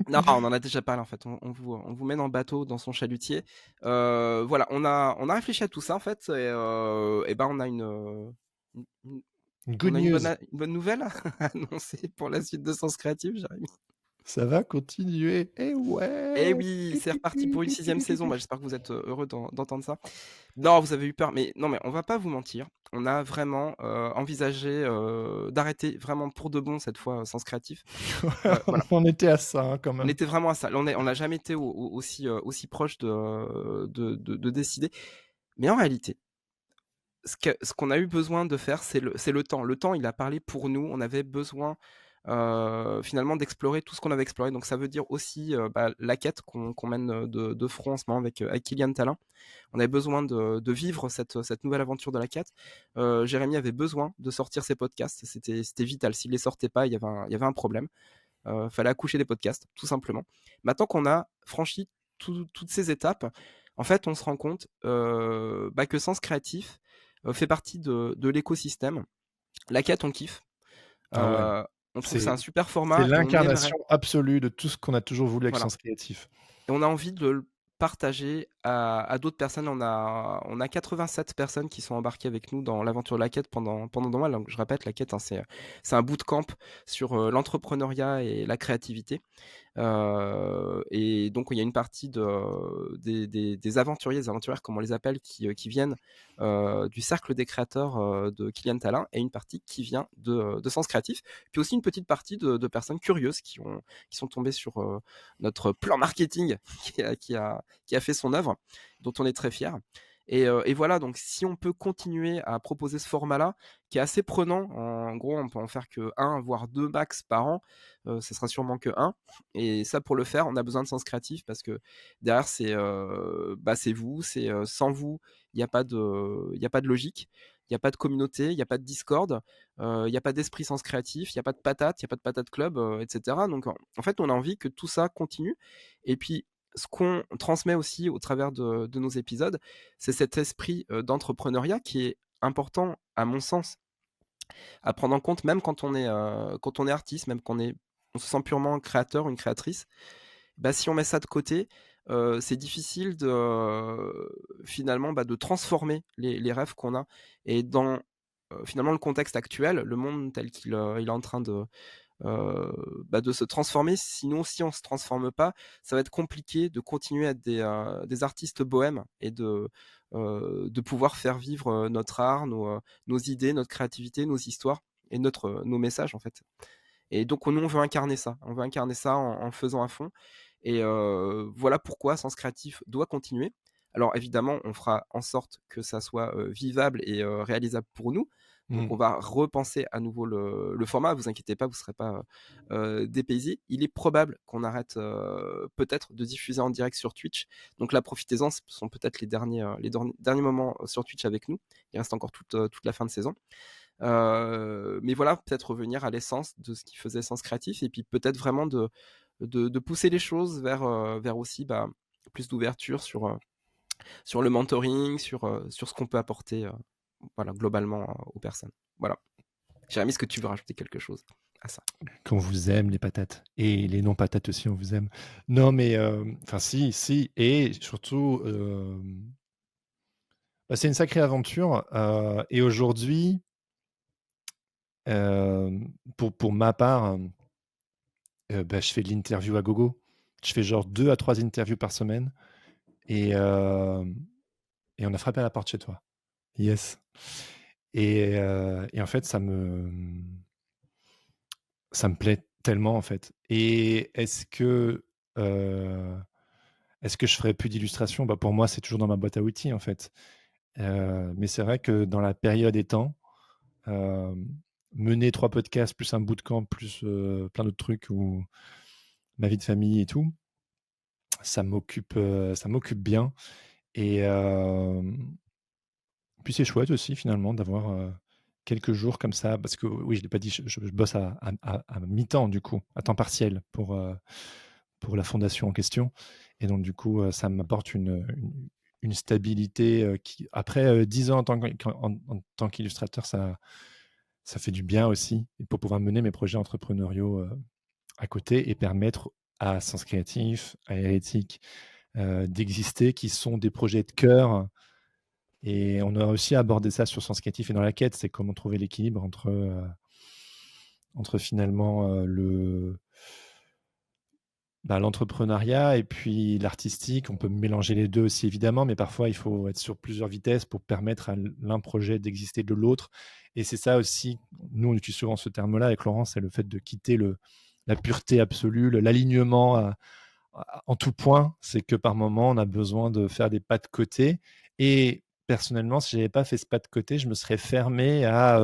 Speaker 2: Non, on en a déjà parlé en fait. On vous mène en bateau dans son chalutier. Voilà, on a réfléchi à tout ça en fait. Et ben on a une-
Speaker 1: Good
Speaker 2: on a
Speaker 1: news.
Speaker 2: une bonne nouvelle à annoncer pour la suite de Sens Créatif, Jérémy.
Speaker 1: Ça va continuer. Eh
Speaker 2: Eh
Speaker 1: ouais.
Speaker 2: oui, c'est reparti pour une 6e saison. Bah, j'espère que vous êtes heureux d'entendre ça. Non, vous avez eu peur, mais non, mais on va pas vous mentir. On a vraiment envisagé d'arrêter vraiment pour de bon cette fois Sens Créatif. Voilà.
Speaker 1: On était à ça, hein, quand
Speaker 2: On
Speaker 1: même.
Speaker 2: était vraiment à ça. On n'a jamais été aussi proche de décider. Mais en réalité, ce qu'on a eu besoin de faire, c'est le temps. Le temps, il a parlé pour nous. On avait besoin finalement d'explorer tout ce qu'on avait exploré. Donc ça veut dire aussi la quête qu'on mène de front en ce moment avec Kylian Talin. On avait besoin de vivre cette nouvelle aventure de la quête. Jérémy avait besoin de sortir ses podcasts. C'était vital. S'il les sortait pas, il y avait un problème. Fallait accoucher des podcasts, tout simplement. Maintenant qu'on a franchi toutes ces étapes, en fait, on se rend compte que Sens Créatif fait partie de l'écosystème. La quête, on kiffe.
Speaker 1: Ah ouais.
Speaker 2: On trouve que c'est
Speaker 1: C'est
Speaker 2: un super
Speaker 1: c'est
Speaker 2: format et on aimerait.
Speaker 1: l'incarnation absolue de tout ce qu'on a toujours voulu avec
Speaker 2: Voilà.
Speaker 1: Sens Créatif.
Speaker 2: Et on a envie de le partager à d'autres personnes. On a 87 personnes qui sont embarquées avec nous dans l'aventure de la quête pendant 2 mois. Donc, je répète, la quête, hein, c'est un bootcamp sur l'entrepreneuriat et la créativité. Et donc il y a une partie des aventuriers, des aventurières comme on les appelle, qui viennent du cercle des créateurs de Kylian Talin, et une partie qui vient de Sens Créatif. Puis aussi une petite partie de personnes curieuses qui sont tombées sur notre plan marketing qui a fait son œuvre, dont on est très fiers. Et voilà, donc si on peut continuer à proposer ce format-là, qui est assez prenant, en gros on peut en faire que 1 voire 2 max par an, ce sera sûrement que 1. Et ça, pour le faire, on a besoin de Sens Créatif, parce que derrière c'est vous, sans vous, il n'y a pas de logique, il n'y a pas de communauté, il n'y a pas de Discord, il n'y a pas d'esprit Sens Créatif, il n'y a pas de patate, il n'y a pas de patate club, etc. Donc en fait, on a envie que tout ça continue. Et puis ce qu'on transmet aussi au travers de nos épisodes, c'est cet esprit d'entrepreneuriat qui est important, à mon sens, à prendre en compte, même quand on est artiste, même quand on se sent purement créateur, une créatrice. Bah, si on met ça de côté, c'est difficile finalement de transformer les rêves qu'on a. Et dans finalement le contexte actuel, le monde tel il est en train de se transformer, sinon si on se transforme pas, ça va être compliqué de continuer à être des artistes bohèmes et de pouvoir faire vivre notre art, nos idées, notre créativité, nos histoires et nos messages en fait. Et donc nous on veut incarner ça, en faisant à fond. Et voilà pourquoi Sens Créatif doit continuer. Alors évidemment, on fera en sorte que ça soit vivable et réalisable pour nous. Donc
Speaker 1: Mmh.
Speaker 2: on va repenser à nouveau le format. Vous inquiétez pas, vous ne serez pas dépaysés. Il est probable qu'on arrête peut-être de diffuser en direct sur Twitch. Donc là, profitez-en. Ce sont peut-être les derniers moments sur Twitch avec nous. Il reste encore toute la fin de saison. Mais voilà, peut-être revenir à l'essence de ce qui faisait Sens Créatif, et puis peut-être vraiment de pousser les choses vers aussi plus d'ouverture sur le mentoring, sur ce qu'on peut apporter voilà, globalement aux personnes. Voilà. Jérémy, est-ce que tu veux rajouter quelque chose à ça?
Speaker 1: Qu'on vous aime, les patates. Et les non-patates aussi, on vous aime. Non, mais enfin, si, si. Et surtout, Bah, c'est une sacrée aventure. Et aujourd'hui, pour ma part, bah, je fais de l'interview à gogo. Je fais genre 2 à 3 interviews par semaine et, et on a frappé à la porte chez toi. Yes. Et en fait, ça me plaît tellement, en fait. Et est-ce que je ferais plus d'illustrations? Bah, pour moi, c'est toujours dans ma boîte à outils, en fait. Mais c'est vrai que dans la période étant, hem, mener 3 podcasts plus un bootcamp plus, plein d'autres trucs ou ma vie de famille et tout, ça m'occupe bien. Et puis c'est chouette aussi finalement d'avoir, quelques jours comme ça parce que oui, je l'ai pas dit, je bosse à mi-temps du coup, à temps partiel pour la fondation en question. Et donc du coup, ça m'apporte une stabilité, qui après, 10 ans en tant qu'illustrateur, ça fait du bien aussi et pour pouvoir mener mes projets entrepreneuriaux, à côté et permettre à Sens Créatif, à Hérétique, d'exister, qui sont des projets de cœur. Et on a aussi abordé ça sur Sens Créatif et dans la quête, c'est comment trouver l'équilibre entre finalement, l'entrepreneuriat et puis l'artistique. On peut mélanger les 2 aussi évidemment, mais parfois il faut être sur plusieurs vitesses pour permettre à l'un projet d'exister de l'autre. Et c'est ça aussi, nous on utilise souvent ce terme-là avec Laurent, c'est le fait de quitter la pureté absolue, l'alignement en tout point. C'est que par moment, on a besoin de faire des pas de côté. Et personnellement, si j'avais pas fait ce pas de côté, je me serais fermé à,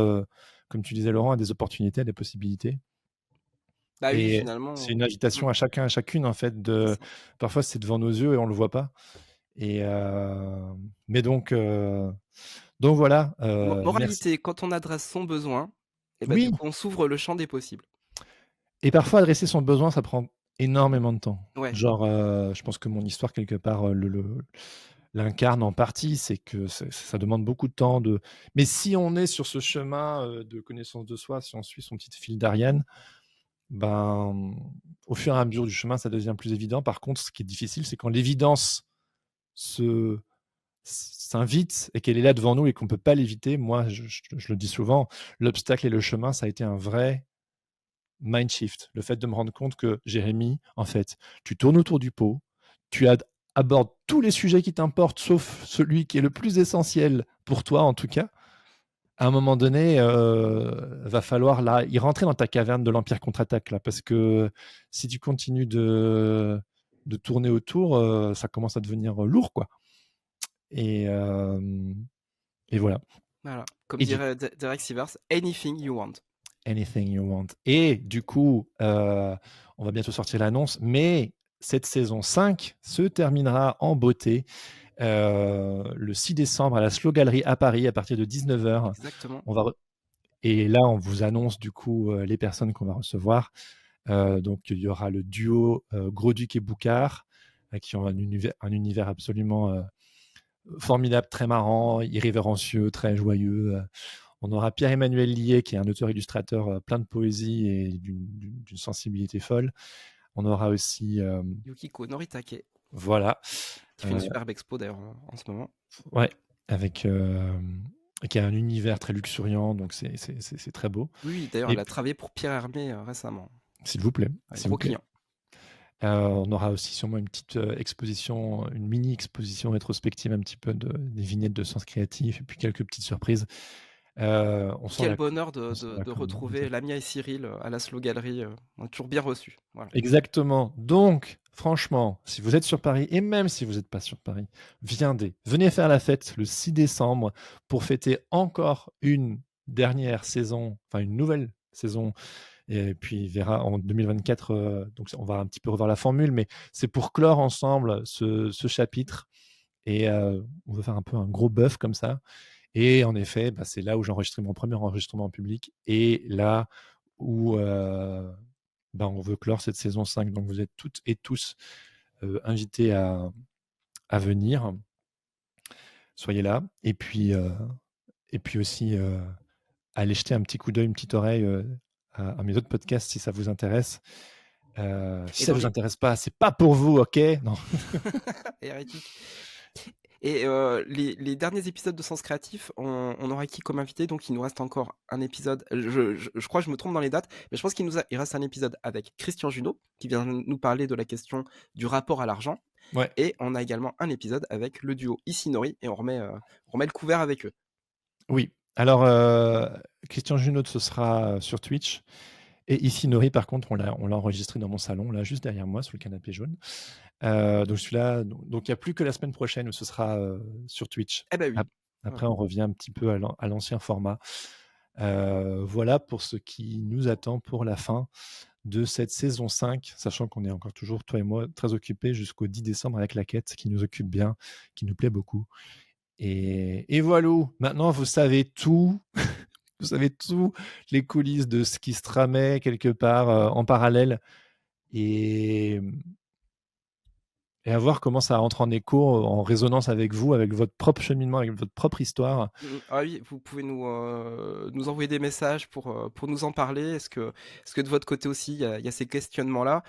Speaker 1: comme tu disais Laurent, à des opportunités, à des possibilités.
Speaker 2: Bah oui,
Speaker 1: Et c'est
Speaker 2: finalement,
Speaker 1: une invitation à chacun, à chacune en fait
Speaker 2: c'est
Speaker 1: de
Speaker 2: ça.
Speaker 1: parfois c'est devant nos yeux et on le voit pas. Et mais donc voilà, merci.
Speaker 2: Moralité, quand on adresse son besoin, et bah, du
Speaker 1: Oui,
Speaker 2: coup, on s'ouvre le champ des possibles.
Speaker 1: et parfois adresser son besoin, ça prend énormément de temps.
Speaker 2: Ouais.
Speaker 1: Genre, je pense que mon histoire quelque part, l'incarne en partie, c'est que ça demande beaucoup de temps mais si on est sur ce chemin, de connaissance de soi, si on suit son petit fil d'Ariane, ben, au fur et à mesure du chemin, ça devient plus évident. Par contre, ce qui est difficile, c'est quand l'évidence se s'invite et qu'elle est là devant nous et qu'on peut pas l'éviter. Moi, je le dis souvent, l'obstacle et le chemin, ça a été un vrai mind shift. Le fait de me rendre compte que, Jérémy, en fait, tu tournes autour du pot, tu abordes tous les sujets qui t'importent, sauf celui qui est le plus essentiel pour toi, en tout cas. À un moment donné, va falloir là, y rentrer dans ta caverne de l'Empire contre-attaque, là, parce que si tu continues de tourner autour, ça commence à devenir lourd, quoi. Et, et voilà.
Speaker 2: Voilà. Comme
Speaker 1: Et du
Speaker 2: dirait Derek Sivers: «Anything you want».
Speaker 1: anything you want. Et du coup, on va bientôt sortir l'annonce, mais cette saison 5 se terminera en beauté le 6 décembre à la Slow Gallery à Paris à partir de 19h.
Speaker 2: Exactement.
Speaker 1: On va Et là, on vous annonce du coup les personnes qu'on va recevoir. Donc, il y aura le duo Gros-Duc et Boucard, qui ont un univers absolument formidable, très marrant, irrévérencieux, très joyeux. On aura Pierre-Emmanuel Lié, qui est un auteur-illustrateur plein de poésie et d'une sensibilité folle. On aura aussi,
Speaker 2: Yukiko Noritake,
Speaker 1: voilà,
Speaker 2: qui fait une
Speaker 1: euh,
Speaker 2: superbe expo d'ailleurs en ce moment.
Speaker 1: ouais, avec, qui a un univers très luxuriant, donc c'est très beau.
Speaker 2: Oui, oui, d'ailleurs,
Speaker 1: Et
Speaker 2: elle a travaillé pour Pierre Hermé, récemment.
Speaker 1: s'il vous plaît,
Speaker 2: Ouais,
Speaker 1: s'il vous
Speaker 2: gros
Speaker 1: plaît.
Speaker 2: client.
Speaker 1: On aura aussi sûrement une petite exposition, une mini exposition rétrospective un petit peu des vignettes de Sens Créatif et puis quelques petites surprises. On
Speaker 2: Et
Speaker 1: sent
Speaker 2: quel
Speaker 1: la,
Speaker 2: bonheur
Speaker 1: on sent la
Speaker 2: de
Speaker 1: com
Speaker 2: retrouver
Speaker 1: monter.
Speaker 2: Lamia et Cyril, à la Slow Gallery, on est toujours bien reçus. Voilà.
Speaker 1: Exactement. Donc, franchement, si vous êtes sur Paris, et même si vous n'êtes pas sur Paris, venez faire la fête le 6 décembre pour fêter encore une dernière saison, enfin une nouvelle saison. Et puis, il verra en 2024, donc on va un petit peu revoir la formule, mais c'est pour clore ensemble ce chapitre. Et on veut faire un peu un gros bœuf comme ça. Et en effet, bah, c'est là où j'ai enregistré mon premier enregistrement en public et là où bah, on veut clore cette saison 5. Donc vous êtes toutes et tous invités à venir. Soyez là. Et puis aussi, aller jeter un petit coup d'œil, une petite oreille à mes autres podcasts si ça vous intéresse. Si
Speaker 2: Et
Speaker 1: ça
Speaker 2: dans
Speaker 1: vous
Speaker 2: les
Speaker 1: intéresse pas, c'est pas pour vous, ok? Non.
Speaker 2: hérétique. Et les derniers épisodes de Sens Créatif, on aura qui comme invité? Donc il nous reste encore un épisode. Je crois que je me trompe dans les dates, mais je pense il reste un épisode avec Christian Junot, qui vient nous parler de la question du rapport à l'argent.
Speaker 1: Ouais.
Speaker 2: Et on a également un épisode avec le duo Isinori, et on remet le couvert avec eux.
Speaker 1: Oui. Alors, Christian Junot, ce sera sur Twitch. Et Isinori, par contre, on l'a enregistré dans mon salon, là, juste derrière moi, sous le canapé jaune. Donc celui-là, donc il n'y a plus que la semaine prochaine où ce sera sur Twitch.
Speaker 2: Eh ben oui.
Speaker 1: Après, on revient un petit peu à l'ancien format. Voilà pour ce qui nous attend pour la fin de cette saison 5, sachant qu'on est encore toujours, toi et moi, très occupés jusqu'au 10 décembre avec la quête qui nous occupe bien, qui nous plaît beaucoup. Et voilà, maintenant vous savez tout. Vous savez tout, les coulisses de ce qui se tramait quelque part en parallèle. Et à voir comment ça entre en écho, en résonance avec vous, avec votre propre cheminement, avec votre propre histoire.
Speaker 2: Ah oui, vous pouvez nous envoyer des messages pour nous en parler. Est-ce que de votre côté aussi, il y a ces questionnements-là?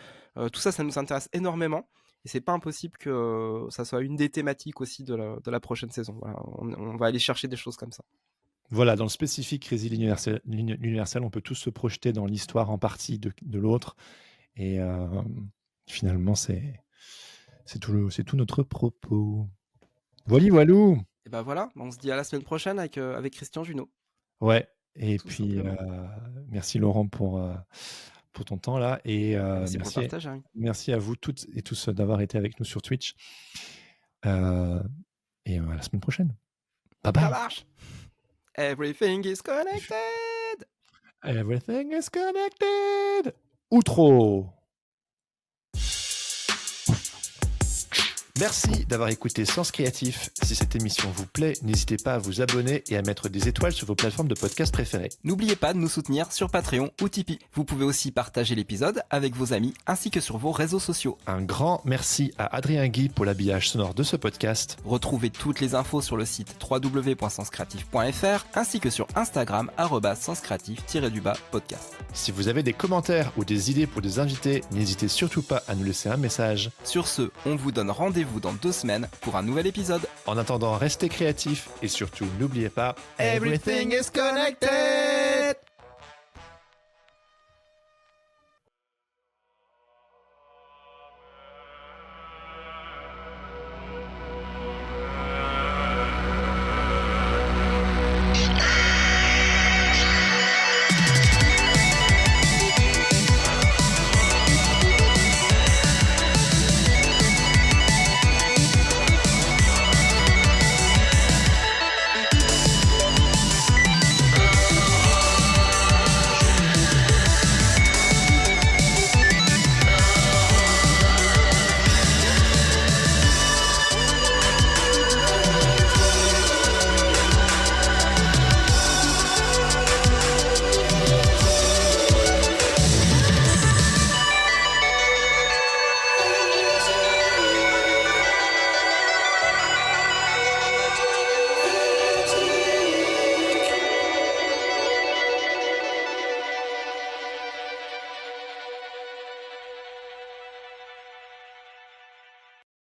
Speaker 2: Tout ça, ça nous intéresse énormément. Et c'est pas impossible que ça soit une des thématiques aussi de la prochaine saison. Voilà, on va aller chercher des choses comme ça.
Speaker 1: Voilà, dans le spécifique Résil universel, on peut tous se projeter dans l'histoire en partie de l'autre. Et finalement, c'est tout notre propos. Voilou.
Speaker 2: Et ben voilà, on se dit à la semaine prochaine avec Christian Junot.
Speaker 1: Ouais, et
Speaker 2: Tout
Speaker 1: puis
Speaker 2: simplement.
Speaker 1: merci Laurent pour ton temps là. Et
Speaker 2: Merci pour le partage, Harry.
Speaker 1: merci à vous toutes et tous d'avoir été avec nous sur Twitch. Et à la semaine prochaine. Bye bye.
Speaker 2: Ça marche. Everything is connected.
Speaker 1: Everything is connected. Outro. Merci d'avoir écouté Sens Créatif. Si cette émission vous plaît, n'hésitez pas à vous abonner et à mettre des étoiles sur vos plateformes de podcast préférées.
Speaker 2: N'oubliez pas de nous soutenir sur Patreon ou Tipeee. Vous pouvez aussi partager l'épisode avec vos amis ainsi que sur vos réseaux sociaux.
Speaker 1: Un grand merci à Adrien Guy pour l'habillage sonore de ce podcast.
Speaker 2: Retrouvez toutes les infos sur le site www.senscreatif.fr ainsi que sur Instagram @senscreatif_podcast.
Speaker 1: Si vous avez des commentaires ou des idées pour des invités, n'hésitez surtout pas à nous laisser un message.
Speaker 2: Sur ce, on vous donne rendez-vous dans 2 semaines pour un nouvel épisode.
Speaker 1: En attendant, restez créatifs et surtout n'oubliez pas,
Speaker 2: Everything is connected.